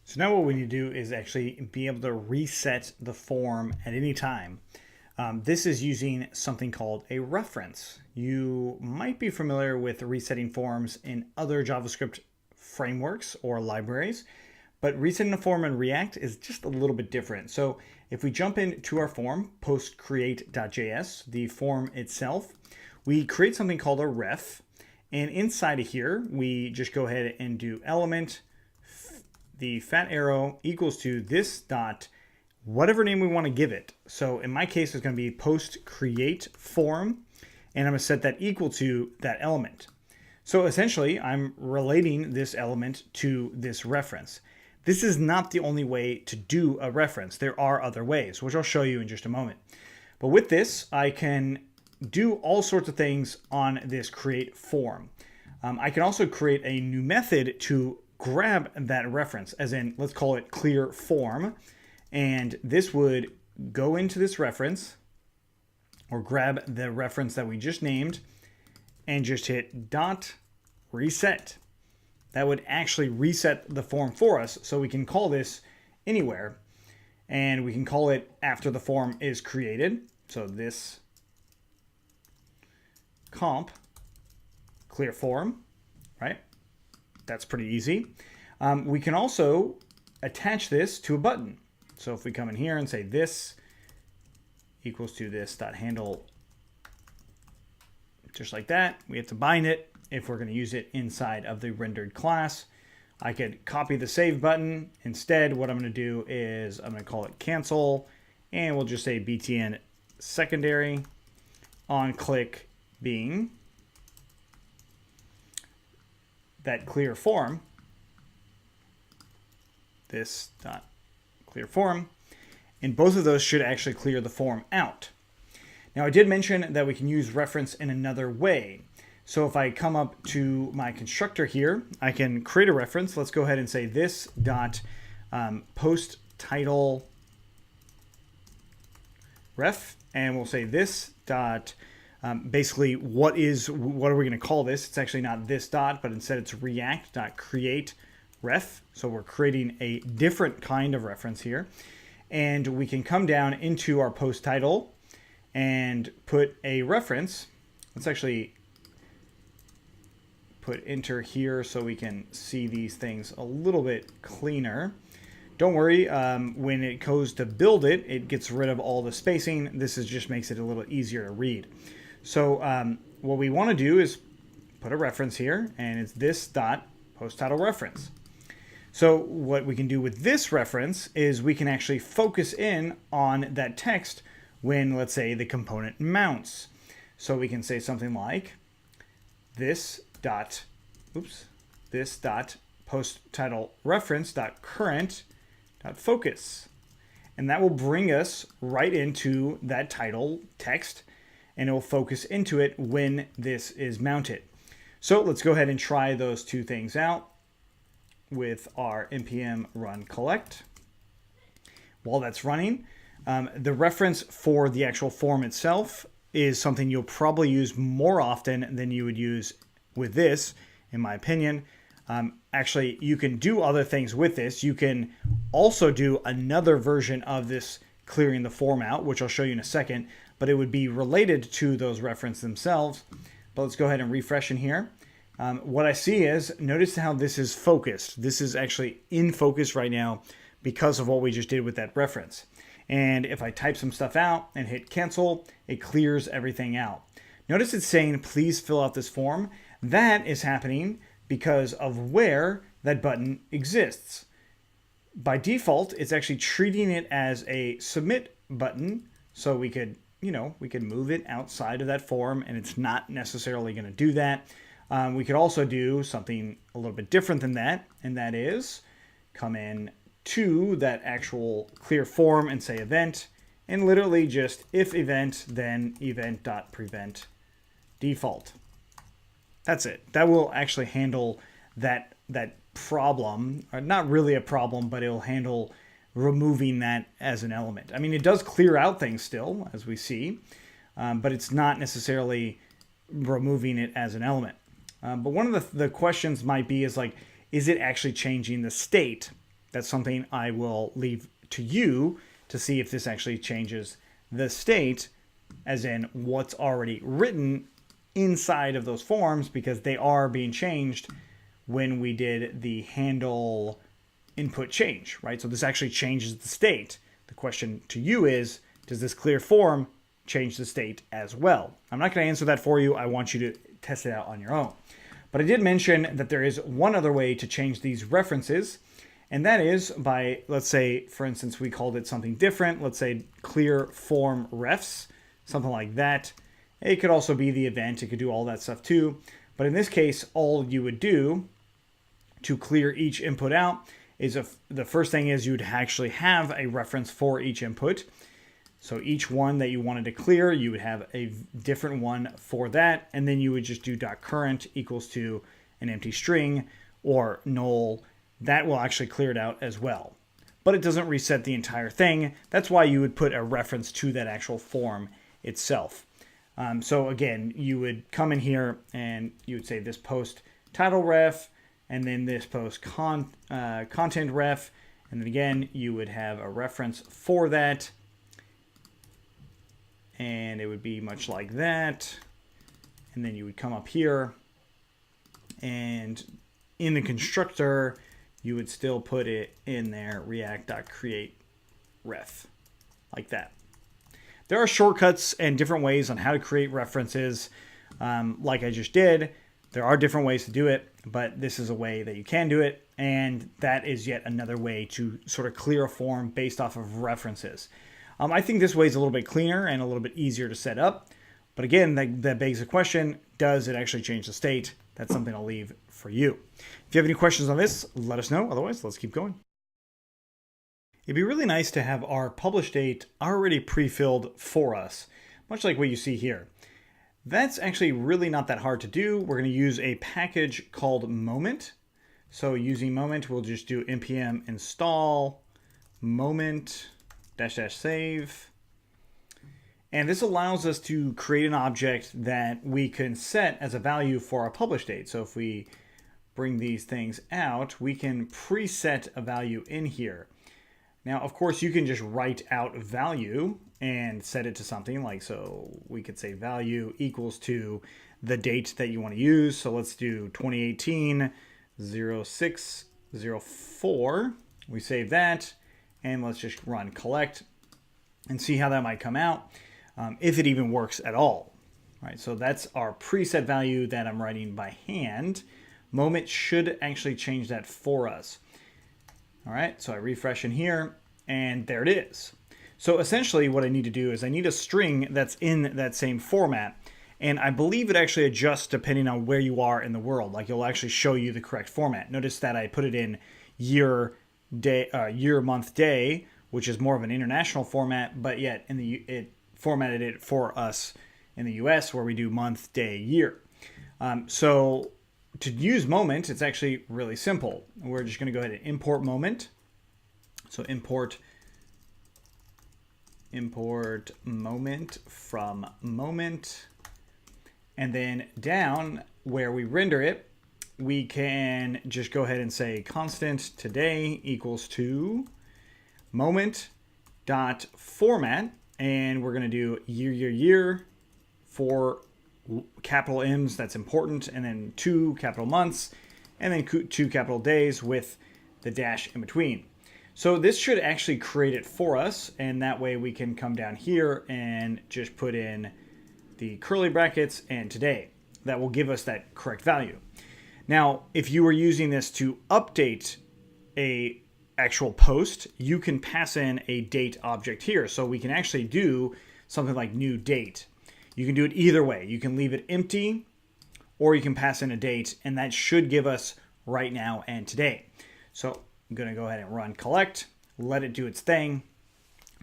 So now what we need to do is actually be able to reset the form at any time. This is using something called a reference. You might be familiar with resetting forms in other JavaScript frameworks or libraries, but resetting a form in React is just a little bit different. So if we jump into our form, postcreate.js, the form itself, we create something called a ref. And inside of here, we just go ahead and do element, the fat arrow equals to this dot, whatever name we want to give it. So in my case, it's going to be post create form, and I'm going to set that equal to that element. So essentially, I'm relating this element to this reference. This is not the only way to do a reference. There are other ways, which I'll show you in just a moment. But with this, I can do all sorts of things on this create form. I can also create a new method to grab that reference, as in, let's call it clear form. And this would go into this reference, or grab the reference that we just named, and just hit dot reset. That would actually reset the form for us, so we can call this anywhere. And we can call it after the form is created. So this comp clear form, right? That's pretty easy. We can also attach this to a button. So if we come in here and say this equals to this dot handle, just like that, we have to bind it if we're going to use it inside of the rendered class. I could copy the save button. Instead, what I'm going to do is I'm going to call it cancel, and we'll just say btn secondary on click being that clear form, this dot clear form, and both of those should actually clear the form out. Now, I did mention that we can use reference in another way. So if I come up to my constructor here, I can create a reference. Let's go ahead and say this dot post title ref, and we'll say this dot basically what are we going to call this? It's actually not this dot, but instead it's react.create ref. So we're creating a different kind of reference here. And we can come down into our post title and put a reference. Let's actually put enter here so we can see these things a little bit cleaner. Don't worry, when it goes to build it, it gets rid of all the spacing. This just makes it a little easier to read. So what we want to do is put a reference here, and it's this dot post title reference. So what we can do with this reference is we can actually focus in on that text when, let's say, the component mounts. So we can say something like this dot post title reference dot current dot focus, and that will bring us right into that title text, and it will focus into it when this is mounted. So let's go ahead and try those two things out with our npm run collect. While that's running, the reference for the actual form itself is something you'll probably use more often than you would use with this, in my opinion. Actually, you can do other things with this. You can also do another version of this clearing the form out, which I'll show you in a second, but it would be related to those references themselves. But let's go ahead and refresh in here. What I see is, notice how this is focused. This is actually in focus right now because of what we just did with that reference. And if I type some stuff out and hit cancel, it clears everything out. Notice it's saying, please fill out this form. That is happening because of where that button exists. By default, it's actually treating it as a submit button. So we could, we could move it outside of that form, and it's not necessarily going to do that. We could also do something a little bit different than that, and that is come in to that actual clear form and say event, and literally just if event, then event.prevent default. That's it. That will actually handle that problem, or not really a problem, but it'll handle removing that as an element. I mean, it does clear out things still, as we see, but it's not necessarily removing it as an element. But one of the questions might be is like, is it actually changing the state? That's something I will leave to you to see if this actually changes the state, as in what's already written inside of those forms, because they are being changed when we did the handle input change, right? So this actually changes the state. The question to you is, does this clear form change the state as well? I'm not going to answer that for you. I want you to test it out on your own. But I did mention that there is one other way to change these references, and that is by, let's say, for instance, we called it something different. Let's say clear form refs, something like that. It could also be the event. It could do all that stuff too. But in this case, all you would do to clear each input out is the first thing is you'd actually have a reference for each input. So each one that you wanted to clear, you would have a different one for that. And then you would just do .current equals to an empty string or null. That will actually clear it out as well. But it doesn't reset the entire thing. That's why you would put a reference to that actual form itself. So again, you would come in here and you would say this post title ref, and then this post content ref. And then again, you would have a reference for that. And it would be much like that. And then you would come up here, and in the constructor, you would still put it in there, react.createRef, like that. There are shortcuts and different ways on how to create references, like I just did. There are different ways to do it, but this is a way that you can do it, and that is yet another way to sort of clear a form based off of references. I think this way is a little bit cleaner and a little bit easier to set up. But again, that begs the question, does it actually change the state? That's something I'll leave for you. If you have any questions on this, let us know. Otherwise, let's keep going. It'd be really nice to have our publish date already pre-filled for us, much like what you see here. That's actually really not that hard to do. We're going to use a package called Moment. So using Moment, we'll just do npm install moment --save. And this allows us to create an object that we can set as a value for our publish date. So if we bring these things out, we can preset a value in here. Now, of course, you can just write out value and set it to something like, so we could say value equals to the date that you want to use. So let's do 2018-06-04. We save that, and let's just run collect and see how that might come out, if it even works at all. All right, so that's our preset value that I'm writing by hand. Moment should actually change that for us. All right, so I refresh in here, and there it is. So essentially what I need to do is I need a string that's in that same format, and I believe it actually adjusts depending on where you are in the world. Like, it'll actually show you the correct format. Notice that I put it in year, month, day, which is more of an international format, but yet it formatted it for us in the US, where we do month, day, year. So to use Moment, it's actually really simple. We're just going to go ahead and import Moment. So import Moment from Moment. And then down where we render it, we can just go ahead and say constant today equals to moment.format. And we're going to do year for capital M's, that's important, and then 2 capital months, and then 2 capital days with the dash in between. So this should actually create it for us, and that way we can come down here and just put in the curly brackets and today. That will give us that correct value. Now, if you were using this to update a actual post, you can pass in a date object here. So we can actually do something like new date. You can do it either way. You can leave it empty, or you can pass in a date, and that should give us right now and today. So I'm going to go ahead and run collect, let it do its thing.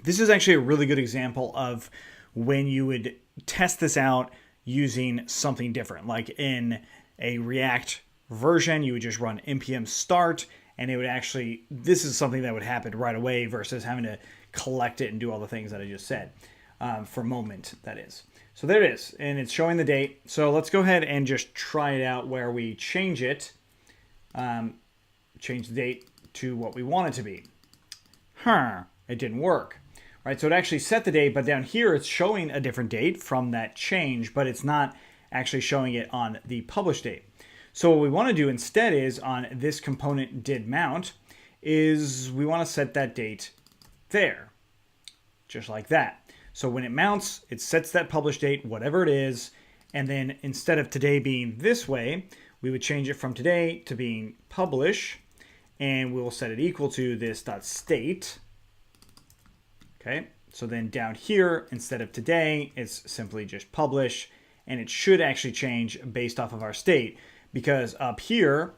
This is actually a really good example of when you would test this out using something different. Like in a React version, you would just run npm start, and it would actually, this is something that would happen right away versus having to collect it and do all the things that I just said, for Moment, that is. So there it is, and it's showing the date. So let's go ahead and just try it out where we change it, change the date to what we want it to be. It didn't work. Right, so it actually set the date, but down here it's showing a different date from that change, but it's not actually showing it on the publish date. So what we want to do instead is on this component did mount is we want to set that date there, just like that. So when it mounts, it sets that publish date, whatever it is, and then instead of today being this way, we would change it from today to being publish, and we'll set it equal to this .state. Okay, so then down here, instead of today, it's simply just publish, and it should actually change based off of our state, because up here,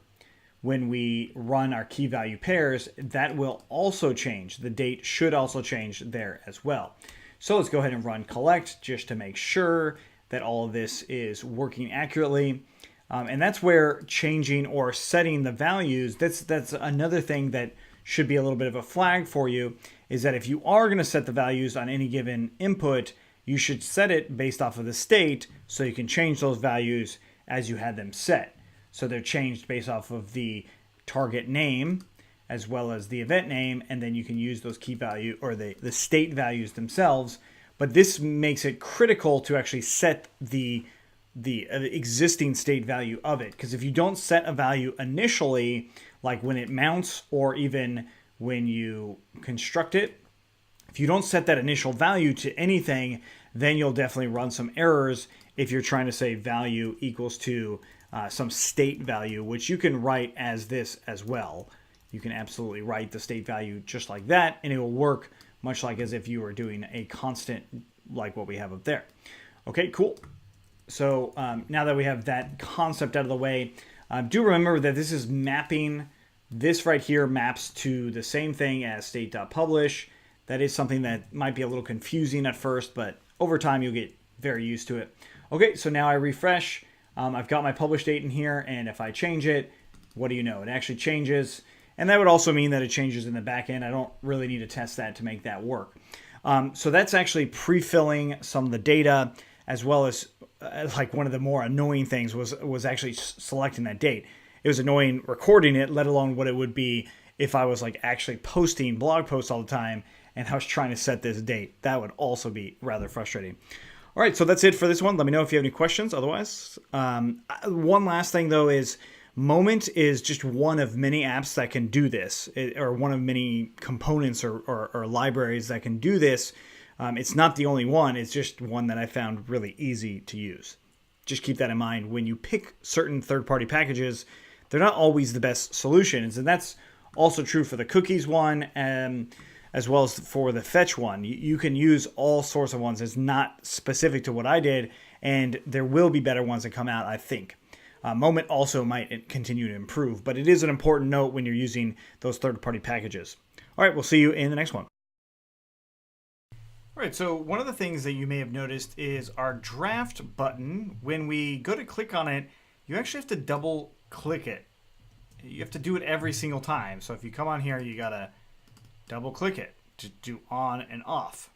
when we run our key value pairs, that will also change. The date should also change there as well. So let's go ahead and run collect just to make sure that all of this is working accurately. And that's where changing or setting the values, that's another thing that should be a little bit of a flag for you, is that if you are going to set the values on any given input, you should set it based off of the state so you can change those values as you had them set. So they're changed based off of the target name as well as the event name, and then you can use those key value or the state values themselves. But this makes it critical to actually set the existing state value of it, because if you don't set a value initially, like when it mounts or even when you construct it, if you don't set that initial value to anything, then you'll definitely run some errors if you're trying to say value equals to some state value, which you can write as this as well. You can absolutely write the state value just like that, and it will work much like as if you were doing a constant like what we have up there. Okay, cool. So now that we have that concept out of the way, do remember that this is mapping. This right here maps to the same thing as state.publish. That is something that might be a little confusing at first, but over time you'll get very used to it. Okay, so now I refresh. I've got my publish date in here, and if I change it, what do you know? It actually changes, and that would also mean that it changes in the back end. I don't really need to test that to make that work. So that's actually pre-filling some of the data, as well as like one of the more annoying things was actually selecting that date. It was annoying recording it, let alone what it would be if I was like actually posting blog posts all the time and I was trying to set this date. That would also be rather frustrating. All right, so that's it for this one. Let me know if you have any questions. Otherwise, one last thing though is Moment is just one of many apps that can do this, or one of many components or libraries that can do this. It's not the only one. It's just one that I found really easy to use. Just keep that in mind. When you pick certain third-party packages, they're not always the best solutions. And that's also true for the cookies one, as well as for the fetch one. You can use all sorts of ones. It's not specific to what I did, and there will be better ones that come out, I think. Moment also might continue to improve, but it is an important note when you're using those third-party packages. All right, we'll see you in the next one. All right, so one of the things that you may have noticed is our draft button. When we go to click on it, you actually have to double click it. You have to do it every single time. So if you come on here, you gotta double click it to do on and off.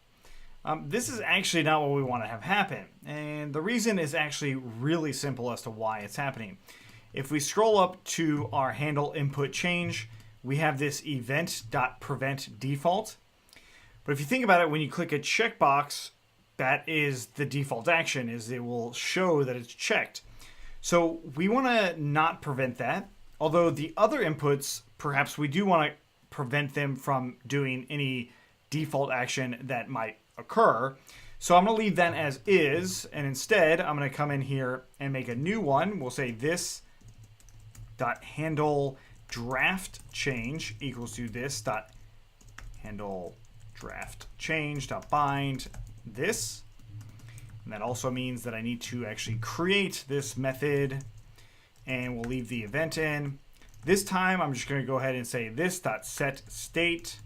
This is actually not what we want to have happen. And the reason is actually really simple as to why it's happening. If we scroll up to our handle input change, we have this event.prevent default. But if you think about it, when you click a checkbox, that is the default action, is it will show that it's checked. So we want to not prevent that. Although the other inputs, perhaps we do want to prevent them from doing any default action that might occur. So I'm going to leave that as is, and instead I'm going to come in here and make a new one. We'll say this dot handle draft change equals to this dot handle draft change dot bind this. And that also means that I need to actually create this method, and we'll leave the event in. This time I'm just going to go ahead and say this dot set state,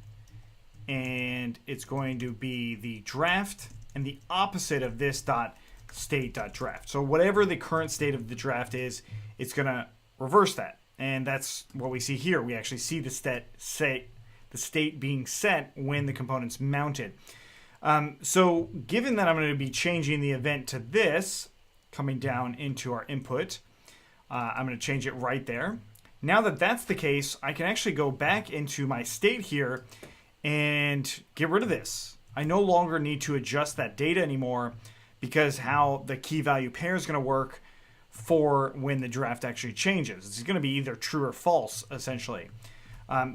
and it's going to be the draft and the opposite of this dot state dot draft. So whatever the current state of the draft is, it's going to reverse that. And that's what we see here. We actually see the state being set when the component's mounted. So given that I'm going to be changing the event to this, coming down into our input, I'm going to change it right there. Now that that's the case, I can actually go back into my state here and get rid of this. I no longer need to adjust that data anymore, because how the key value pair is going to work for when the draft actually changes. It's going to be either true or false, essentially.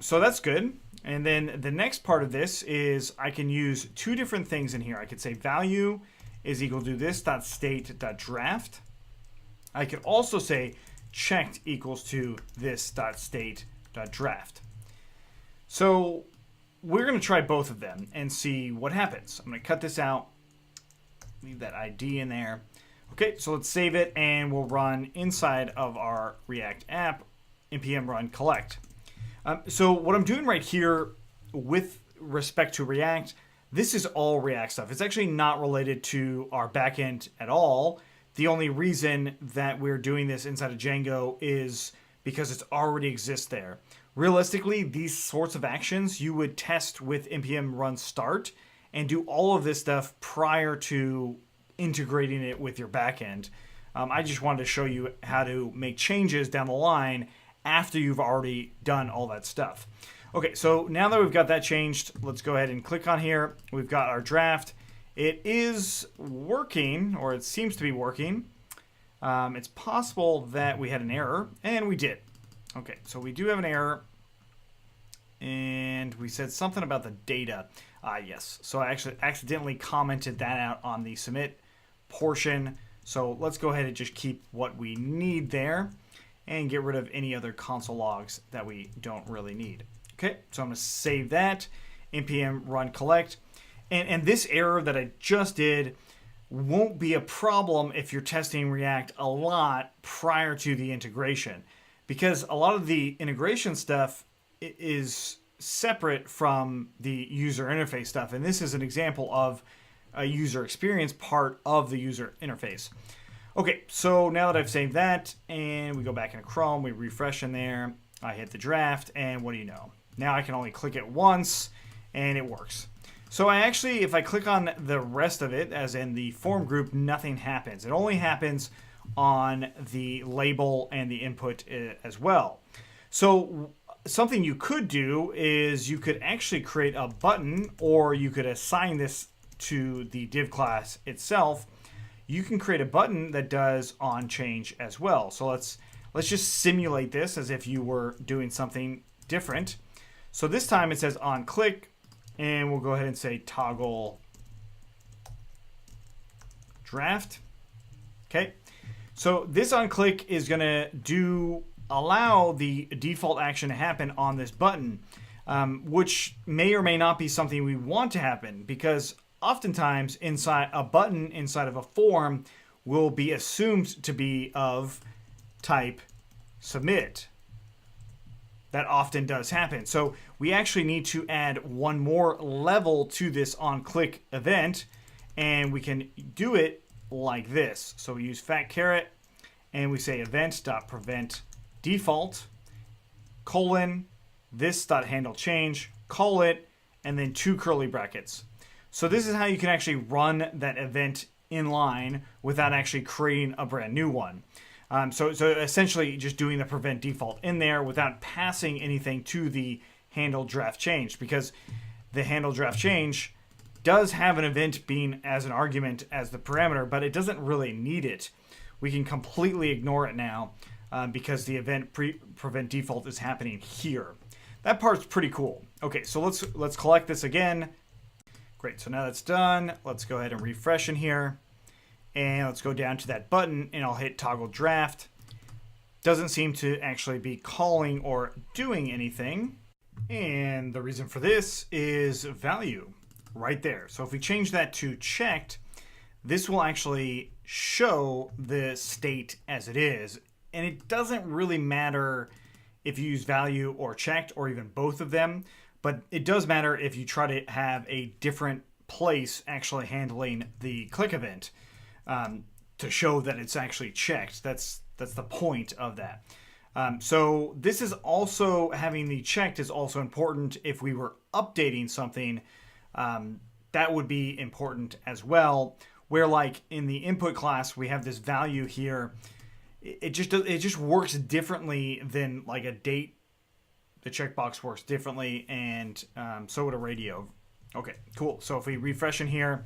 So that's good. And then the next part of this is I can use two different things in here. I could say value is equal to this dot state dot draft. I could also say checked equals to this dot state dot draft. So we're going to try both of them and see what happens. I'm going to cut this out, leave that ID in there. Okay, so let's save it, and we'll run inside of our React app, npm run collect. So what I'm doing right here with respect to React, this is all React stuff. It's actually not related to our backend at all. The only reason that we're doing this inside of Django is because it already exists there. Realistically, these sorts of actions you would test with npm run start and do all of this stuff prior to integrating it with your backend. I just wanted to show you how to make changes down the line after you've already done all that stuff. Okay, so now that we've got that changed, let's go ahead and click on here. We've got our draft. It is working, or it seems to be working. It's possible that we had an error, and we did. Okay, so we do have an error, and we said something about the data. Yes, so I actually accidentally commented that out on the submit portion. So let's go ahead and just keep what we need there and get rid of any other console logs that we don't really need. Okay, so I'm going to save that, npm run collect. And this error that I just did won't be a problem if you're testing React a lot prior to the integration, because a lot of the integration stuff is separate from the user interface stuff. And this is an example of a user experience part of the user interface. Okay, so now that I've saved that and we go back into Chrome, we refresh in there, I hit the draft, and what do you know? Now I can only click it once and it works. So I actually, if I click on the rest of it, as in the form group, nothing happens. It only happens on the label and the input as well. So something you could do is you could actually create a button, or you could assign this to the div class itself. You can create a button that does on change as well. So let's just simulate this as if you were doing something different. So this time it says on click, and we'll go ahead and say toggle draft. Okay, so this on click is going to allow the default action to happen on this button, which may or may not be something we want to happen, because oftentimes inside a button inside of a form will be assumed to be of type submit. That often does happen. So we actually need to add one more level to this onClick event, and we can do it like this. So we use fat caret, and we say event.prevent default colon this.handle change, call it, and then 2 curly brackets. So this is how you can actually run that event in line without actually creating a brand new one. So essentially just doing the prevent default in there without passing anything to the handle draft change, because the handle draft change does have an event being as an argument as the parameter, but it doesn't really need it. We can completely ignore it now because the event prevent default is happening here. That part's pretty cool. Okay, so let's collect this again. Great, so now that's done. Let's go ahead and refresh in here. And let's go down to that button, and I'll hit toggle draft. Doesn't seem to actually be calling or doing anything. And the reason for this is value right there. So if we change that to checked, this will actually show the state as it is. And it doesn't really matter if you use value or checked or even both of them, but it does matter if you try to have a different place actually handling the click event. To show that it's actually checked. That's the point of that. So this is also, having the checked is also important if we were updating something. That would be important as well. Where like in the input class we have this value here. It just works differently than like a date. The checkbox works differently, and so would a radio. Okay, cool. So if we refresh in here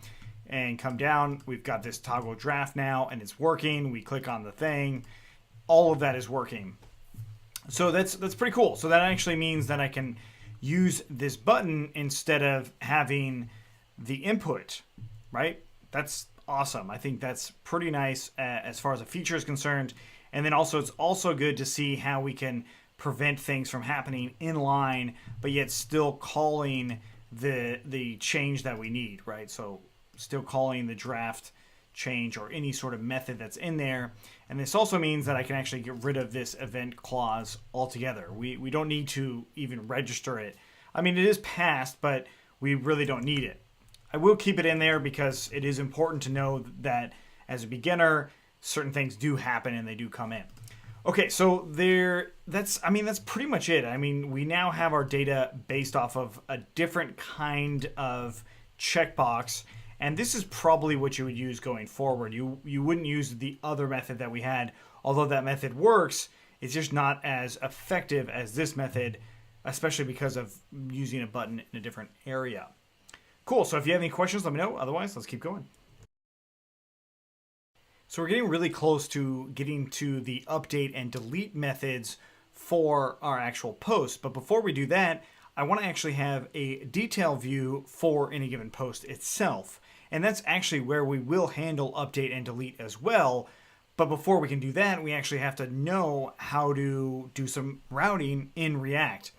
and come down, we've got this toggle draft now, and it's working. We click on the thing, all of that is working. So that's pretty cool. So that actually means that I can use this button instead of having the input, right? That's awesome. I think that's pretty nice as far as a feature is concerned. And then also it's also good to see how we can prevent things from happening in line, but yet still calling the change that we need, right? So still calling the draft change or any sort of method that's in there. And this also means that I can actually get rid of this event clause altogether. We don't need to even register it. I mean, it is passed, but we really don't need it. I will keep it in there because it is important to know that as a beginner, certain things do happen and they do come in. Okay, so that's pretty much it. I mean, we now have our data based off of a different kind of checkbox, and this is probably what you would use going forward. You wouldn't use the other method that we had, although that method works. It's just not as effective as this method, especially because of using a button in a different area. Cool, so if you have any questions, let me know. Otherwise, let's keep going. So we're getting really close to getting to the update and delete methods for our actual post. But before we do that, I want to actually have a detail view for any given post itself. And that's actually where we will handle update and delete as well. But before we can do that, we actually have to know how to do some routing in React.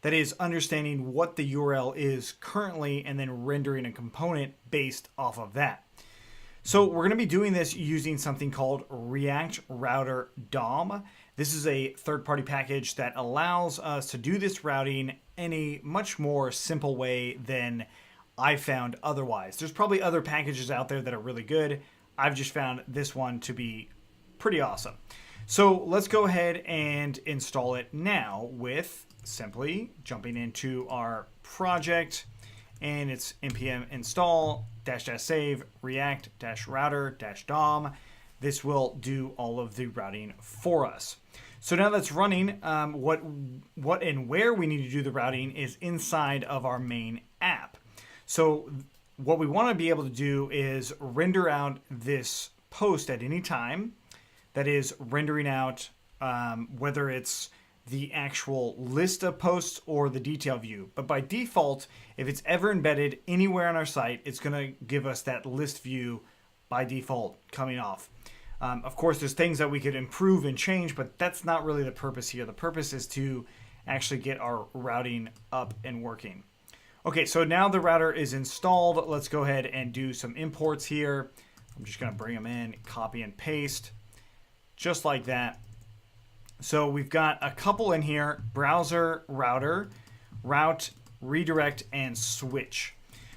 That is, understanding what the URL is currently and then rendering a component based off of that. So we're going to be doing this using something called React Router DOM. This is a third-party package that allows us to do this routing in a much more simple way than I found otherwise. There's probably other packages out there that are really good. I've just found this one to be pretty awesome. So let's go ahead and install it now with simply jumping into our project, and it's npm install --save react-router-dom. This will do all of the routing for us. So now that's running, what and where we need to do the routing is inside of our main app. So what we want to be able to do is render out this post at any time. That is rendering out whether it's the actual list of posts or the detail view. But by default, if it's ever embedded anywhere on our site, it's going to give us that list view by default coming off. Of course, there's things that we could improve and change, but that's not really the purpose here. The purpose is to actually get our routing up and working. Okay, so now the router is installed. Let's go ahead and do some imports here. I'm just going to bring them in, copy and paste, just like that. So we've got a couple in here: browser, router, route, redirect, and switch.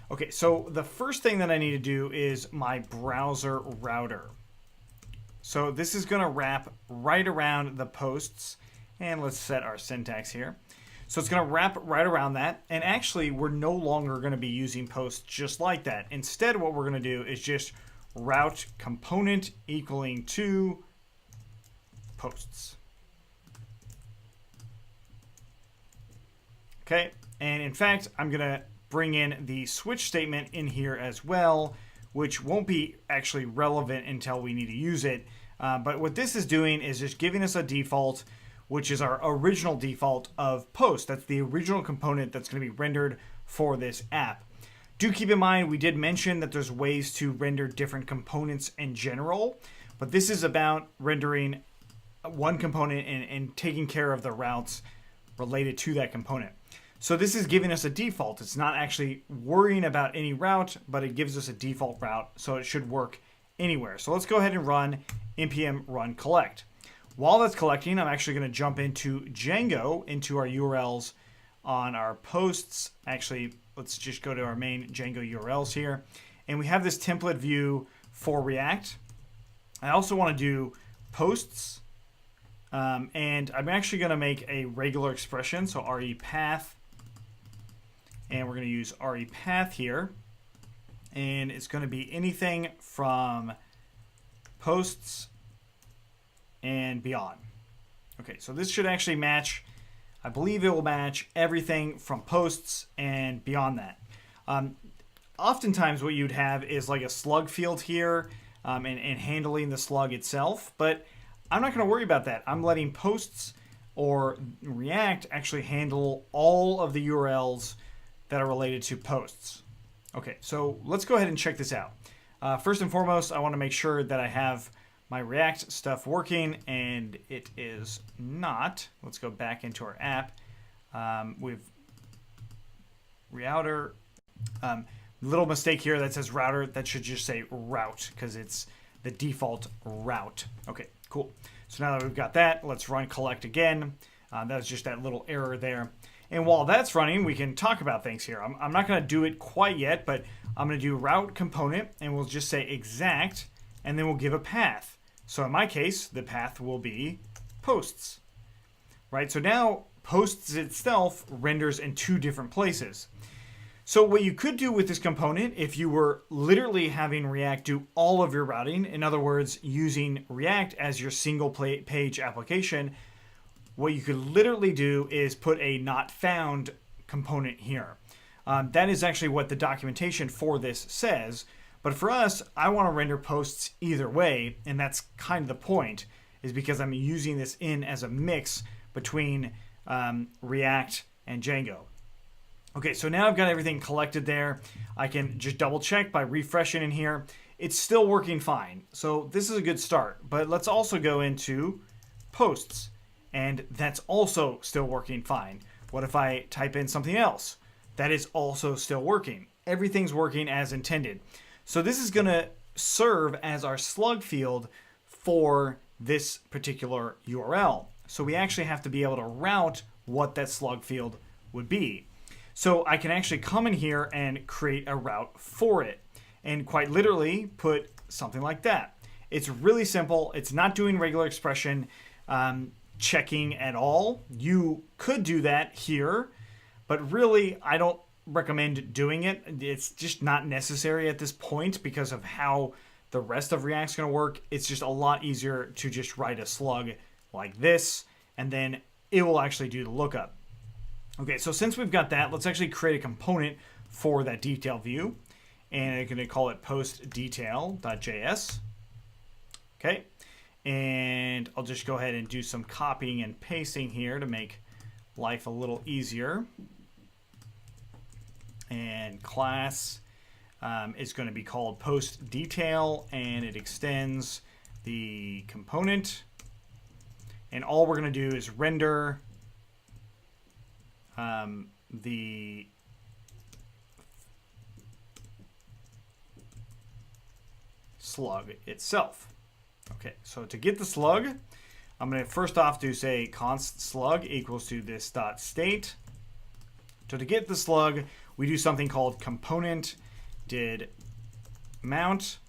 Okay, so the first thing that I need to do is my browser router. So this is going to wrap right around the posts, and let's set our syntax here. So it's going to wrap right around that, and actually we're no longer going to be using posts just like that. Instead, what we're going to do is just route component equaling to posts. Okay, and in fact, I'm going to bring in the switch statement in here as well, which won't be actually relevant until we need to use it. But what this is doing is just giving us a default, which is our original default of post. That's the original component that's going to be rendered for this app. Do keep in mind, we did mention that there's ways to render different components in general, but this is about rendering one component and taking care of the routes related to that component. So this is giving us a default. It's not actually worrying about any route, but it gives us a default route, so it should work anywhere. So let's go ahead and run npm run collect. While that's collecting, I'm actually going to jump into Django, into our URLs on our posts. Actually, let's just go to our main Django URLs here. And we have this template view for React. I also want to do posts. And I'm actually going to make a regular expression, so repath. And we're going to use repath here. And it's going to be anything from posts and beyond. Okay, so this should actually match. I believe it will match everything from posts and beyond that. Oftentimes what you'd have is like a slug field here and handling the slug itself, but I'm not going to worry about that. I'm letting posts or React actually handle all of the URLs that are related to posts. Okay, so let's go ahead and check this out. First and foremost, I want to make sure that I have my React stuff working, and it is not. Let's go back into our app. We've router. Little mistake here that says router. That should just say route because it's the default route. Okay, cool. So now that we've got that, let's run collect again. That was just that little error there. And while that's running, we can talk about things here. I'm not going to do it quite yet, but I'm going to do route component, and we'll just say exact, and then we'll give a path. So in my case, the path will be posts. Right? So now posts itself renders in two different places. So what you could do with this component, if you were literally having React do all of your routing, in other words, using React as your single page application, what you could literally do is put a not found component here. That is actually what the documentation for this says. But for us, I want to render posts either way, and that's kind of the point, is because I'm using this in as a mix between React and Django. Okay, so now I've got everything collected there. I can just double check by refreshing in here. It's still working fine. So this is a good start. But let's also go into posts. And that's also still working fine. What if I type in something else? That is also still working. Everything's working as intended. So this is going to serve as our slug field for this particular URL. So we actually have to be able to route what that slug field would be. So I can actually come in here and create a route for it and quite literally put something like that. It's really simple. It's not doing regular expression checking at all. You could do that here, but really I don't recommend doing it. It's just not necessary at this point because of how the rest of React's going to work. It's just a lot easier to just write a slug like this, and then it will actually do the lookup. Okay, so since we've got that, let's actually create a component for that detail view, and I'm going to call it postDetail.js. Okay, and I'll just go ahead and do some copying and pasting here to make life a little easier. And class is going to be called postDetail, and it extends the component. And all we're going to do is render the slug itself. Okay, so to get the slug, I'm going to first off do say const slug equals to this dot state. So to get the slug, we do something called component did mount.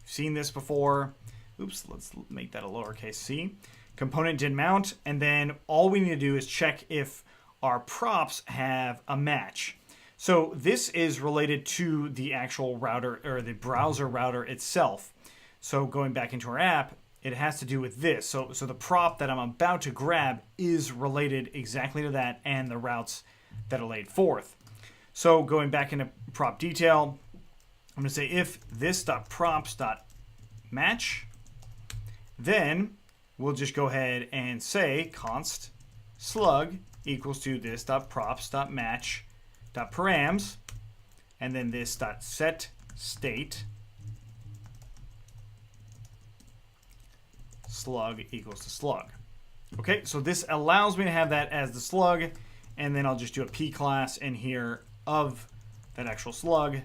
You've seen this before. Oops, let's make that a lowercase c. Component did mount, and then all we need to do is check if our props have a match. So this is related to the actual router or the browser router itself. So going back into our app, it has to do with this. So the prop that I'm about to grab is related exactly to that and the routes that are laid forth. So going back into prop detail, I'm going to say if this.props.match, then we'll just go ahead and say const slug equals to this.props.match.params, and then this.set state slug equals to slug. Okay, so this allows me to have that as the slug, and then I'll just do a p class in here of that actual slug,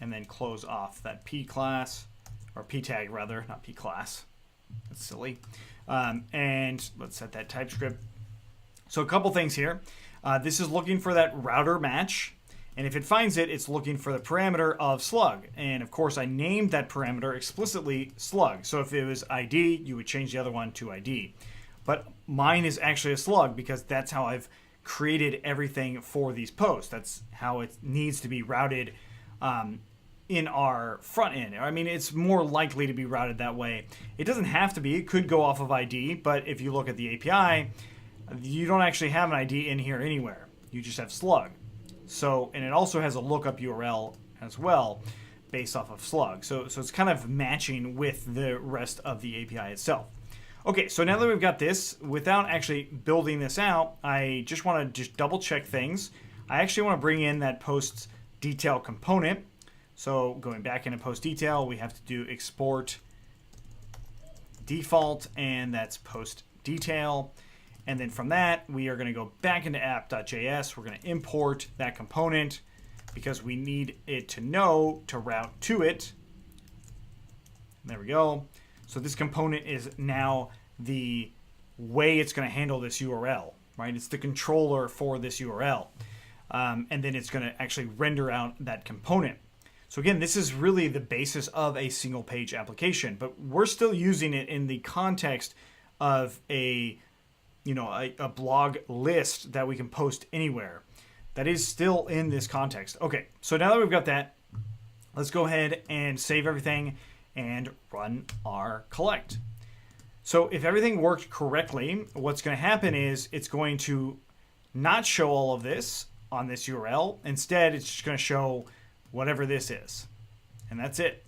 and then close off that p class, or p tag rather, not p class. That's silly. And let's set that TypeScript. So a couple things here. This is looking for that router match, and if it finds it, it's looking for the parameter of slug. And of course, I named that parameter explicitly slug. So if it was ID, you would change the other one to ID. But mine is actually a slug because that's how I've created everything for these posts. That's how it needs to be routed in our front end. I mean, it's more likely to be routed that way. It doesn't have to be. It could go off of ID, but if you look at the API, you don't actually have an ID in here anywhere. You just have slug. So, and it also has a lookup URL as well based off of slug. So it's kind of matching with the rest of the API itself. Okay, so now that we've got this, without actually building this out, I just want to just double check things. I actually want to bring in that post detail component. So going back into post detail, we have to do export default, and that's post detail. And then from that, we are going to go back into app.js. We're going to import that component because we need it to know to route to it. There we go. So this component is now the way it's going to handle this URL, right? It's the controller for this URL. And then it's going to actually render out that component. So again, this is really the basis of a single page application, but we're still using it in the context of a blog list that we can post anywhere. That is still in this context. Okay, so now that we've got that, let's go ahead and save everything and run our collect. So if everything worked correctly, what's going to happen is it's going to not show all of this on this URL. Instead, it's just going to show whatever this is. And that's it.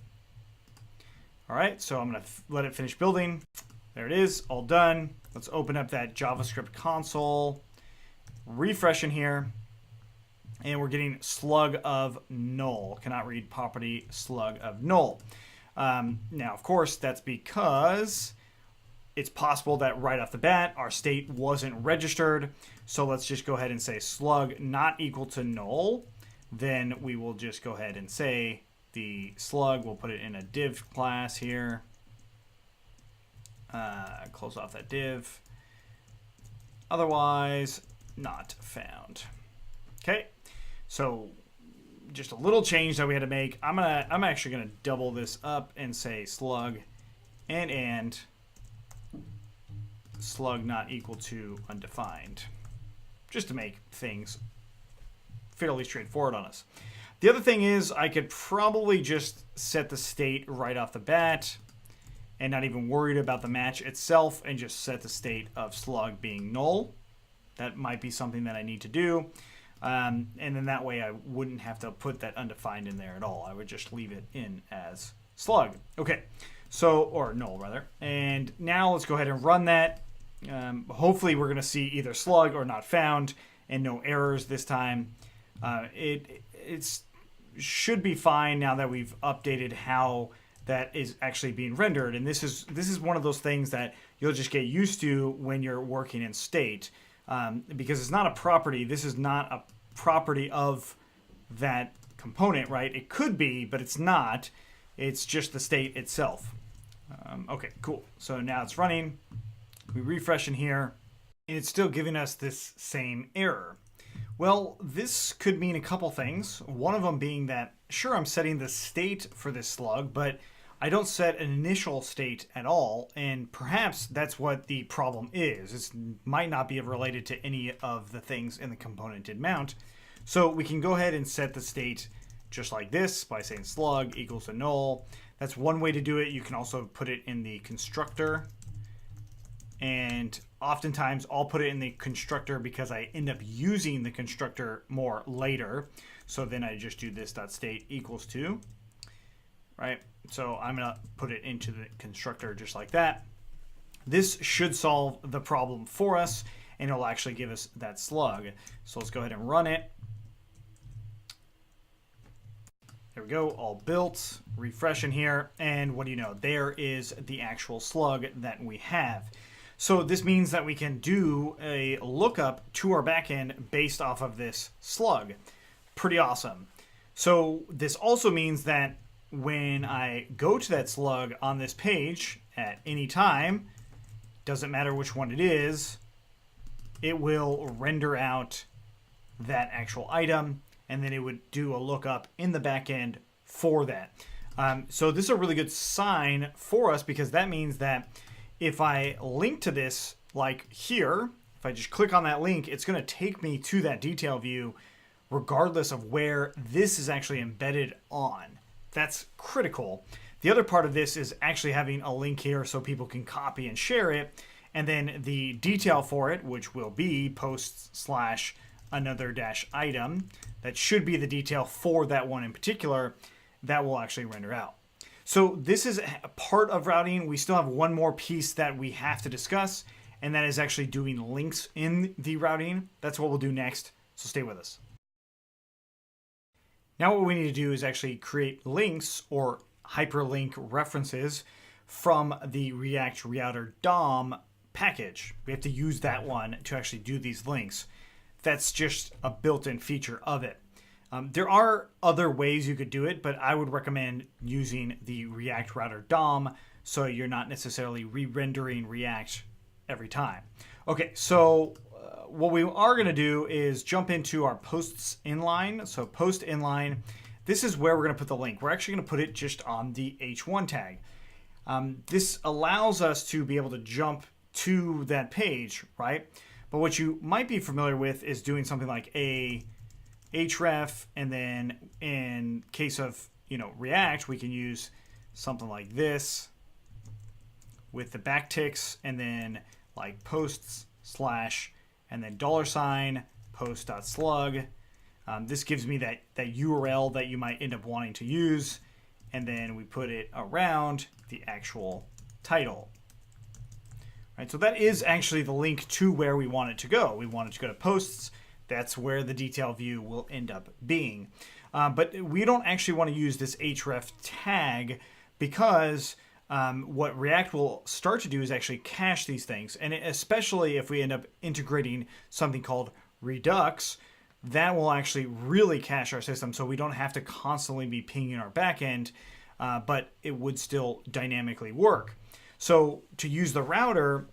All right, so I'm going to let it finish building. There it is, all done. Let's open up that JavaScript console, refresh in here, and we're getting slug of null. Cannot read property slug of null. Now, of course, that's because it's possible that right off the bat, our state wasn't registered. So let's just go ahead and say slug not equal to null. Then we will just go ahead and say the slug, we'll put it in a div class here. Close off that div. Otherwise, not found. Okay, so just a little change that we had to make. I'm actually gonna double this up and say slug and slug not equal to undefined, just to make things fairly straightforward on us. The other thing is I could probably just set the state right off the bat and not even worried about the match itself and just set the state of slug being null. That might be something that I need to do. And then that way I wouldn't have to put that undefined in there at all. I would just leave it in as slug. Okay, so, or null rather. And now let's go ahead and run that. Hopefully we're going to see either slug or not found and no errors this time. It should be fine now that we've updated how that is actually being rendered. And this is one of those things that you'll just get used to when you're working in state, because it's not a property. This is not a property of that component, right? It could be, but it's not. It's just the state itself. Okay, cool. So now it's running. We refresh in here, and it's still giving us this same error. Well, this could mean a couple things. One of them being that, sure, I'm setting the state for this slug, but I don't set an initial state at all, and perhaps that's what the problem is. It might not be related to any of the things in the component did mount. So we can go ahead and set the state just like this by saying slug equals to null. That's one way to do it. You can also put it in the constructor. And oftentimes I'll put it in the constructor because I end up using the constructor more later. So then I just do this.state equals to, right? So I'm going to put it into the constructor just like that. This should solve the problem for us, and it'll actually give us that slug. So let's go ahead and run it. There we go, all built. Refresh in here, and what do you know? There is the actual slug that we have. So this means that we can do a lookup to our backend based off of this slug. Pretty awesome. So this also means that when I go to that slug on this page at any time, doesn't matter which one it is, it will render out that actual item, and then it would do a lookup in the backend for that. So this is a really good sign for us, because that means that if I link to this, like here, if I just click on that link, it's going to take me to that detail view regardless of where this is actually embedded on. That's critical. The other part of this is actually having a link here so people can copy and share it. And then the detail for it, which will be post/another-item, that should be the detail for that one in particular, that will actually render out. So this is a part of routing. We still have one more piece that we have to discuss, and that is actually doing links in the routing. That's what we'll do next, so stay with us. Now what we need to do is actually create links or hyperlink references from the React Router DOM package. We have to use that one to actually do these links. That's just a built-in feature of it. There are other ways you could do it, but I would recommend using the React Router DOM so you're not necessarily re-rendering React every time. Okay, so what we are going to do is jump into our posts inline. So post inline, this is where we're going to put the link. We're actually going to put it just on the H1 tag. This allows us to be able to jump to that page, right? But what you might be familiar with is doing something like a href, and then in case of, you know, React, we can use something like this with the backticks, and then like posts slash and then $ post.slug. This gives me that URL that you might end up wanting to use, and then we put it around the actual title. Right, so that is actually the link to where we want it to go. We want it to go to posts. That's where the detail view will end up being. But we don't actually want to use this href tag, because what React will start to do is actually cache these things. And especially if we end up integrating something called Redux, that will actually really cache our system, so we don't have to constantly be pinging our backend, but it would still dynamically work. So to use the router,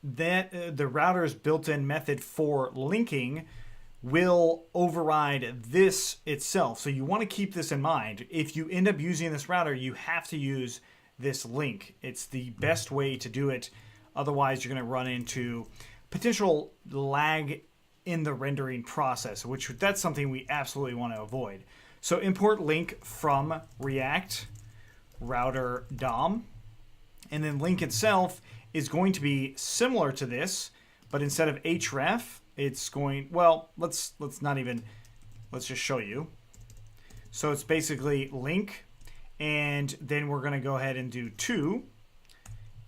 the router's built-in method for linking will override this itself. So you want to keep this in mind. If you end up using this router, you have to use this link. It's the best way to do it. Otherwise, you're going to run into potential lag in the rendering process, which that's something we absolutely want to avoid. So import link from React router DOM. And then link itself is going to be similar to this, but instead of href, it's going, well, let's just show you. So it's basically link, and then we're going to go ahead and do 2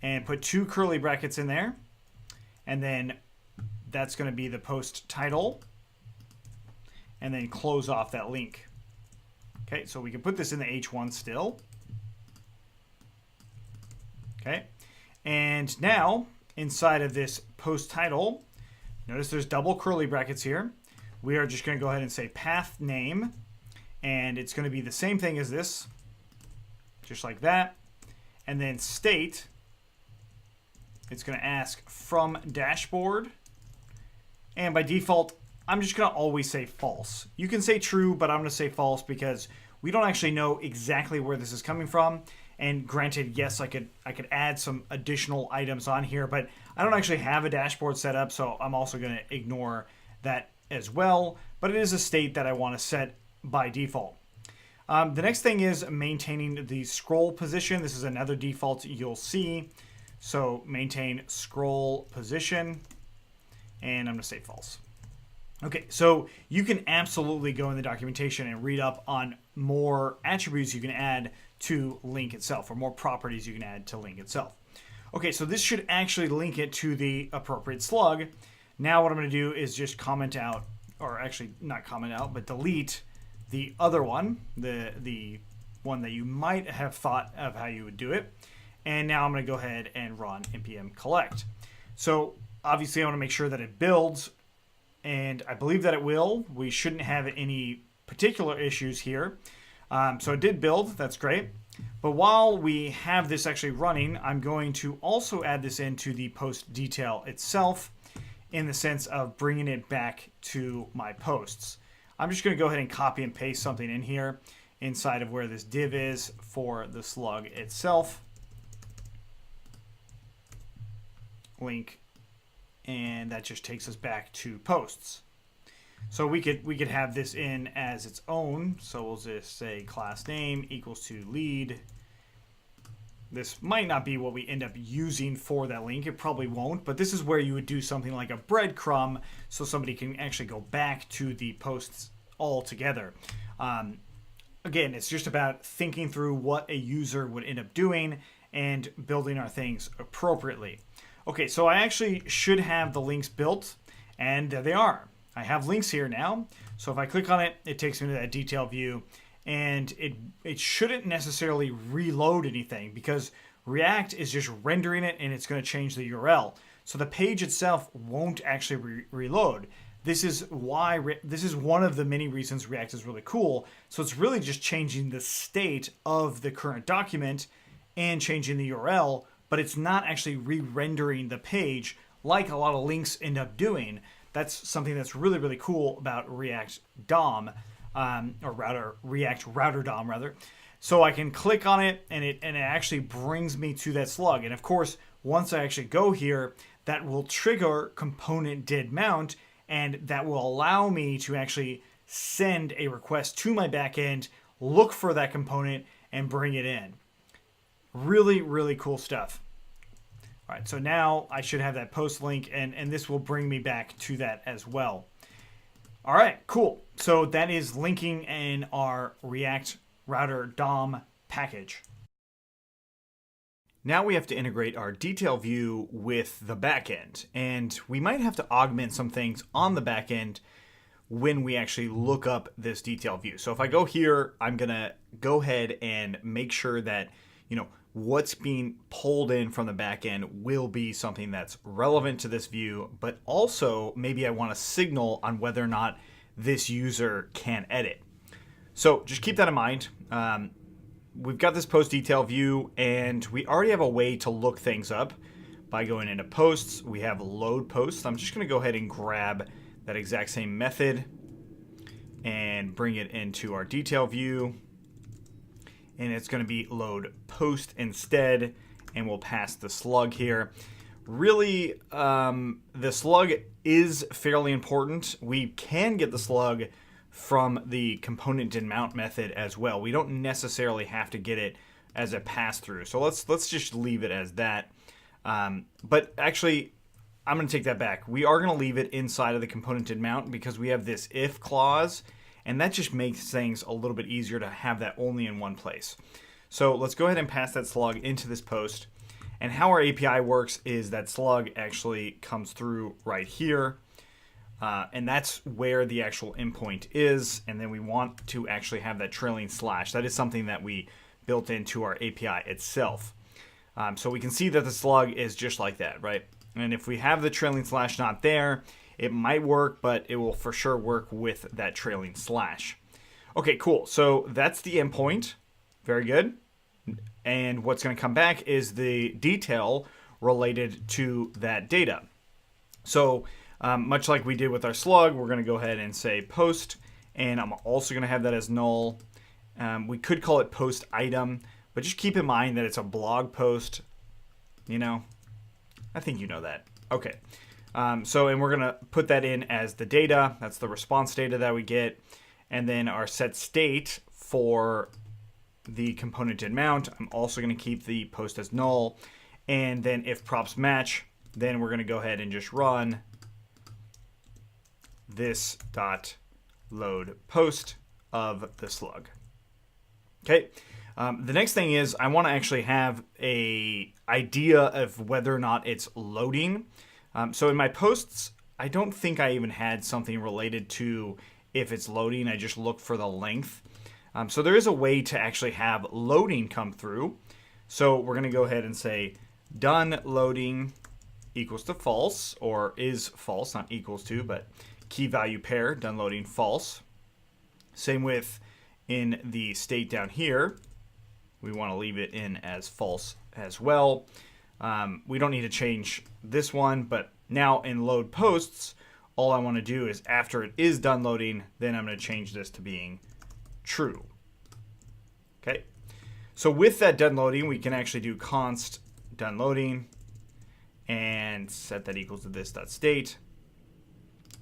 and put 2 curly brackets in there, and then that's going to be the post title, and then close off that link. Okay, so we can put this in the H1 still. Okay, and now inside of this post title, notice there's double curly brackets here. We are just going to go ahead and say path name, and it's going to be the same thing as this, just like that. And then state, it's going to ask from dashboard, and by default, I'm just going to always say false. You can say true, but I'm going to say false because we don't actually know exactly where this is coming from. And granted, yes, I could add some additional items on here, but I don't actually have a dashboard set up, so I'm also going to ignore that as well. But it is a state that I want to set by default. The next thing is maintaining the scroll position. This is another default you'll see. So maintain scroll position, and I'm going to say false. Okay, so you can absolutely go in the documentation and read up on more attributes you can add to link itself, or more properties you can add to link itself. Okay, so this should actually link it to the appropriate slug. Now what I'm going to do is just comment out, or actually not comment out, but delete the other one, the one that you might have thought of how you would do it. And now I'm going to go ahead and run npm collect. So obviously I want to make sure that it builds, and I believe that it will. We shouldn't have any particular issues here. So it did build, that's great. But while we have this actually running, I'm going to also add this into the post detail itself, in the sense of bringing it back to my posts. I'm just going to go ahead and copy and paste something in here inside of where this div is for the slug itself. Link, and that just takes us back to posts. So we could have this in as its own. So we'll just say class name equals to lead. This might not be what we end up using for that link. It probably won't, but this is where you would do something like a breadcrumb, so somebody can actually go back to the posts altogether. Again, it's just about thinking through what a user would end up doing and building our things appropriately. Okay, so I actually should have the links built, and there they are. I have links here now, so if I click on it, it takes me to that detail view, and it shouldn't necessarily reload anything because React is just rendering it and it's going to change the URL. So the page itself won't actually reload. This is why this is one of the many reasons React is really cool. So it's really just changing the state of the current document and changing the URL, but it's not actually re-rendering the page like a lot of links end up doing. that's something that's really, really cool about React DOM, or router, React Router DOM rather. So I can click on it and it actually brings me to that slug. And of course, once I actually go here, that will trigger component did mount, and that will allow me to actually send a request to my backend, look for that component, and bring it in. Really, really cool stuff. All right, so now I should have that post link, and this will bring me back to that as well. All right, cool. So that is linking in our React Router DOM package. Now we have to integrate our detail view with the backend, and we might have to augment some things on the backend when we actually look up this detail view. So if I go here, I'm gonna go ahead and make sure that, you know, what's being pulled in from the backend will be something that's relevant to this view, but also maybe I want a signal on whether or not this user can edit. So just keep that in mind. We've got this post detail view, and we already have a way to look things up by going into posts. We have load posts. I'm just going to go ahead and grab that exact same method and bring it into our detail view. And it's going to be load post instead, and we'll pass the slug here. Really, the slug is fairly important. We can get the slug from the component did mount method as well. We don't necessarily have to get it as a pass-through. So let's just leave it as that. But actually, I'm going to take that back. We are going to leave it inside of the component did mount because we have this if clause, and that just makes things a little bit easier to have that only in one place. So let's go ahead and pass that slug into this post. And how our API works is that slug actually comes through right here. And that's where the actual endpoint is. And then we want to actually have that trailing slash. That is something that we built into our API itself. So we can see that the slug is just like that, right? And if we have the trailing slash not there, it might work, but it will for sure work with that trailing slash. Okay, cool. So that's the endpoint. Very good. And what's going to come back is the detail related to that data. So much like we did with our slug, we're going to go ahead and say post, and I'm also going to have that as null. We could call it post item, but just keep in mind that it's a blog post. You know, I think you know that. Okay. And we're going to put that in as the data. That's the response data that we get. And then our set state for the component did mount, I'm also going to keep the post as null. And then if props match, then we're going to go ahead and just run this dot load post of the slug. Okay. The next thing is I want to actually have a idea of whether or not it's loading. So in my posts, I don't think I even had something related to if it's loading. I just look for the length. So there is a way to actually have loading come through. So we're going to go ahead and say done loading equals to false, or is false, not equals to, but key value pair, done loading false. Same with in the state down here. We want to leave it in as false as well. We don't need to change this one, but now in load posts, all I want to do is after it is done loading, then I'm going to change this to being true. Okay. So with that done loading, we can actually do const done loading and set that equals to this.state.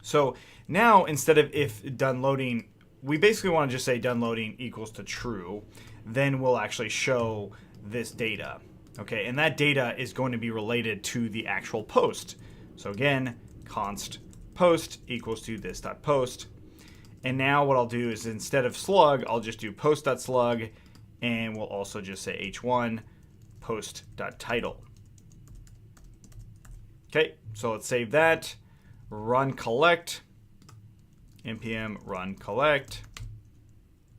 So now instead of if done loading, we basically want to just say done loading equals to true. Then we'll actually show this data. Okay, and that data is going to be related to the actual post. So again, const post equals to this.post. And now what I'll do is instead of slug, I'll just do post.slug, and we'll also just say h1 post.title. Okay, so let's save that, run collect, npm run collect.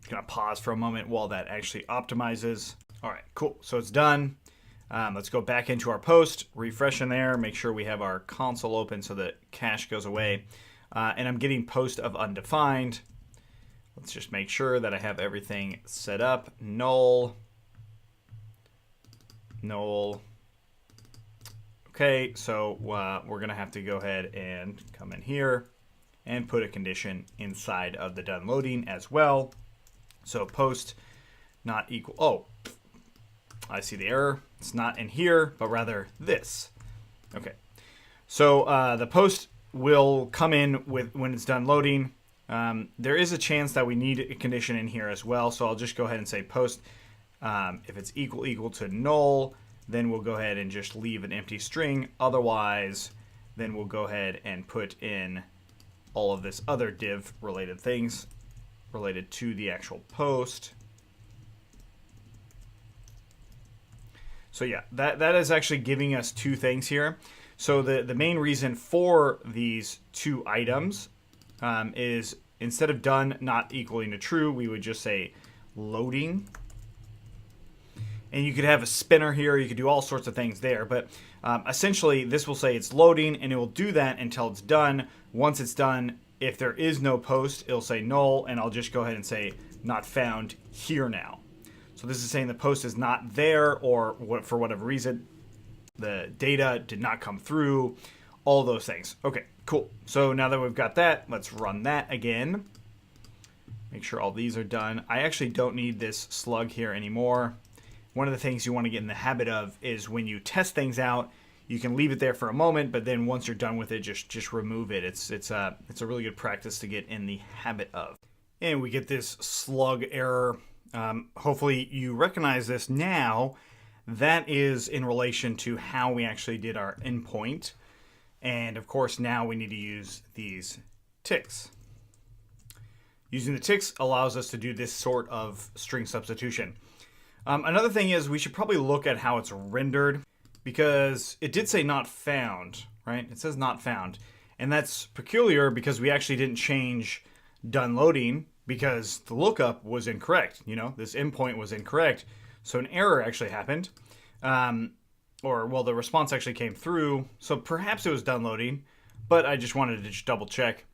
Gonna pause for a moment while that actually optimizes. All right, cool, so it's done. Let's go back into our post, refresh in there, make sure we have our console open so that cache goes away. And I'm getting post of undefined. Let's just make sure that I have everything set up. Null. Null. Okay, so we're going to have to go ahead and come in here and put a condition inside of the done loading as well. So post not equal. Oh, I see the error. It's not in here, but rather this. Okay. So the post will come in with when it's done loading. There is a chance that we need a condition in here as well. So I'll just go ahead and say post. If it's equal to null, then we'll go ahead and just leave an empty string. Otherwise, then we'll go ahead and put in all of this other div related things related to the actual post. So yeah, that is actually giving us two things here. So the main reason for these two items is instead of done not equaling to true, we would just say loading. And you could have a spinner here. You could do all sorts of things there. But essentially, this will say it's loading, and it will do that until it's done. Once it's done, if there is no post, it'll say null, and I'll just go ahead and say not found here now. So this is saying the post is not there, or for whatever reason, the data did not come through, all those things. Okay, cool. So now that we've got that, let's run that again. Make sure all these are done. I actually don't need this slug here anymore. One of the things you want to get in the habit of is when you test things out, you can leave it there for a moment, but then once you're done with it, just remove it. It's a really good practice to get in the habit of. And we get this slug error. Hopefully you recognize this now. That is in relation to how we actually did our endpoint. And of course, now we need to use these ticks. Using the ticks allows us to do this sort of string substitution. Another thing is we should probably look at how it's rendered, because it did say not found, right? It says not found. And that's peculiar because we actually didn't change done loading because the lookup was incorrect. You know, this endpoint was incorrect. So an error actually happened. The response actually came through. So perhaps it was done loading, but I just wanted to just double check.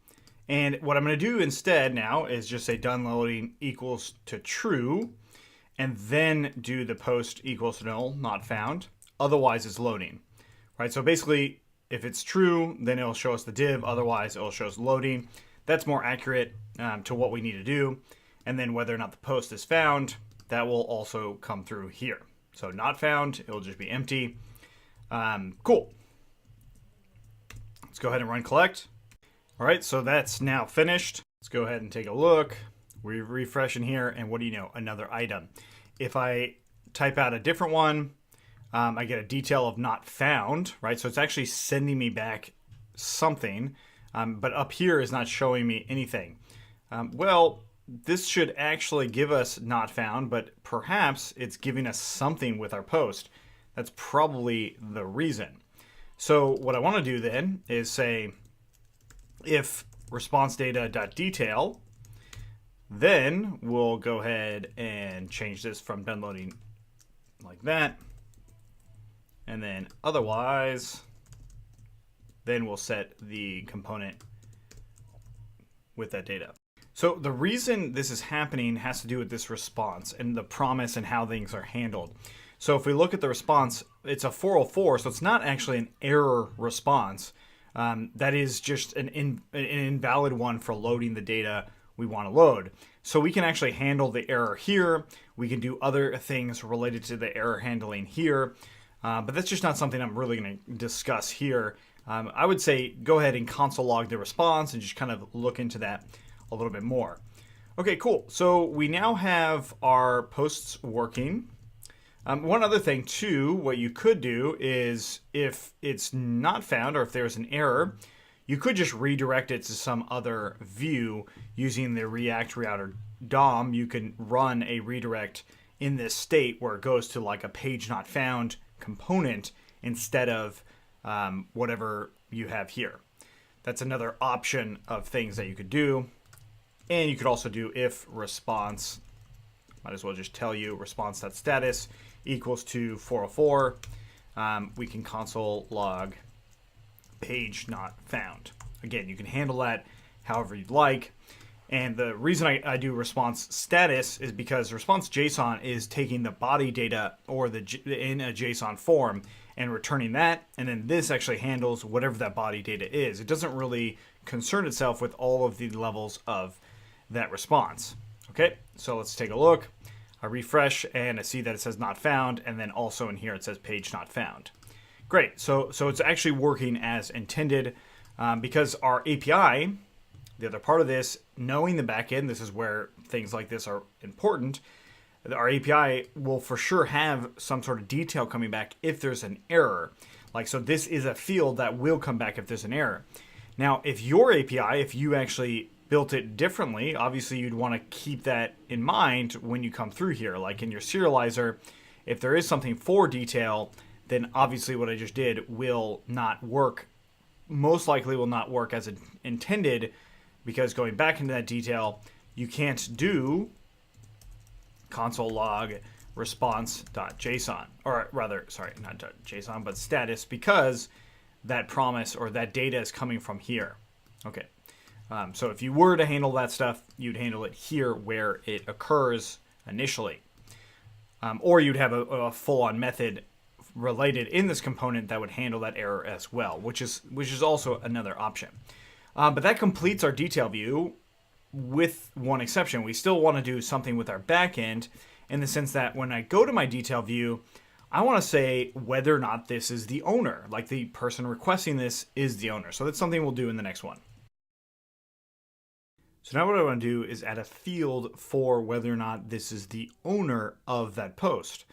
And what I'm going to do instead now is just say done loading equals to true, and then do the post equals to null, not found. Otherwise, it's loading, right? So basically, if it's true, then it'll show us the div. Otherwise, it'll show us loading. That's more accurate to what we need to do. And then whether or not the post is found, that will also come through here. So not found, it'll just be empty. Cool. Let's go ahead and run collect. All right, so that's now finished. Let's go ahead and take a look. We refresh in here, and what do you know? Another item. If I type out a different one, I get a detail of not found, right? So it's actually sending me back something, but up here is not showing me anything. Well, this should actually give us not found, but perhaps it's giving us something with our post. That's probably the reason. So what I want to do then is say if response data.detail, then we'll go ahead and change this from done loading like that. And then otherwise, then we'll set the component with that data. So the reason this is happening has to do with this response and the promise and how things are handled. So if we look at the response, it's a 404, so it's not actually an error response. That is just an invalid one for loading the data we want to load. So we can actually handle the error here. We can do other things related to the error handling here. But that's just not something I'm really going to discuss here. I would say go ahead and console log the response and just kind of look into that a little bit more. Okay, cool. So we now have our posts working. One other thing too, what you could do is if it's not found or if there's an error, you could just redirect it to some other view using the React Router DOM. You can run a redirect in this state where it goes to like a page not found component instead of whatever you have here. That's another option of things that you could do. And you could also do if response, might as well just tell you response.status equals to 404. We can console log page not found. Again, you can handle that however you'd like. And the reason I do response status is because response JSON is taking the body data or in a JSON form and returning that. And then this actually handles whatever that body data is. It doesn't really concern itself with all of the levels of that response. Okay, so let's take a look. I refresh and I see that it says not found, and then also in here it says page not found. Great, so it's actually working as intended because our API, the other part of this, knowing the backend, this is where things like this are important. Our API will for sure have some sort of detail coming back if there's an error. Like, so this is a field that will come back if there's an error. Now, if your API, if you actually built it differently, obviously you'd want to keep that in mind when you come through here. Like in your serializer, if there is something for detail, then obviously what I just did will not work, most likely will not work as intended, because going back into that detail, you can't do console log response.json, or rather, sorry, not .json, but status, because that promise or that data is coming from here. Okay. So if you were to handle that stuff, you'd handle it here where it occurs initially. Or you'd have a full-on method related in this component that would handle that error as well, which is also another option. But that completes our detail view with one exception. We still want to do something with our backend in the sense that when I go to my detail view, I want to say whether or not this is the owner, like the person requesting this is the owner. So that's something we'll do in the next one. So now what I want to do is add a field for whether or not this is the owner of that post.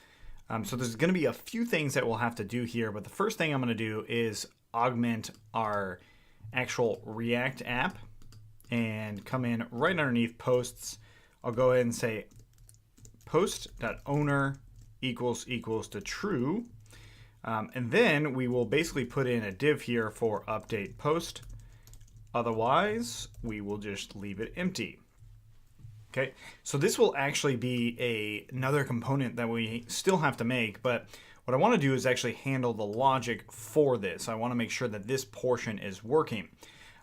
So there's going to be a few things that we'll have to do here, but the first thing I'm going to do is augment our actual React app and come in right underneath posts. I'll go ahead and say post.owner equals to true. And then we will basically put in a div here for update post. Otherwise, we will just leave it empty. Okay, so this will actually be another component that we still have to make, but what I want to do is actually handle the logic for this. I want to make sure that this portion is working.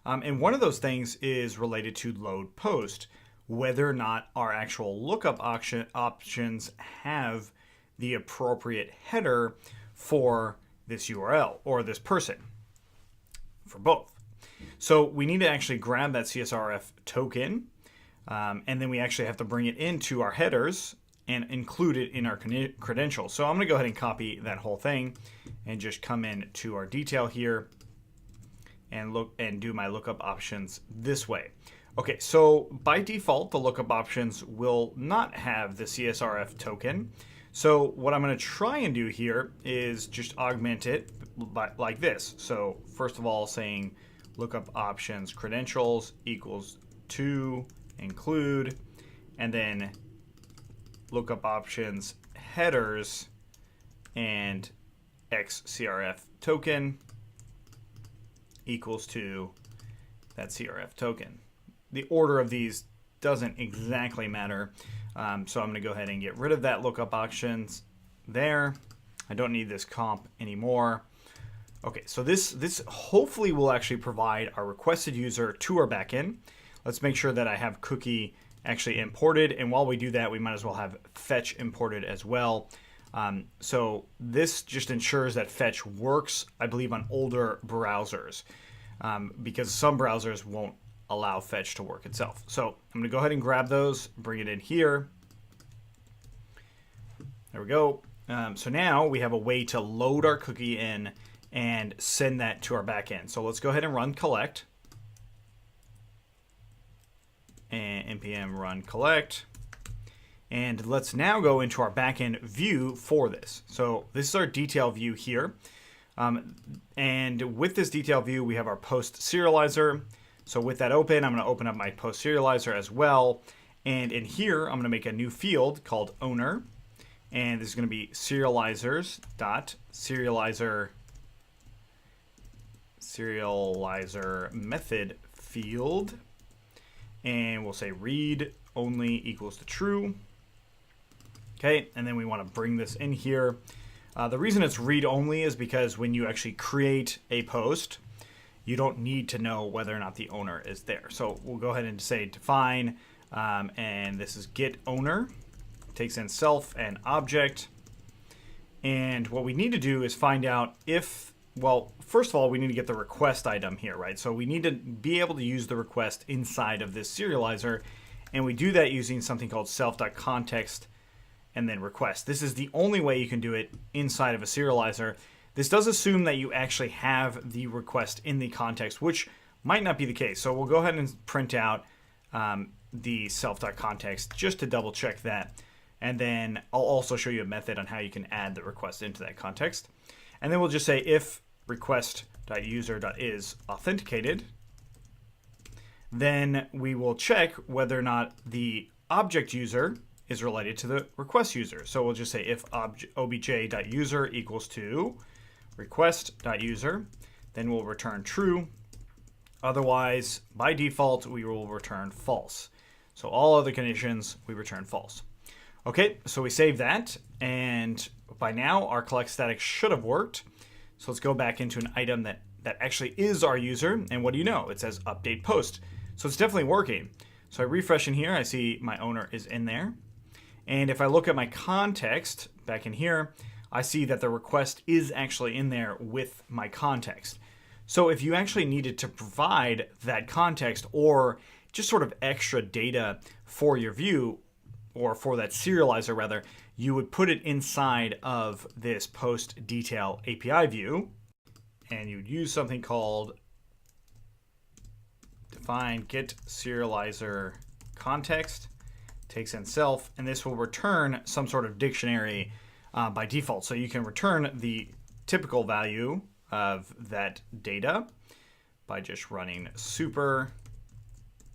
And one of those things is related to load post, whether or not our actual lookup options have the appropriate header for this URL or this person, for both. So we need to actually grab that CSRF token, and then we actually have to bring it into our headers and include it in our credentials. So I'm going to go ahead and copy that whole thing and just come in to our detail here and look and do my lookup options this way. Okay, so by default, the lookup options will not have the CSRF token. So what I'm going to try and do here is just augment it like this. So first of all, saying lookup options credentials equals to include, and then lookup options headers and xCRF token equals to that CRF token. The order of these doesn't exactly matter, so I'm going to go ahead and get rid of that lookup options there. I don't need this comp anymore. Okay, so this hopefully will actually provide our requested user to our backend. Let's make sure that I have cookie actually imported, and while we do that, we might as well have fetch imported as well. So this just ensures that fetch works, I believe, on older browsers, because some browsers won't allow fetch to work itself. So I'm going to go ahead and grab those, bring it in here. There we go. So now we have a way to load our cookie in and send that to our backend. So let's go ahead and run collect. And npm run collect. And let's now go into our backend view for this. So this is our detail view here. And with this detail view, we have our post serializer. So with that open, I'm going to open up my post serializer as well. And in here, I'm going to make a new field called owner. And this is going to be serializer method field. And we'll say read only equals to true. Okay, and then we want to bring this in here. The reason it's read only is because when you actually create a post, you don't need to know whether or not the owner is there. So we'll go ahead and say define, and this is get owner, takes in self and object, And what we need to do is find out if, well, first of all, we need to get the request item here, right? So we need to be able to use the request inside of this serializer. And we do that using something called self.context and then request. This is the only way you can do it inside of a serializer. This does assume that you actually have the request in the context, which might not be the case. So we'll go ahead and print out the self.context just to double check that. And then I'll also show you a method on how you can add the request into that context. And then we'll just say if request.user.is authenticated, then we will check whether or not the object user is related to the request user. So we'll just say if obj.user equals to request.user, then we'll return true. Otherwise, by default, we will return false. So all other conditions, we return false. Okay, so we save that, and by now our collect static should have worked. So let's go back into an item that actually is our user, and what do you know? It says update post. So it's definitely working. So I refresh in here, I see my owner is in there. And if I look at my context back in here, I see that the request is actually in there with my context. So if you actually needed to provide that context or just sort of extra data for your view, or for that serializer rather, you would put it inside of this post detail API view, and you'd use something called define get serializer context, takes in self, and this will return some sort of dictionary by default. So you can return the typical value of that data by just running super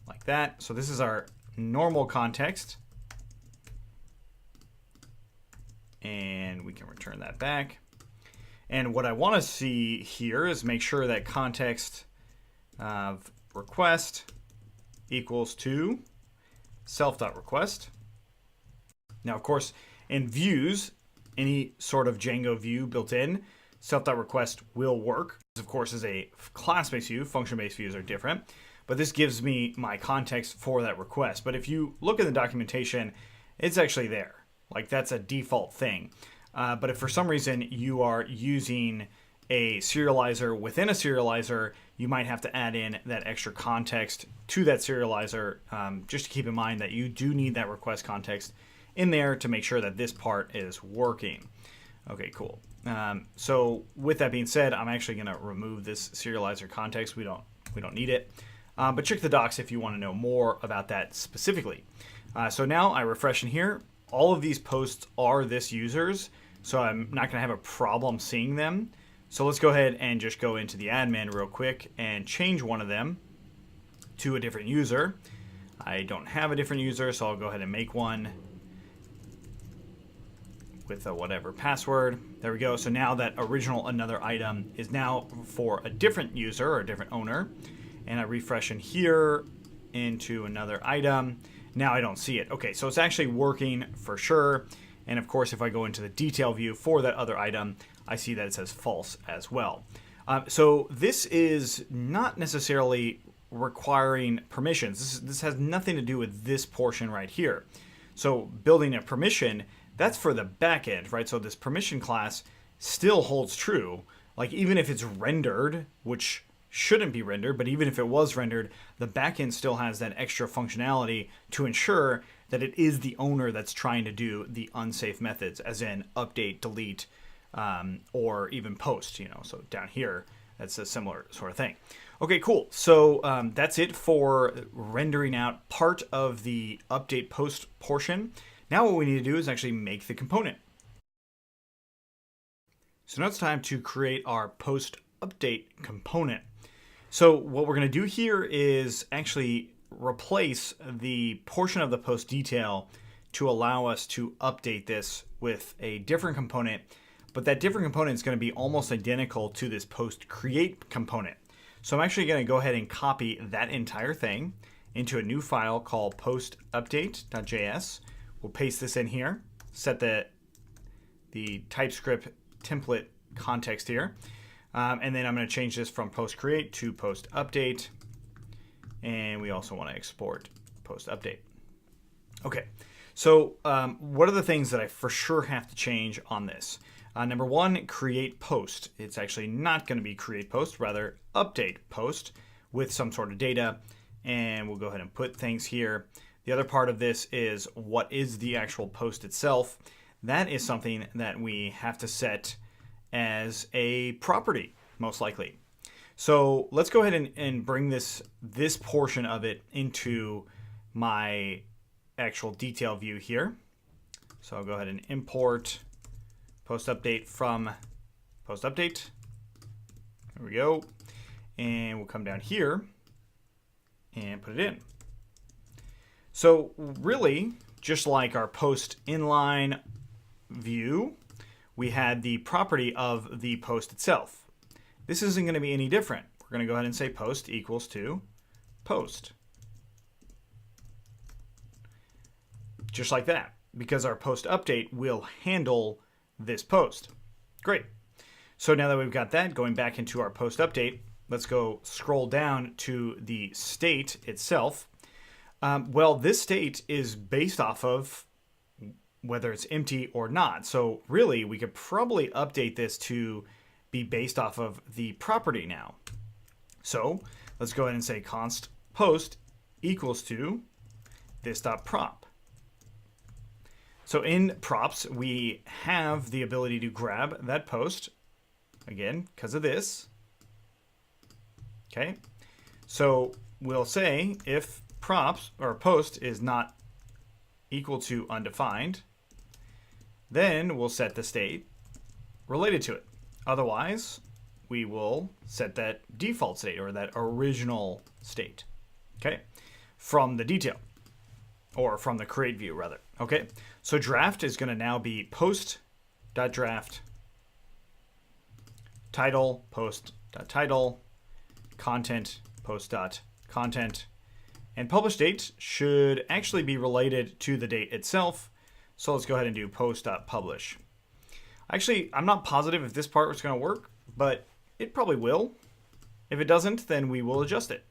like that. So this is our normal context. And we can return that back. And what I want to see here is make sure that context of request equals to self.request. Now, of course, in views, any sort of Django view built in, self.request will work. This, of course, is a class-based view. Function-based views are different. But this gives me my context for that request. But if you look at the documentation, it's actually there. Like that's a default thing. But if for some reason you are using a serializer within a serializer, you might have to add in that extra context to that serializer, just to keep in mind that you do need that request context in there to make sure that this part is working. Okay, cool. So with that being said, I'm actually going to remove this serializer context. We don't need it. But check the docs if you want to know more about that specifically. So now I refresh in here. All of these posts are this user's, so I'm not going to have a problem seeing them. So let's go ahead and just go into the admin real quick and change one of them to a different user. I don't have a different user, so I'll go ahead and make one with a whatever password. There we go. So now that original another item is now for a different user or a different owner. And I refresh in here into another item. Now I don't see it. Okay, so it's actually working for sure. And of course, if I go into the detail view for that other item, I see that it says false as well. So this is not necessarily requiring permissions. This has nothing to do with this portion right here. So building a permission, that's for the backend, right? So this permission class still holds true. Like even if it's rendered, which shouldn't be rendered, but even if it was rendered, the backend still has that extra functionality to ensure that it is the owner that's trying to do the unsafe methods, as in update, delete, or even post, so down here, that's a similar sort of thing. Okay, cool. So that's it for rendering out part of the update post portion. Now what we need to do is actually make the component. So now it's time to create our post update component. So what we're going to do here is actually replace the portion of the post detail to allow us to update this with a different component, but that different component is going to be almost identical to this post create component. So I'm actually going to go ahead and copy that entire thing into a new file called postupdate.js. We'll paste this in here, set the TypeScript template context here. And then I'm going to change this from post create to post update. And we also want to export post update. Okay, so what are the things that I for sure have to change on this? Number one, create post. It's actually not going to be create post, rather update post with some sort of data. And we'll go ahead and put things here. The other part of this is what is the actual post itself. That is something that we have to set as a property, most likely. So let's go ahead and bring this portion of it into my actual detail view here. So I'll go ahead and import post update from post update. There we go. And we'll come down here and put it in. So really, just like our post inline view, we had the property of the post itself. This isn't going to be any different. We're going to go ahead and say post equals to post. Just like that, because our post update will handle this post. Great. So now that we've got that, going back into our post update, let's go scroll down to the state itself. Well, this state is based off of whether it's empty or not. So really, we could probably update this to be based off of the property now. So let's go ahead and say const post equals to this.prop. So in props, we have the ability to grab that post, again, because of this. Okay, so we'll say if props or post is not equal to undefined, then we'll set the state related to it. Otherwise, we will set that default state or that original state, okay, from the detail or from the create view rather. Okay, so draft is going to now be post.draft, title, post.title, content, post.content, and publish date should actually be related to the date itself. So let's go ahead and do post.publish. Actually, I'm not positive if this part is going to work, but it probably will. If it doesn't, then we will adjust it.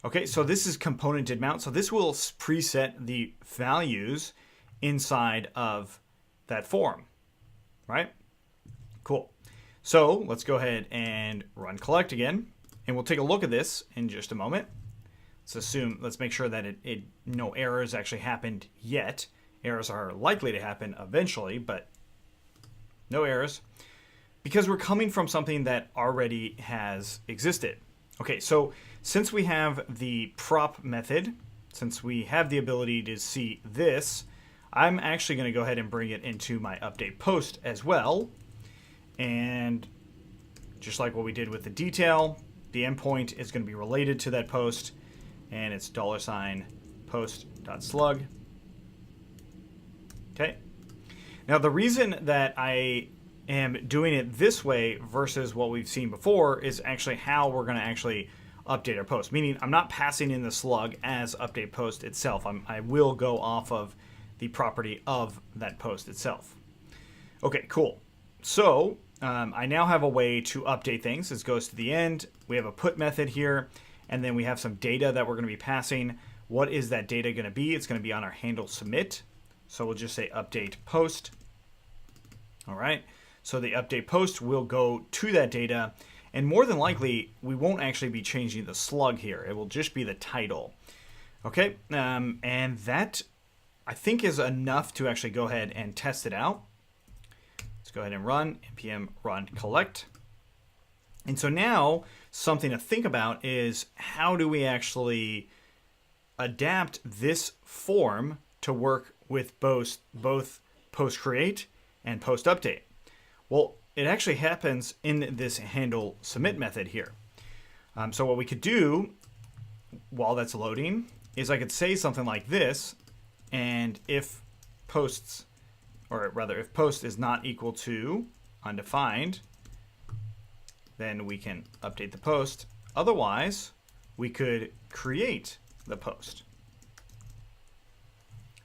Okay, so this is componented mount. So this will preset the values inside of that form, right? Cool. So let's go ahead and run collect again, and we'll take a look at this in just a moment. Let's make sure that no errors actually happened yet. Errors are likely to happen eventually, but no errors, because we're coming from something that already has existed. Okay, so since we have the prop method, since we have the ability to see this, I'm actually going to go ahead and bring it into my update post as well. And just like what we did with the detail, the endpoint is going to be related to that post, and it's $post.slug. Okay. Now the reason that I am doing it this way versus what we've seen before is actually how we're going to actually update our post. Meaning I'm not passing in the slug as update post itself. I will go off of the property of that post itself. Okay, cool. So I now have a way to update things. This goes to the end. We have a put method here, and then we have some data that we're going to be passing. What is that data going to be? It's going to be on our handle submit. So we'll just say update post. All right. So the update post will go to that data, and more than likely, we won't actually be changing the slug here. It will just be the title. Okay. And that, I think, is enough to actually go ahead and test it out. Let's go ahead and run npm run collect. And so now something to think about is how do we actually adapt this form to work with both post create and post update? Well, it actually happens in this handle submit method here. So what we could do while that's loading is I could say something like this, and if post is not equal to undefined, then we can update the post. Otherwise, we could create the post.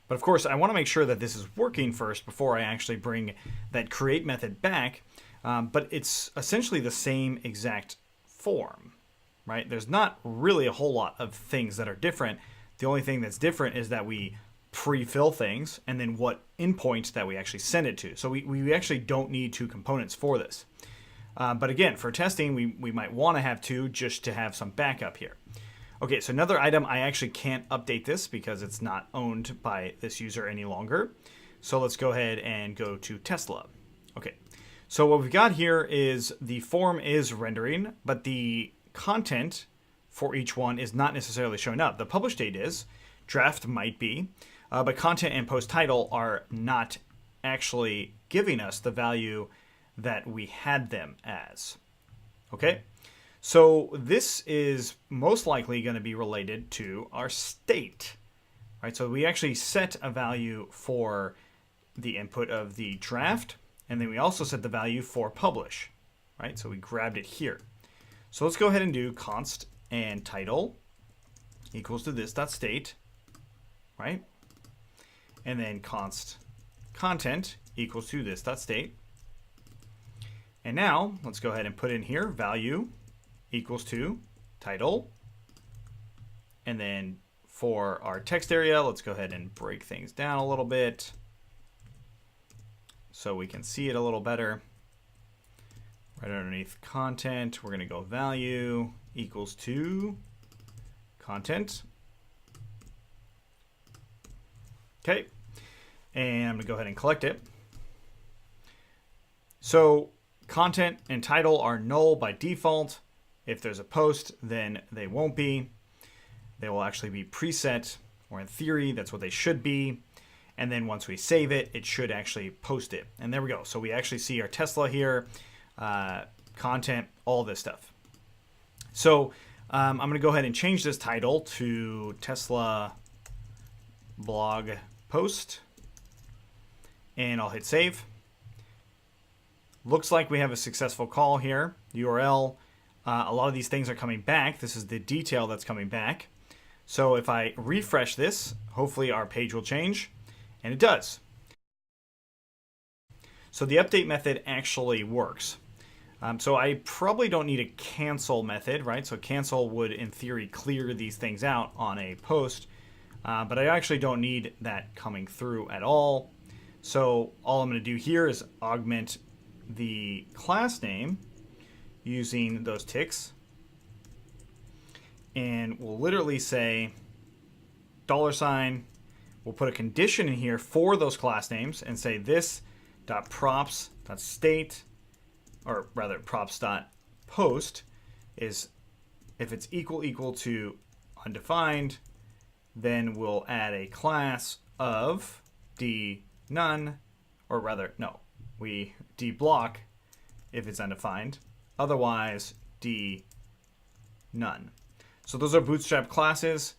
But of course, I want to make sure that this is working first before I actually bring that create method back. But it's essentially the same exact form, right? There's not really a whole lot of things that are different. The only thing that's different is that we pre-fill things, and then what endpoint that we actually send it to. So we actually don't need two components for this. But again, for testing, we might want to have two just to have some backup here. Okay, so another item, I actually can't update this because it's not owned by this user any longer. So let's go ahead and go to Tesla. Okay, so what we've got here is the form is rendering, but the content for each one is not necessarily showing up. The publish date is, draft might be, but content and post title are not actually giving us the value that we had them as. Okay, so this is most likely going to be related to our state, right? So we actually set a value for the input of the draft, and then we also set the value for publish, right? So we grabbed it here. So let's go ahead and do const and title equals to this.state, right? And then const content equals to this.state. And now let's go ahead and put in here value equals to title. And then for our text area, let's go ahead and break things down a little bit so we can see it a little better. Right underneath content, we're going to go value equals to content. Okay, and I'm going to go ahead and collect it. So content and title are null by default. If there's a post, then they won't be. They will actually be preset, or in theory, that's what they should be. And then once we save it, it should actually post it. And there we go. So we actually see our Tesla here, content, all this stuff. So I'm going to go ahead and change this title to Tesla blog post. And I'll hit save. Looks like we have a successful call here. URL. A lot of these things are coming back. This is the detail that's coming back. So if I refresh this, hopefully our page will change. And it does. So the update method actually works. So I probably don't need a cancel method, right? So cancel would, in theory, clear these things out on a post. But I actually don't need that coming through at all. So all I'm going to do here is augment the class name using those ticks. And we'll literally say $. We'll put a condition in here for those class names and say this.props.state, or rather props.post is if it's equal to undefined, then we'll add a class of d none, or rather, no, we d block if it's undefined, otherwise d none. So those are bootstrap classes.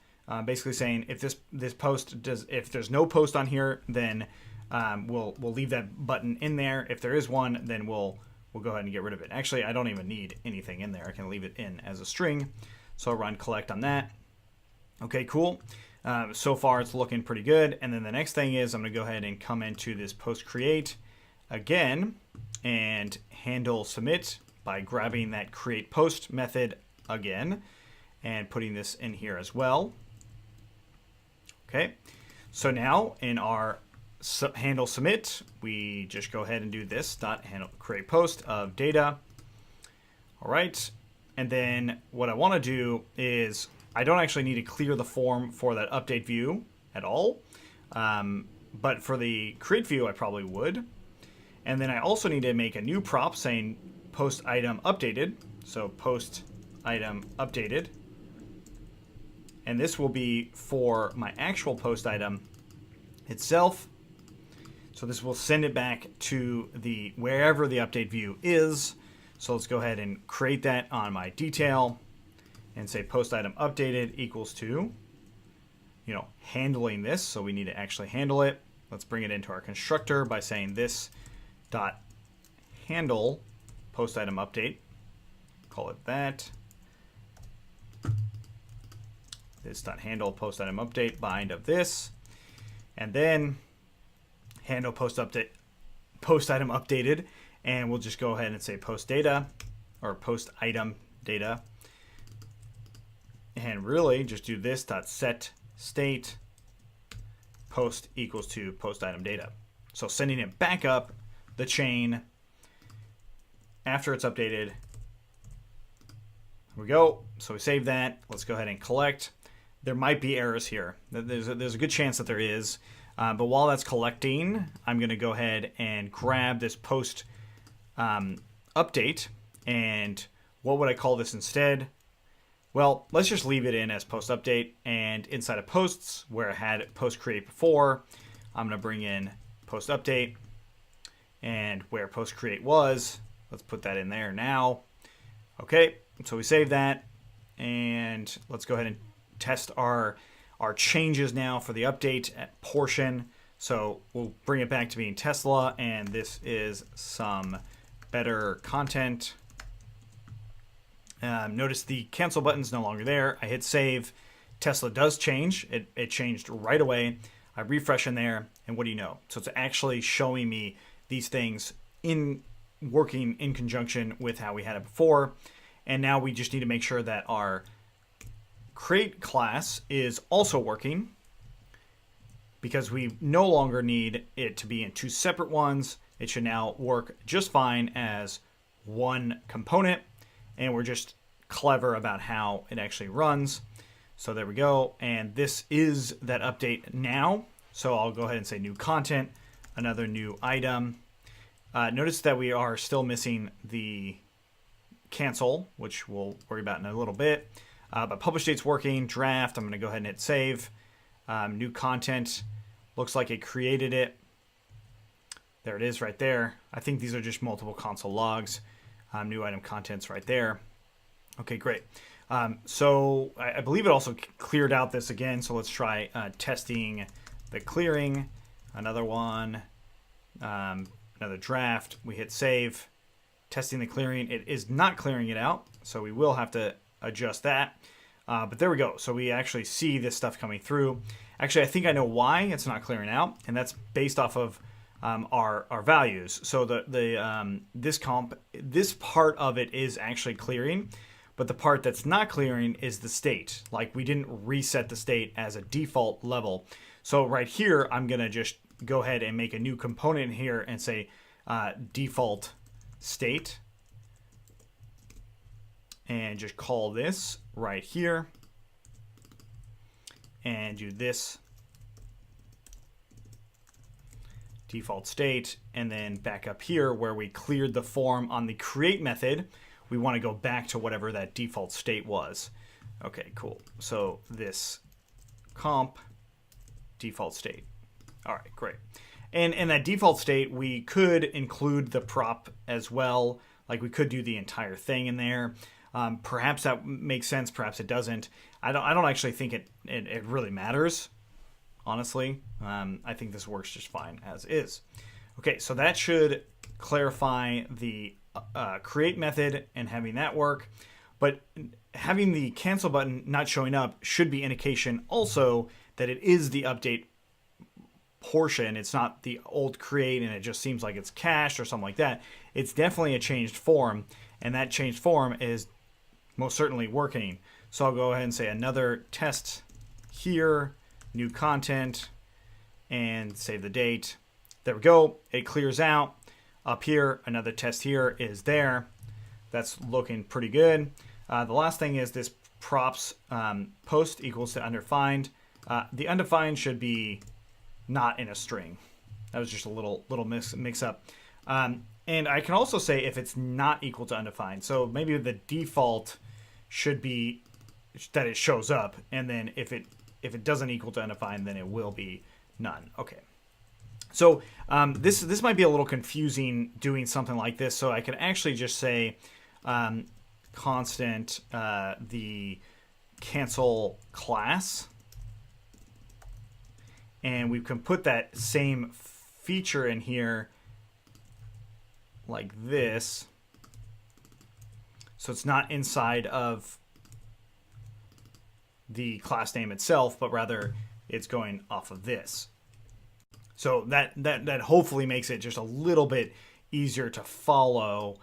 Basically saying if this post does, if there's no post on here, then we'll leave that button in there. If there is one, then we'll go ahead and get rid of it. Actually, I don't even need anything in there. I can leave it in as a string. So I'll run collect on that. Okay, cool. So far it's looking pretty good. And then the next thing is I'm going to go ahead and come into this post create again and handle submit by grabbing that create post method again and putting this in here as well. Okay, so now in our handle submit, we just go ahead and do this dot handle create post of data. All right, and then what I want to do is I don't actually need to clear the form for that update view at all, but for the create view I probably would. And then I also need to make a new prop saying post item updated. So post item updated. And this will be for my actual post item itself. So this will send it back to the wherever the update view is. So let's go ahead and create that on my detail and say post item updated equals to, handling this. So we need to actually handle it. Let's bring it into our constructor by saying this dot handle post item update. Call it that. This dot handle post item update bind of this, and then handle post item updated, and we'll just go ahead and say post data or post item data, and really just do this dot set state post equals to post item data. So sending it back up the chain after it's updated. Here we go. So we save that. Let's go ahead and collect. There might be errors here. There's a good chance that there is. But while that's collecting, I'm going to go ahead and grab this post update. And what would I call this instead? Well, let's just leave it in as post update. And inside of posts, where I had post create before, I'm going to bring in post update. And where post create was, let's put that in there now. Okay, so we save that. And let's go ahead and test our changes now for the update portion. So we'll bring it back to being Tesla, and this is some better content. Notice the cancel button's no longer there. I hit save. Tesla does change. It changed right away. I refresh in there, and what do you know? So it's actually showing me these things working in conjunction with how we had it before. And now we just need to make sure that our create class is also working, because we no longer need it to be in two separate ones. It should now work just fine as one component, and we're just clever about how it actually runs. So there we go, and this is that update now. So I'll go ahead and say new content, another new item. Notice that we are still missing the cancel, which we'll worry about in a little bit. But publish date's working. Draft, I'm going to go ahead and hit save. New content, looks like it created it. There it is right there. I think these are just multiple console logs. New item contents right there. Okay, great. So I believe it also cleared out this again. So let's try testing the clearing. Another one. Another draft. We hit save. Testing the clearing. It is not clearing it out, so we will have to adjust that. But there we go. So we actually see this stuff coming through. Actually, I think I know why it's not clearing out, and that's based off of our values. So this part of it is actually clearing, but the part that's not clearing is the state. Like, we didn't reset the state as a default level. So right here, I'm gonna just go ahead and make a new component here and say default state, and just call this right here and do this default state, and then back up here where we cleared the form on the create method, we want to go back to whatever that default state was. Okay, cool. So this comp default state. All right, great. And in that default state, we could include the prop as well. Like, we could do the entire thing in there. Perhaps that makes sense. Perhaps it doesn't. I don't actually think it really matters, honestly. I think this works just fine as is. Okay, so that should clarify the create method and having that work. But having the cancel button not showing up should be indication also that it is the update portion. It's not the old create and it just seems like it's cached or something like that. It's definitely a changed form, and that changed form is most certainly working. So I'll go ahead and say another test here, new content, and save the date. There we go. It clears out. Up here, another test here is there. That's looking pretty good. The last thing is this props post equals to undefined. The undefined should be not in a string. That was just a little mix up. And I can also say if it's not equal to undefined. So maybe the default should be that it shows up, and then if it doesn't equal to undefined, then it will be none. Okay. So this might be a little confusing doing something like this. So I could actually just say constant the cancel class, and we can put that same feature in here like this. So it's not inside of the class name itself, but rather it's going off of this. So that hopefully makes it just a little bit easier to follow.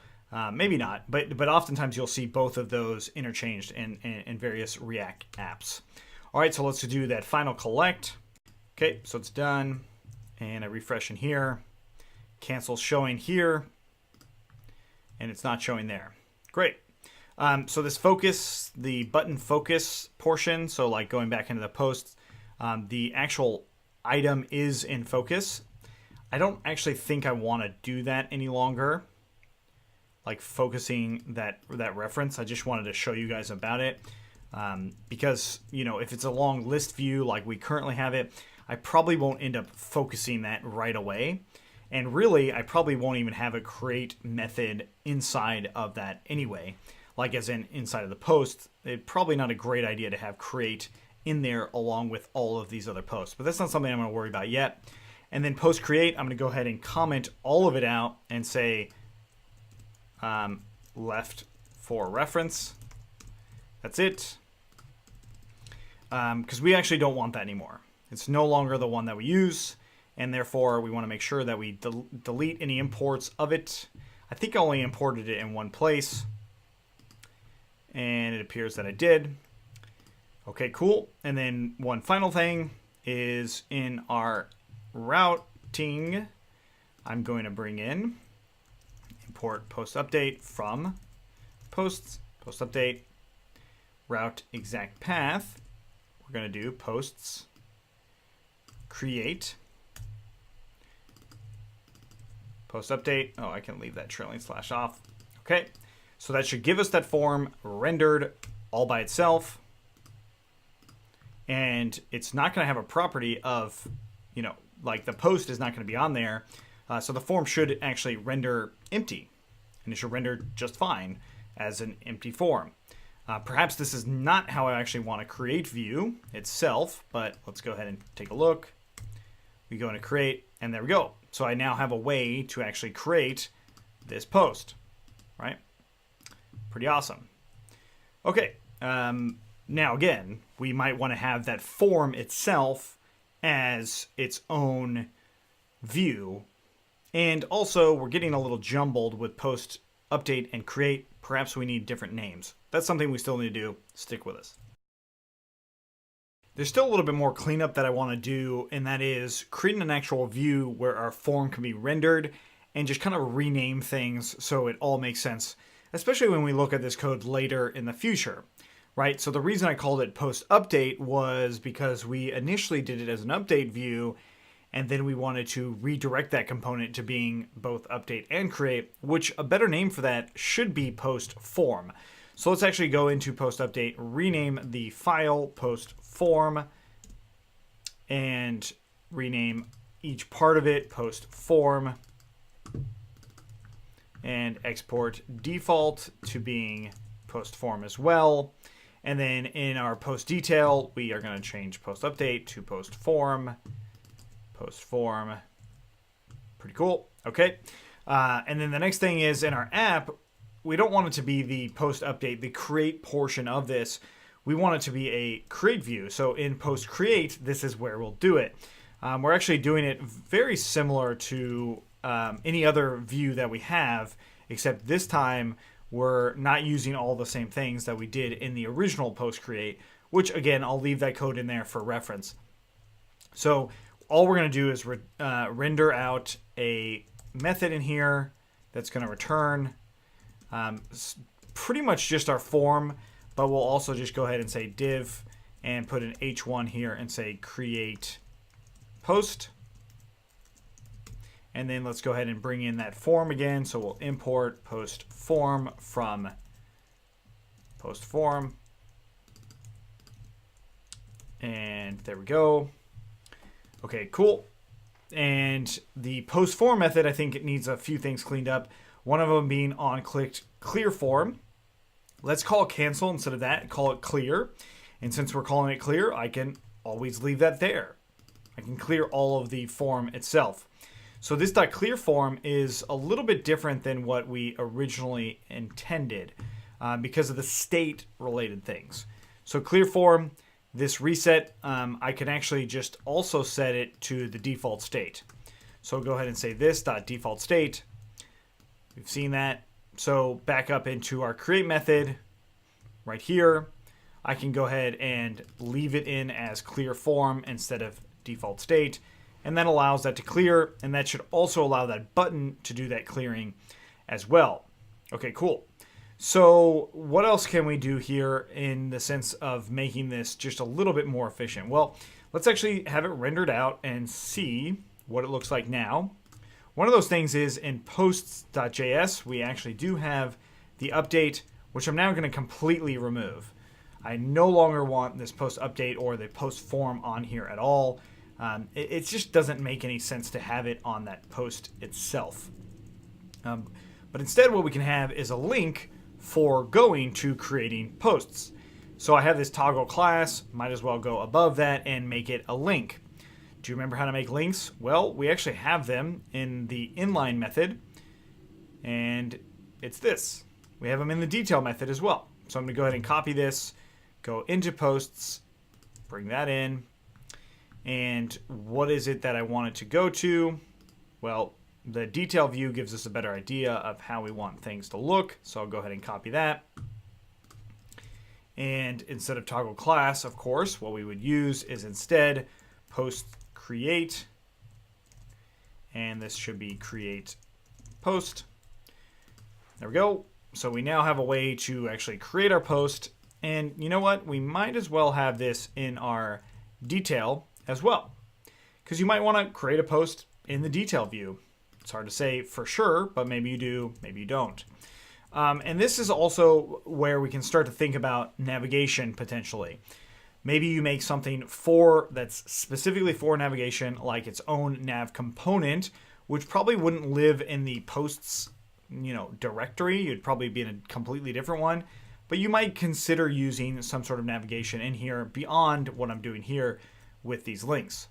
Maybe not, but oftentimes you'll see both of those interchanged in various React apps. All right, so let's do that final collect. Okay, so it's done. And I refresh in here. Cancel showing here. And it's not showing there. Great. So this focus, the button focus portion, so like going back into the posts, the actual item is in focus. I don't actually think I want to do that any longer, like focusing that reference. I just wanted to show you guys about it because, you know, if it's a long list view like we currently have it, I probably won't end up focusing that right away. And really, I probably won't even have a create method inside of that anyway, like as in inside of the post. It's probably not a great idea to have create in there along with all of these other posts, but that's not something I'm going to worry about yet. And then post create, I'm going to go ahead and comment all of it out and say left for reference. That's it. Because we actually don't want that anymore. It's no longer the one that we use, and therefore we want to make sure that we delete any imports of it. I think I only imported it in one place, and it appears that I did. Okay, cool. And then one final thing is in our routing, I'm going to bring in import post update from posts, post update, route exact path. We're going to do posts create post update. Oh, I can leave that trailing slash off. Okay, so that should give us that form rendered all by itself. And it's not going to have a property of, you know, like the post is not going to be on there. So the form should actually render empty, and it should render just fine as an empty form. Perhaps this is not how I actually want to create view itself, but let's go ahead and take a look. We go into create, and there we go. So I now have a way to actually create this post, right? Pretty awesome. Okay. Now, again, we might want to have that form itself as its own view. And also, we're getting a little jumbled with post, update, and create. Perhaps we need different names. That's something we still need to do. Stick with us. There's still a little bit more cleanup that I want to do, and that is creating an actual view where our form can be rendered and just kind of rename things so it all makes sense, especially when we look at this code later in the future. Right, so the reason I called it post update was because we initially did it as an update view, and then we wanted to redirect that component to being both update and create, which a better name for that should be post form. So let's actually go into post update, rename the file post form, and rename each part of it post form, and export default to being post form as well. And then in our post detail, we are going to change post update to post form. Post form. Pretty cool. Okay. And then the next thing is in our app, we don't want it to be the post update, the create portion of this. We want it to be a create view. So in post create, this is where we'll do it. We're actually doing it very similar to any other view that we have, except this time we're not using all the same things that we did in the original post create, which again, I'll leave that code in there for reference. So all we're going to do is render out a method in here that's going to return pretty much just our form, but we'll also just go ahead and say div and put an h1 here and say create post. And then let's go ahead and bring in that form again. So we'll import post form from post form. And there we go. Okay, cool. And the post form method, I think it needs a few things cleaned up. One of them being on clicked clear form. Let's call it cancel instead of that. Call it clear. And since we're calling it clear, I can always leave that there. I can clear all of the form itself. So this .clear form is a little bit different than what we originally intended because of the state related things. So clear form, this reset, I can actually just also set it to the default state. So go ahead and say this .default state. We've seen that. So back up into our create method right here. I can go ahead and leave it in as clear form instead of default state, and that allows that to clear, and that should also allow that button to do that clearing as well. Okay, cool. So what else can we do here in the sense of making this just a little bit more efficient? Well, let's actually have it rendered out and see what it looks like now. One of those things is in posts.js, we actually do have the update, which I'm now going to completely remove. I no longer want this post update or the post form on here at all. It just doesn't make any sense to have it on that post itself. But instead what we can have is a link for going to creating posts. So I have this toggle class, might as well go above that and make it a link. Do you remember how to make links? Well, we actually have them in the inline method, and it's this. We have them in the detail method as well. So I'm going to go ahead and copy this, go into posts, bring that in, and what is it that I want it to go to? Well, the detail view gives us a better idea of how we want things to look, so I'll go ahead and copy that. And instead of toggle class, of course, what we would use is instead post create, and this should be create post. There we go. So we now have a way to actually create our post, and you know what? We might as well have this in our detail as well, because you might want to create a post in the detail view. It's hard to say for sure, but maybe you do, maybe you don't. And this is also where we can start to think about navigation potentially. Maybe you make something that's specifically for navigation, like its own nav component, which probably wouldn't live in the posts, directory. You'd probably be in a completely different one, but you might consider using some sort of navigation in here beyond what I'm doing here with these links.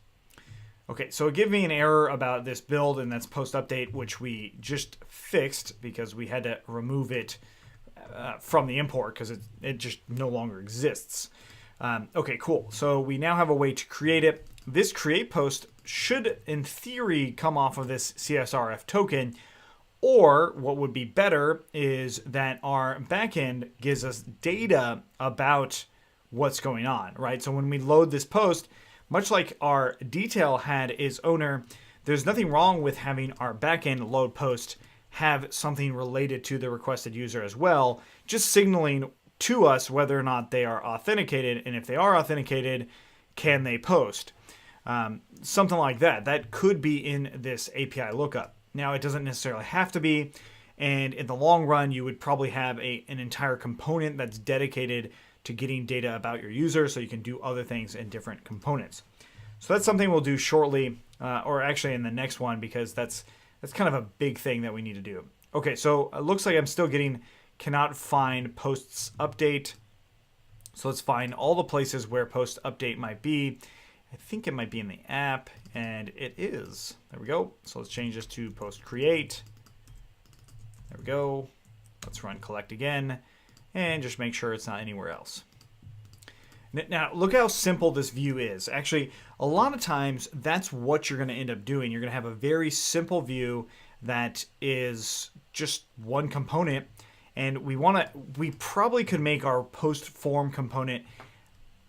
Okay, so it gave me an error about this build, and that's post update, which we just fixed because we had to remove it from the import because it just no longer exists. Okay, cool. So we now have a way to create it. This create post should, in theory, come off of this CSRF token, or what would be better is that our backend gives us data about what's going on, right? So when we load this post, much like our detail had its owner, there's nothing wrong with having our backend load post have something related to the requested user as well, just signaling to us whether or not they are authenticated, and if they are authenticated, can they post? Something like that. That could be in this API lookup. Now, it doesn't necessarily have to be, and in the long run, you would probably have an entire component that's dedicated to getting data about your user, so you can do other things in different components. So that's something we'll do shortly, or actually in the next one, because that's kind of a big thing that we need to do. Okay, so it looks like I'm still cannot find posts update. So let's find all the places where post update might be. I think it might be in the app, and it is. There we go. So let's change this to post create. There we go. Let's run collect again, and just make sure it's not anywhere else. Now, look how simple this view is. Actually, a lot of times, that's what you're going to end up doing. You're going to have a very simple view that is just one component, and we probably could make our post form component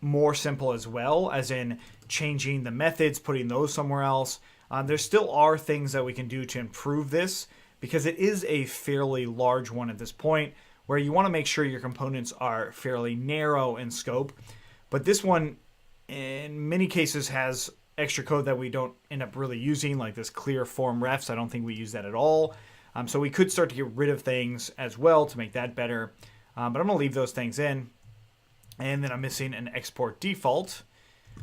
more simple as well, as in changing the methods, putting those somewhere else. There still are things that we can do to improve this, because it is a fairly large one at this point, where you want to make sure your components are fairly narrow in scope. But this one, in many cases, has extra code that we don't end up really using, like this clear form refs. I don't think we use that at all. So we could start to get rid of things as well to make that better. But I'm going to leave those things in. And then I'm missing an export default.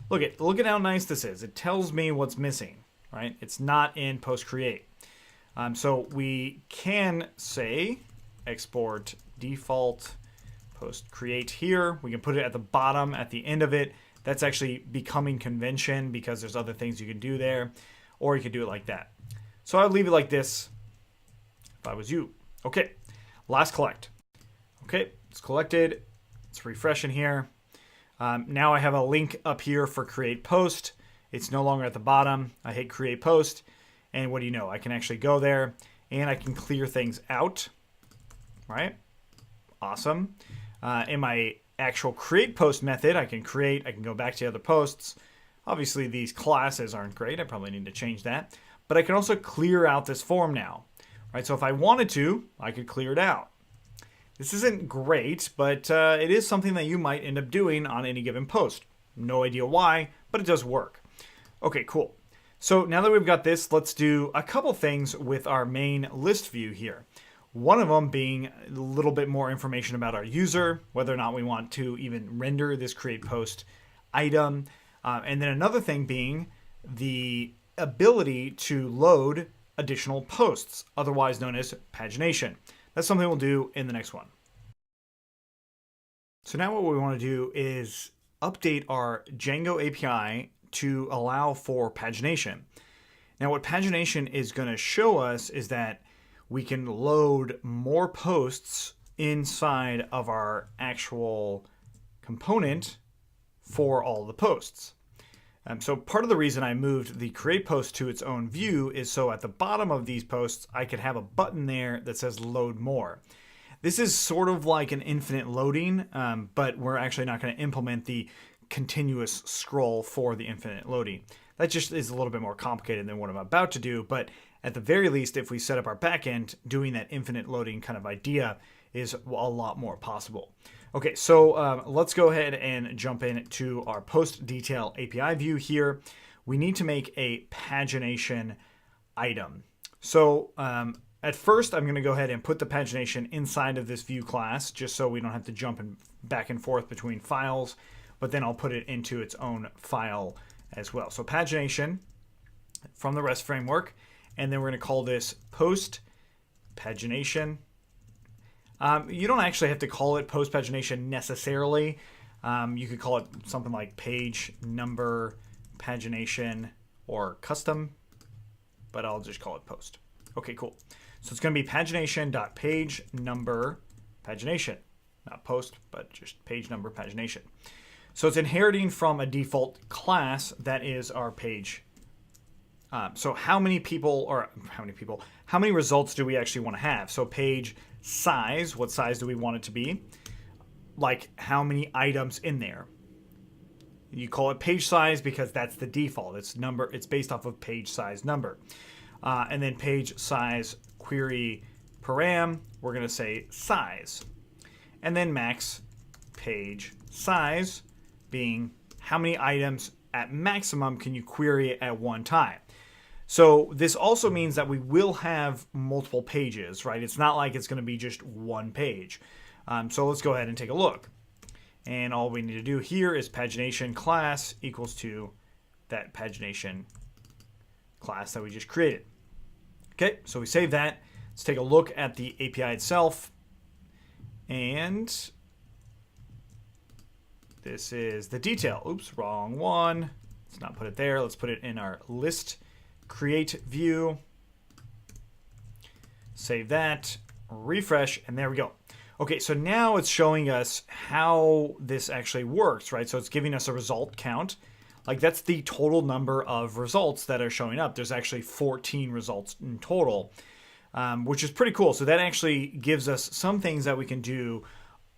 Look at how nice this is. It tells me what's missing, right? It's not in post create. So we can say export default post create here. We can put it at the bottom, at the end of it. That's actually becoming convention because there's other things you can do there, or you could do it like that. So I would leave it like this if I was you. Okay, last collect. Okay, it's collected. It's refreshing here. Now I have a link up here for create post. It's no longer at the bottom. I hit create post, and what do you know? I can actually go there and I can clear things out, right? Awesome. In my actual create post method, I can go back to the other posts. Obviously, these classes aren't great. I probably need to change that. But I can also clear out this form now. Right? So if I wanted to, I could clear it out. This isn't great, but it is something that you might end up doing on any given post. No idea why, but it does work. Okay, cool. So now that we've got this, let's do a couple things with our main list view here. One of them being a little bit more information about our user, whether or not we want to even render this create post item. And then another thing being the ability to load additional posts, otherwise known as pagination. That's something we'll do in the next one. So now what we want to do is update our Django API to allow for pagination. Now what pagination is going to show us is that we can load more posts inside of our actual component for all the posts. So part of the reason I moved the create post to its own view is so at the bottom of these posts, I could have a button there that says load more. This is sort of like an infinite loading, but we're actually not going to implement the continuous scroll for the infinite loading. That just is a little bit more complicated than what I'm about to do, but at the very least, if we set up our backend, doing that infinite loading kind of idea is a lot more possible. Okay, so let's go ahead and jump into our post detail API view here. We need to make a pagination item. So at first, I'm going to go ahead and put the pagination inside of this view class, just so we don't have to jump back and forth between files, but then I'll put it into its own file as well. So pagination from the REST framework, and then we're going to call this post pagination. You don't actually have to call it post pagination necessarily. You could call it something like page number pagination or custom, but I'll just call it post. Okay, cool. So it's going to be pagination.page number pagination, not post, but just page number pagination. So it's inheriting from a default class that is our page. So how many results do we actually want to have? So page size, what size do we want it to be? Like how many items in there? You call it page size because that's the default. It's based off of page size number. And then page size query param, we're going to say size. And then max page size being how many items at maximum can you query at one time. So this also means that we will have multiple pages, right? It's not like it's going to be just one page. So let's go ahead and take a look. And all we need to do here is pagination class equals to that pagination class that we just created. Okay, so we save that. Let's take a look at the API itself. And this is the detail. Oops, wrong one. Let's not put it there. Let's put it in our list create view. Save that, refresh, and there we go. Okay, so now it's showing us how this actually works, right? So it's giving us a result count. Like that's the total number of results that are showing up. There's actually 14 results in total, which is pretty cool. So that actually gives us some things that we can do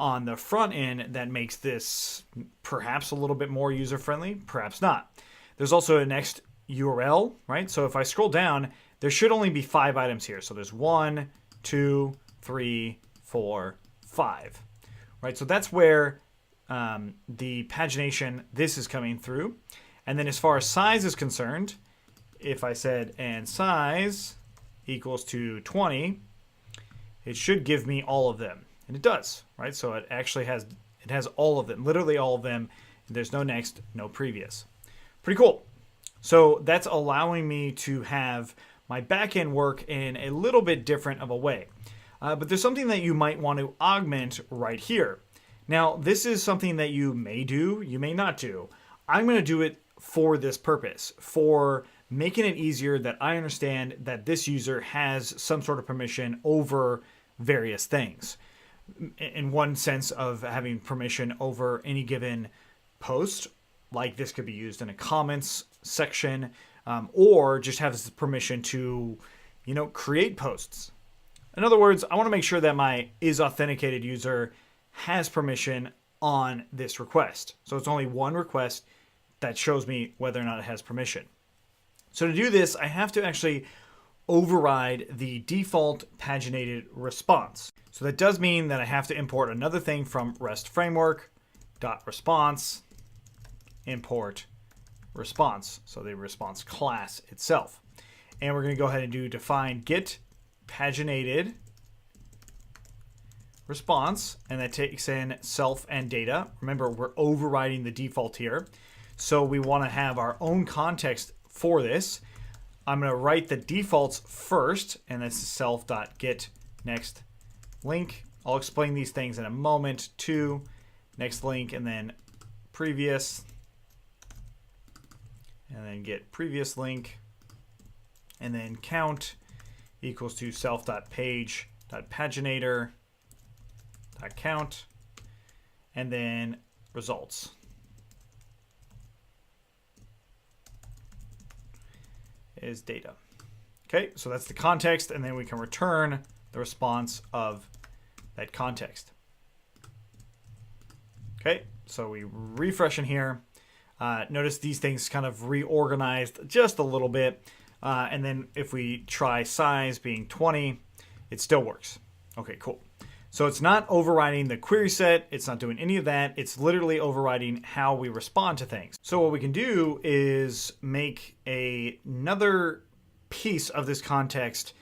on the front end that makes this perhaps a little bit more user-friendly, perhaps not. There's also a next URL, right? So if I scroll down, there should only be 5 items here. So there's 1, 2, 3, 4, 5, right? So that's where the pagination, this is coming through. And then as far as size is concerned, if I said and size equals to 20, it should give me all of them. And it does, right? So it actually has all of them, literally all of them. There's no next, no previous. Pretty cool. So that's allowing me to have my backend work in a little bit different of a way. But there's something that you might want to augment right here. Now, this is something that you may do, you may not do. I'm going to do it for this purpose, for making it easier that I understand that this user has some sort of permission over various things. In one sense of having permission over any given post, like this could be used in a comments section, or just has permission to, create posts. In other words, I want to make sure that my isAuthenticated user has permission on this request. So it's only one request that shows me whether or not it has permission. So to do this, I have to actually override the default paginated response. So that does mean that I have to import another thing from REST framework .response import response. So the response class itself. And we're going to go ahead and define get paginated response, and that takes in self and data. Remember, we're overriding the default here. So we want to have our own context for this. I'm going to write the defaults first, and that's self.get next link. I'll explain these things in a moment. To next link, and then previous, and then get previous link, and then count equals to self.page.paginator.count, and then results. Is data. Okay, so that's the context, and then we can return the response of that context. Okay, so we refresh in here. Notice these things kind of reorganized just a little bit. And then if we try size being 20, it still works. Okay, cool. So it's not overriding the query set. It's not doing any of that. It's literally overriding how we respond to things. So what we can do is make another piece of this context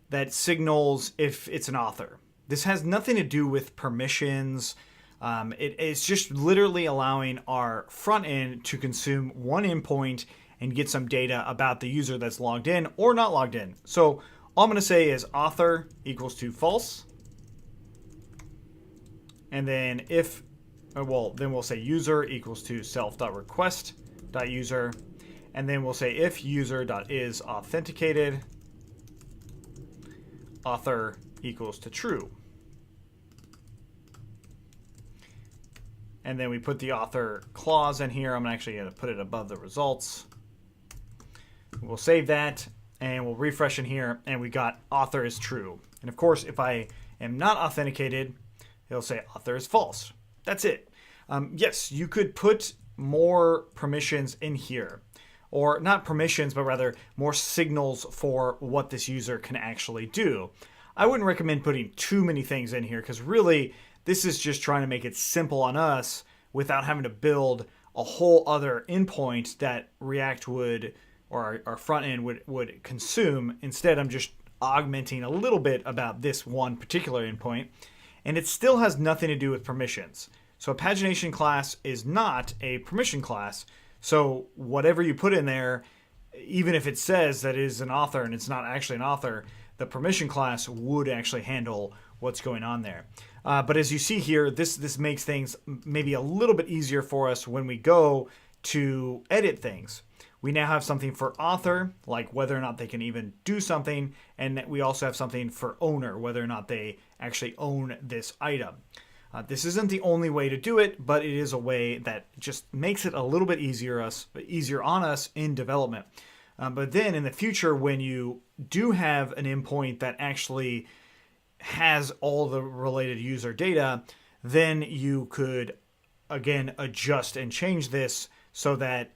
that signals if it's an author. This has nothing to do with permissions. It's just literally allowing our front end to consume one endpoint and get some data about the user that's logged in or not logged in. So all I'm going to say is author equals to false. And then then we'll say user equals to self.request.user. And then we'll say if user.is authenticated, author equals to true. And then we put the author clause in here. I'm actually going to put it above the results. We'll save that, and we'll refresh in here, and we got author is true. And of course, if I am not authenticated, it'll say author is false. That's it. Yes, you could put more permissions in here. Or not permissions, but rather more signals for what this user can actually do. I wouldn't recommend putting too many things in here, because really, this is just trying to make it simple on us without having to build a whole other endpoint that React would, or our front end would consume. Instead, I'm just augmenting a little bit about this one particular endpoint. And it still has nothing to do with permissions. So a pagination class is not a permission class. So whatever you put in there, even if it says that it is an author and it's not actually an author, the permission class would actually handle what's going on there. But as you see here, this makes things maybe a little bit easier for us when we go to edit things. We now have something for author, like whether or not they can even do something, and we also have something for owner, whether or not they actually own this item. This isn't the only way to do it, but it is a way that just makes it a little bit easier on us in development. But then in the future, when you do have an endpoint that actually has all the related user data, then you could, again, adjust and change this so that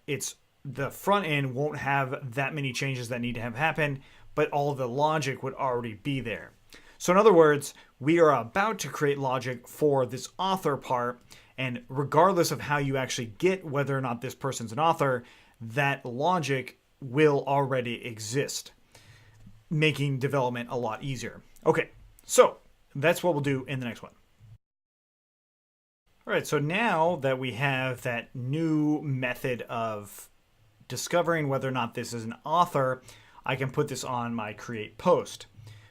the front end won't have that many changes that need to have happen, but all the logic would already be there. So in other words, we are about to create logic for this author part, and regardless of how you actually get whether or not this person's an author, that logic will already exist, making development a lot easier. Okay, so that's what we'll do in the next one. All right, so now that we have that new method of discovering whether or not this is an author, I can put this on my create post.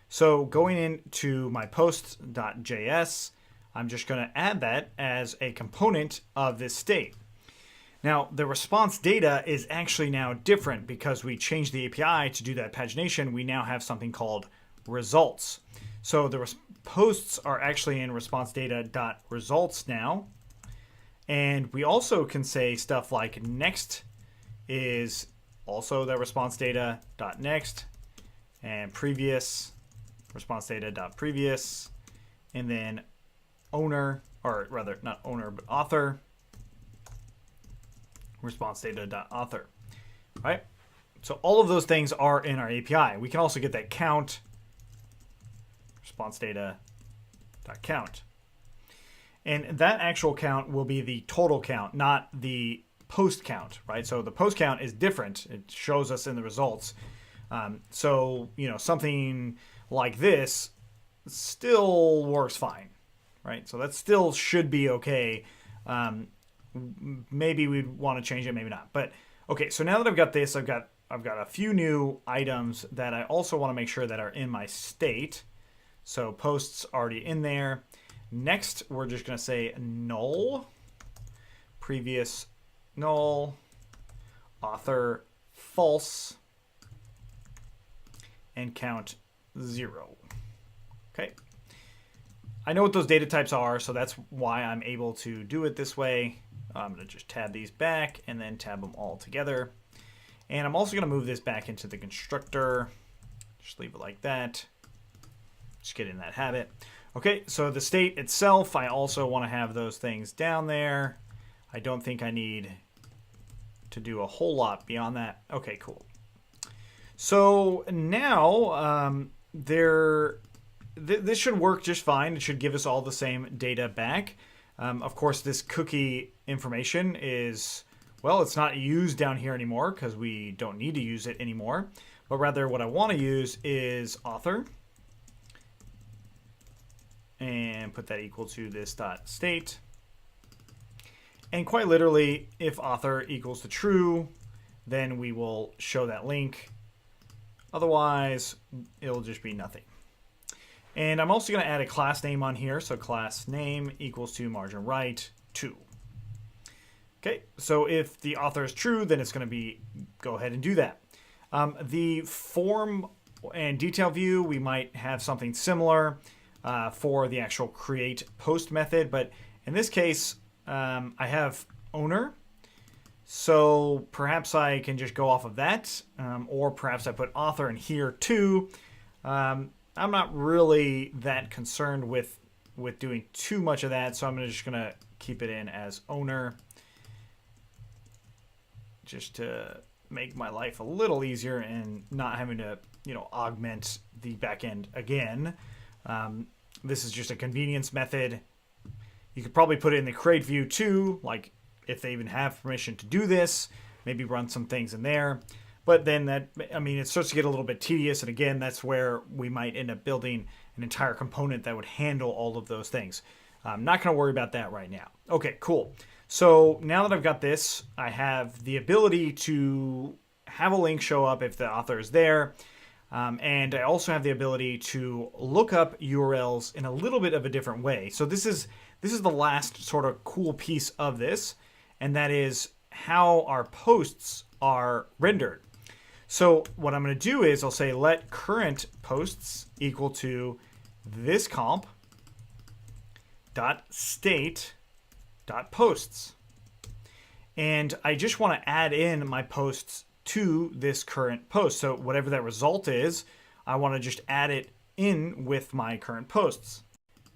So going into my posts.js, I'm just going to add that as a component of this state. Now, the response data is actually now different because we changed the API to do that pagination. We now have something called results. So the posts are actually in response data.results now. And we also can say stuff like next is also the response data.next, and previous response data.previous, and then owner, or rather not owner, but author response data.author, right? So all of those things are in our API. We can also get that count, response data.count. And that actual count will be the total count, not the post count, right? So the post count is different. It shows us in the results. So, something like this still works fine, right? So that still should be okay. Maybe we'd want to change it, maybe not. But okay, so now that I've got this, I've got a few new items that I also want to make sure that are in my state. So posts already in there. Next, we're just going to say null, previous null, author false, and count 0. Okay. I know what those data types are, so that's why I'm able to do it this way. I'm going to just tab these back and then tab them all together. And I'm also going to move this back into the constructor. Just leave it like that. Just get in that habit. Okay, so the state itself, I also want to have those things down there. I don't think I need to do a whole lot beyond that. Okay, cool. So now this should work just fine. It should give us all the same data back. Of course, this cookie information is, well, it's not used down here anymore because we don't need to use it anymore. But rather what I want to use is author. And put that equal to this dot state. And quite literally, if author equals to true, then we will show that link. Otherwise, it'll just be nothing. And I'm also going to add a class name on here. So class name equals to margin right 2. Okay, so if the author is true, then it's going to be, go ahead and do that. The form and detail view, we might have something similar for the actual create post method. But in this case, I have owner. So perhaps I can just go off of that. Or perhaps I put author in here too. I'm not really that concerned with doing too much of that. So I'm just going to keep it in as owner. Just to make my life a little easier and not having to, augment the backend again. This is just a convenience method. You could probably put it in the create view too, like if they even have permission to do this, maybe run some things in there. But then it starts to get a little bit tedious. And again, that's where we might end up building an entire component that would handle all of those things. I'm not going to worry about that right now. Okay, cool. So now that I've got this, I have the ability to have a link show up if the author is there. And I also have the ability to look up URLs in a little bit of a different way. So this is the last sort of cool piece of this, and that is how our posts are rendered. So what I'm going to do is I'll say let current posts equal to this comp dot state dot posts. And I just want to add in my posts to this current post. So whatever that result is, I want to just add it in with my current posts.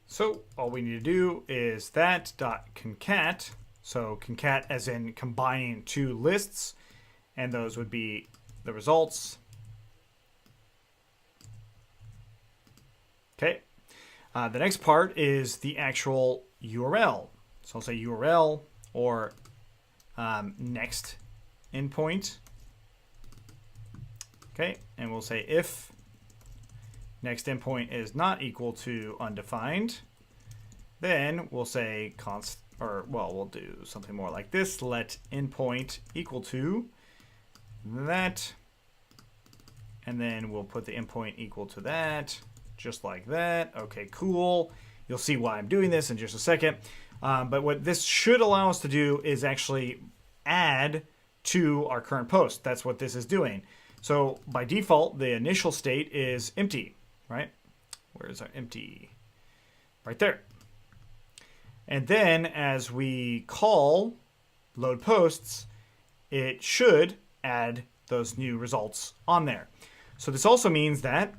So all we need to do is that dot concat. So concat as in combining two lists, and those would be the results. Okay. The next part is the actual URL. So I'll say URL or next endpoint. Okay, and we'll say if next endpoint is not equal to undefined, then we'll say we'll do something more like this. Let endpoint equal to that, and then we'll put the endpoint equal to that, just like that. Okay, cool. You'll see why I'm doing this in just a second. But what this should allow us to do is actually add to our current post. That's what this is doing. So by default, the initial state is empty, right? Where's our empty? Right there. And then as we call load posts, it should add those new results on there. So this also means that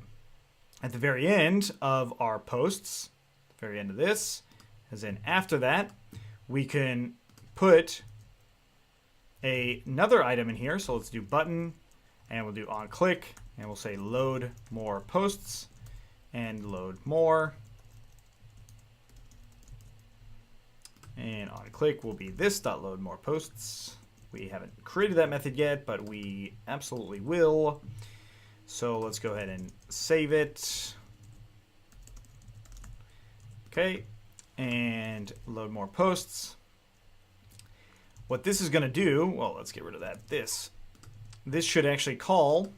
at the very end of our posts, the very end of this, as in after that, we can put another item in here. So let's do button, and we'll do on click, and we'll say load more posts, and load more. And on click will be this.load more posts. We haven't created that method yet, but we absolutely will. So let's go ahead and save it. Okay, and load more posts. What this is going to do, well, let's get rid of that. This should actually call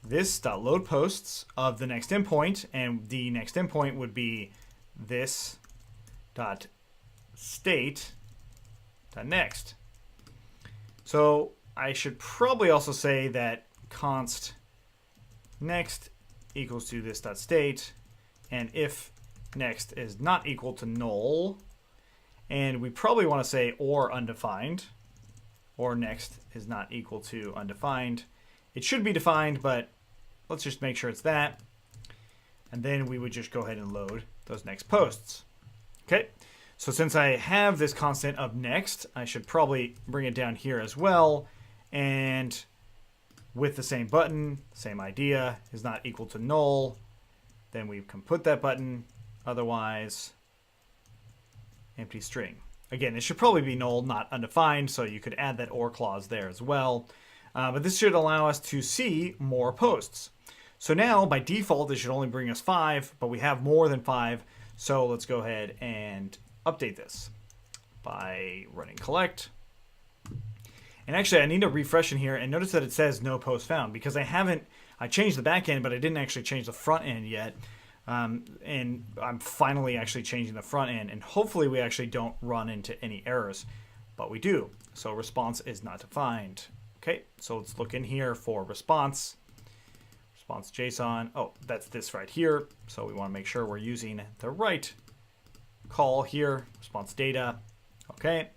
this.load posts of the next endpoint, and the next endpoint would be this.state.next. So I should probably also say that const next equals to this.state, and if next is not equal to null, and we probably want to say or undefined, or next is not equal to undefined. It should be defined, but let's just make sure it's that. And then we would just go ahead and load those next posts. Okay, so since I have this constant of next, I should probably bring it down here as well. And with the same button, same idea, is not equal to null, then we can put that button. Otherwise, empty string. Again, it should probably be null, not undefined, so you could add that or clause there as well. But this should allow us to see more posts. So now, by default, it should only bring us 5, but we have more than 5. So let's go ahead and update this by running collect. And actually, I need to refresh in here and notice that it says no post found because I changed the back end, but I didn't actually change the front end yet. And I'm finally actually changing the front end, and hopefully we actually don't run into any errors, but we do. So response is not defined. Okay, so let's look in here for response JSON. Oh, that's this right here. So we want to make sure we're using the right call here, response data. Okay.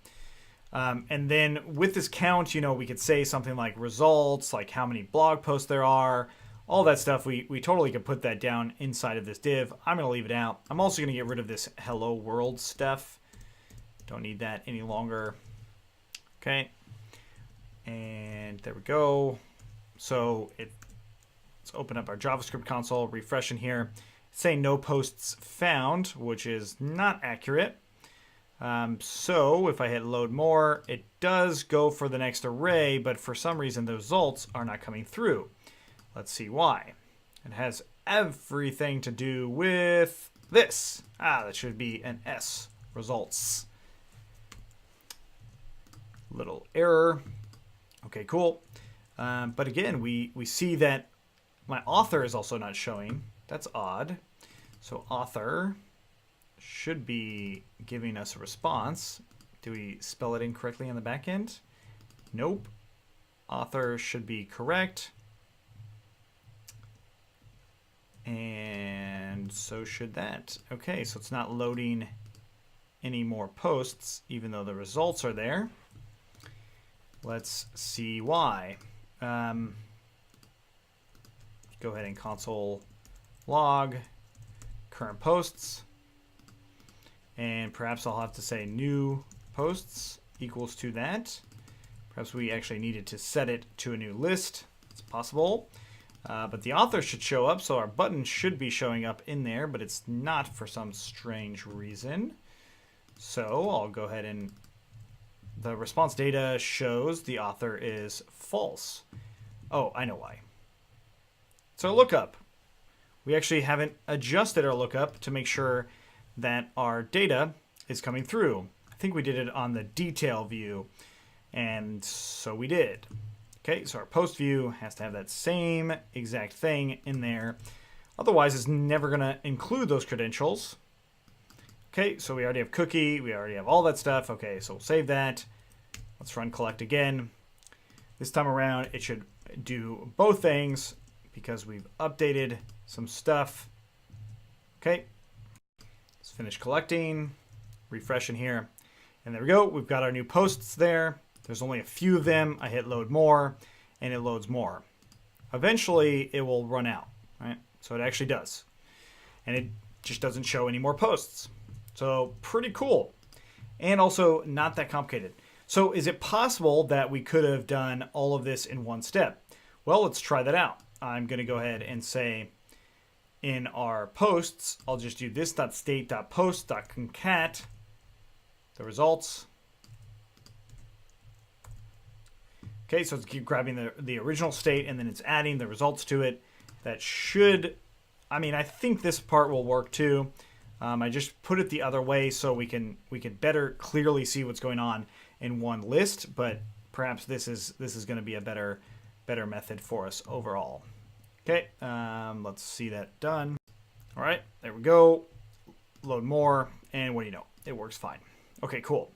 And then with this count, we could say something like results, like how many blog posts there are, all that stuff. We totally could put that down inside of this div. I'm going to leave it out. I'm also going to get rid of this hello world stuff. Don't need that any longer. Okay. And there we go. So let's open up our JavaScript console, refresh in here. It's saying no posts found, which is not accurate. So if I hit load more, it does go for the next array, but for some reason the results are not coming through. Let's see why. It has everything to do with this. That should be an S, results. Little error. Okay, cool. But again, we see that my author is also not showing. That's odd. So author should be giving us a response. Do we spell it incorrectly on the back end? Nope. Author should be correct. And so should that. Okay, so it's not loading any more posts, even though the results are there. Let's see why. Go ahead and console log current posts. And perhaps I'll have to say new posts equals to that. Perhaps we actually needed to set it to a new list. It's possible. But the author should show up, so our button should be showing up in there, but it's not for some strange reason. So I'll go ahead and the response data shows the author is false. Oh, I know why. So lookup. We actually haven't adjusted our lookup to make sure that our data is coming through. I think we did it on the detail view, and so we did. Okay, so our post view has to have that same exact thing in there. Otherwise, it's never going to include those credentials. Okay, so we already have cookie. We already have all that stuff. Okay, so we'll save that. Let's run collect again. This time around, it should do both things because we've updated some stuff. Okay, let's finish collecting. Refresh in here. And there we go. We've got our new posts there. There's only a few of them. I hit load more, and it loads more. Eventually, it will run out, right? So it actually does. And it just doesn't show any more posts. So pretty cool. And also not that complicated. So is it possible that we could have done all of this in one step? Well, let's try that out. I'm going to go ahead and say in our posts, I'll just do this.state.post.concat, the results. Okay, so it's keep grabbing the original state and then it's adding the results to it. That should, I mean, I think this part will work too. I just put it the other way so we can better clearly see what's going on in one list, but perhaps this is going to be a better method for us overall. Okay, let's see that done. All right, there we go. Load more, and what do you know? It works fine. Okay, cool.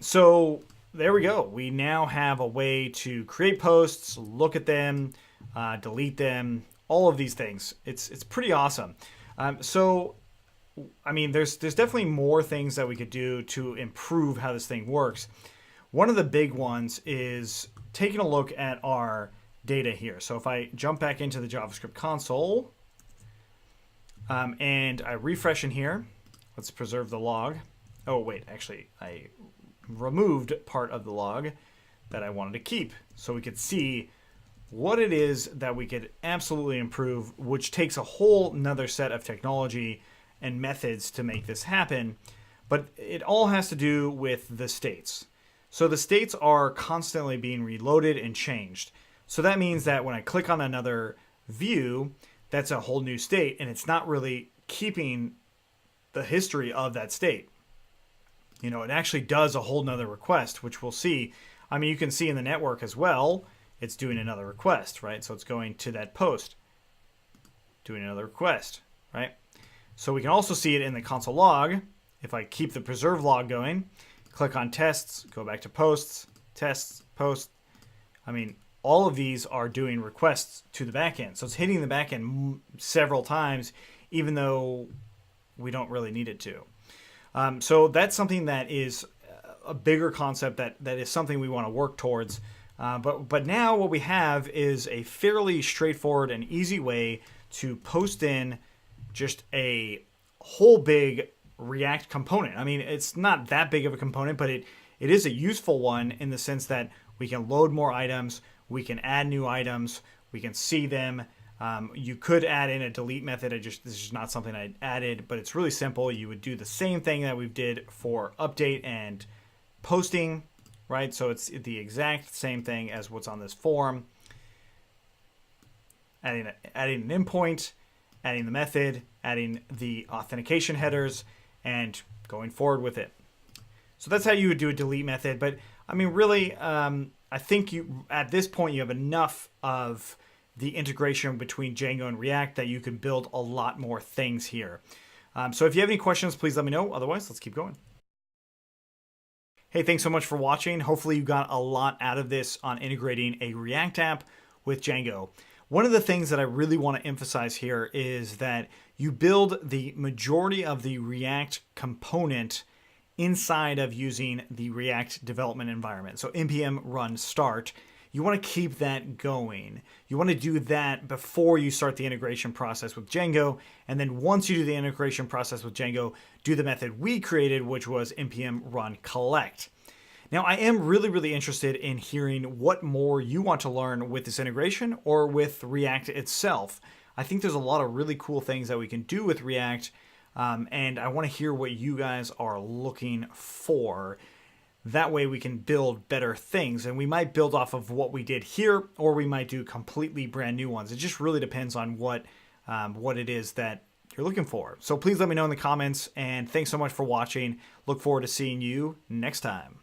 So there we go. We now have a way to create posts, look at them, delete them, all of these things. It's pretty awesome. So, I mean, there's definitely more things that we could do to improve how this thing works. One of the big ones is taking a look at our data here. So if I jump back into the JavaScript console and I refresh in here, let's preserve the log. Oh, wait, actually, I removed part of the log that I wanted to keep so we could see what it is that we could absolutely improve, which takes a whole nother set of technology and methods to make this happen. But it all has to do with the states. So the states are constantly being reloaded and changed. So that means that when I click on another view, that's a whole new state, and it's not really keeping the history of that state. You know, it actually does a whole nother request, which we'll see. I mean, you can see in the network as well, it's doing another request, right? So it's going to that post, doing another request, right? So we can also see it in the console log. If I keep the preserve log going, click on tests, go back to posts, tests, post. I mean, all of these are doing requests to the backend. So it's hitting the backend several times, even though we don't really need it to. So that's something that is a bigger concept that is something we want to work towards. But now what we have is a fairly straightforward and easy way to post in just a whole big React component. I mean, it's not that big of a component, but it is a useful one in the sense that we can load more items, we can add new items, we can see them. You could add in a delete method. This is not something I added, but it's really simple. You would do the same thing that we did for update and posting, right? So it's the exact same thing as what's on this form. Adding an endpoint, adding the method, adding the authentication headers, and going forward with it. So that's how you would do a delete method. But I mean, really, I think at this point you have enough of the integration between Django and React that you can build a lot more things here. So if you have any questions, please let me know. Otherwise, let's keep going. Hey, thanks so much for watching. Hopefully you got a lot out of this on integrating a React app with Django. One of the things that I really want to emphasize here is that you build the majority of the React component inside of using the React development environment. So npm run start. You want to keep that going. You want to do that before you start the integration process with Django. And then once you do the integration process with Django, do the method we created, which was npm run collect. Now, I am really interested in hearing what more you want to learn with this integration or with React itself. I think there's a lot of really cool things that we can do with React, and I want to hear what you guys are looking for. That way we can build better things, and we might build off of what we did here, or we might do completely brand new ones. It just really depends on what it is that you're looking for. So please let me know in the comments, and thanks so much for watching. Look forward to seeing you next time.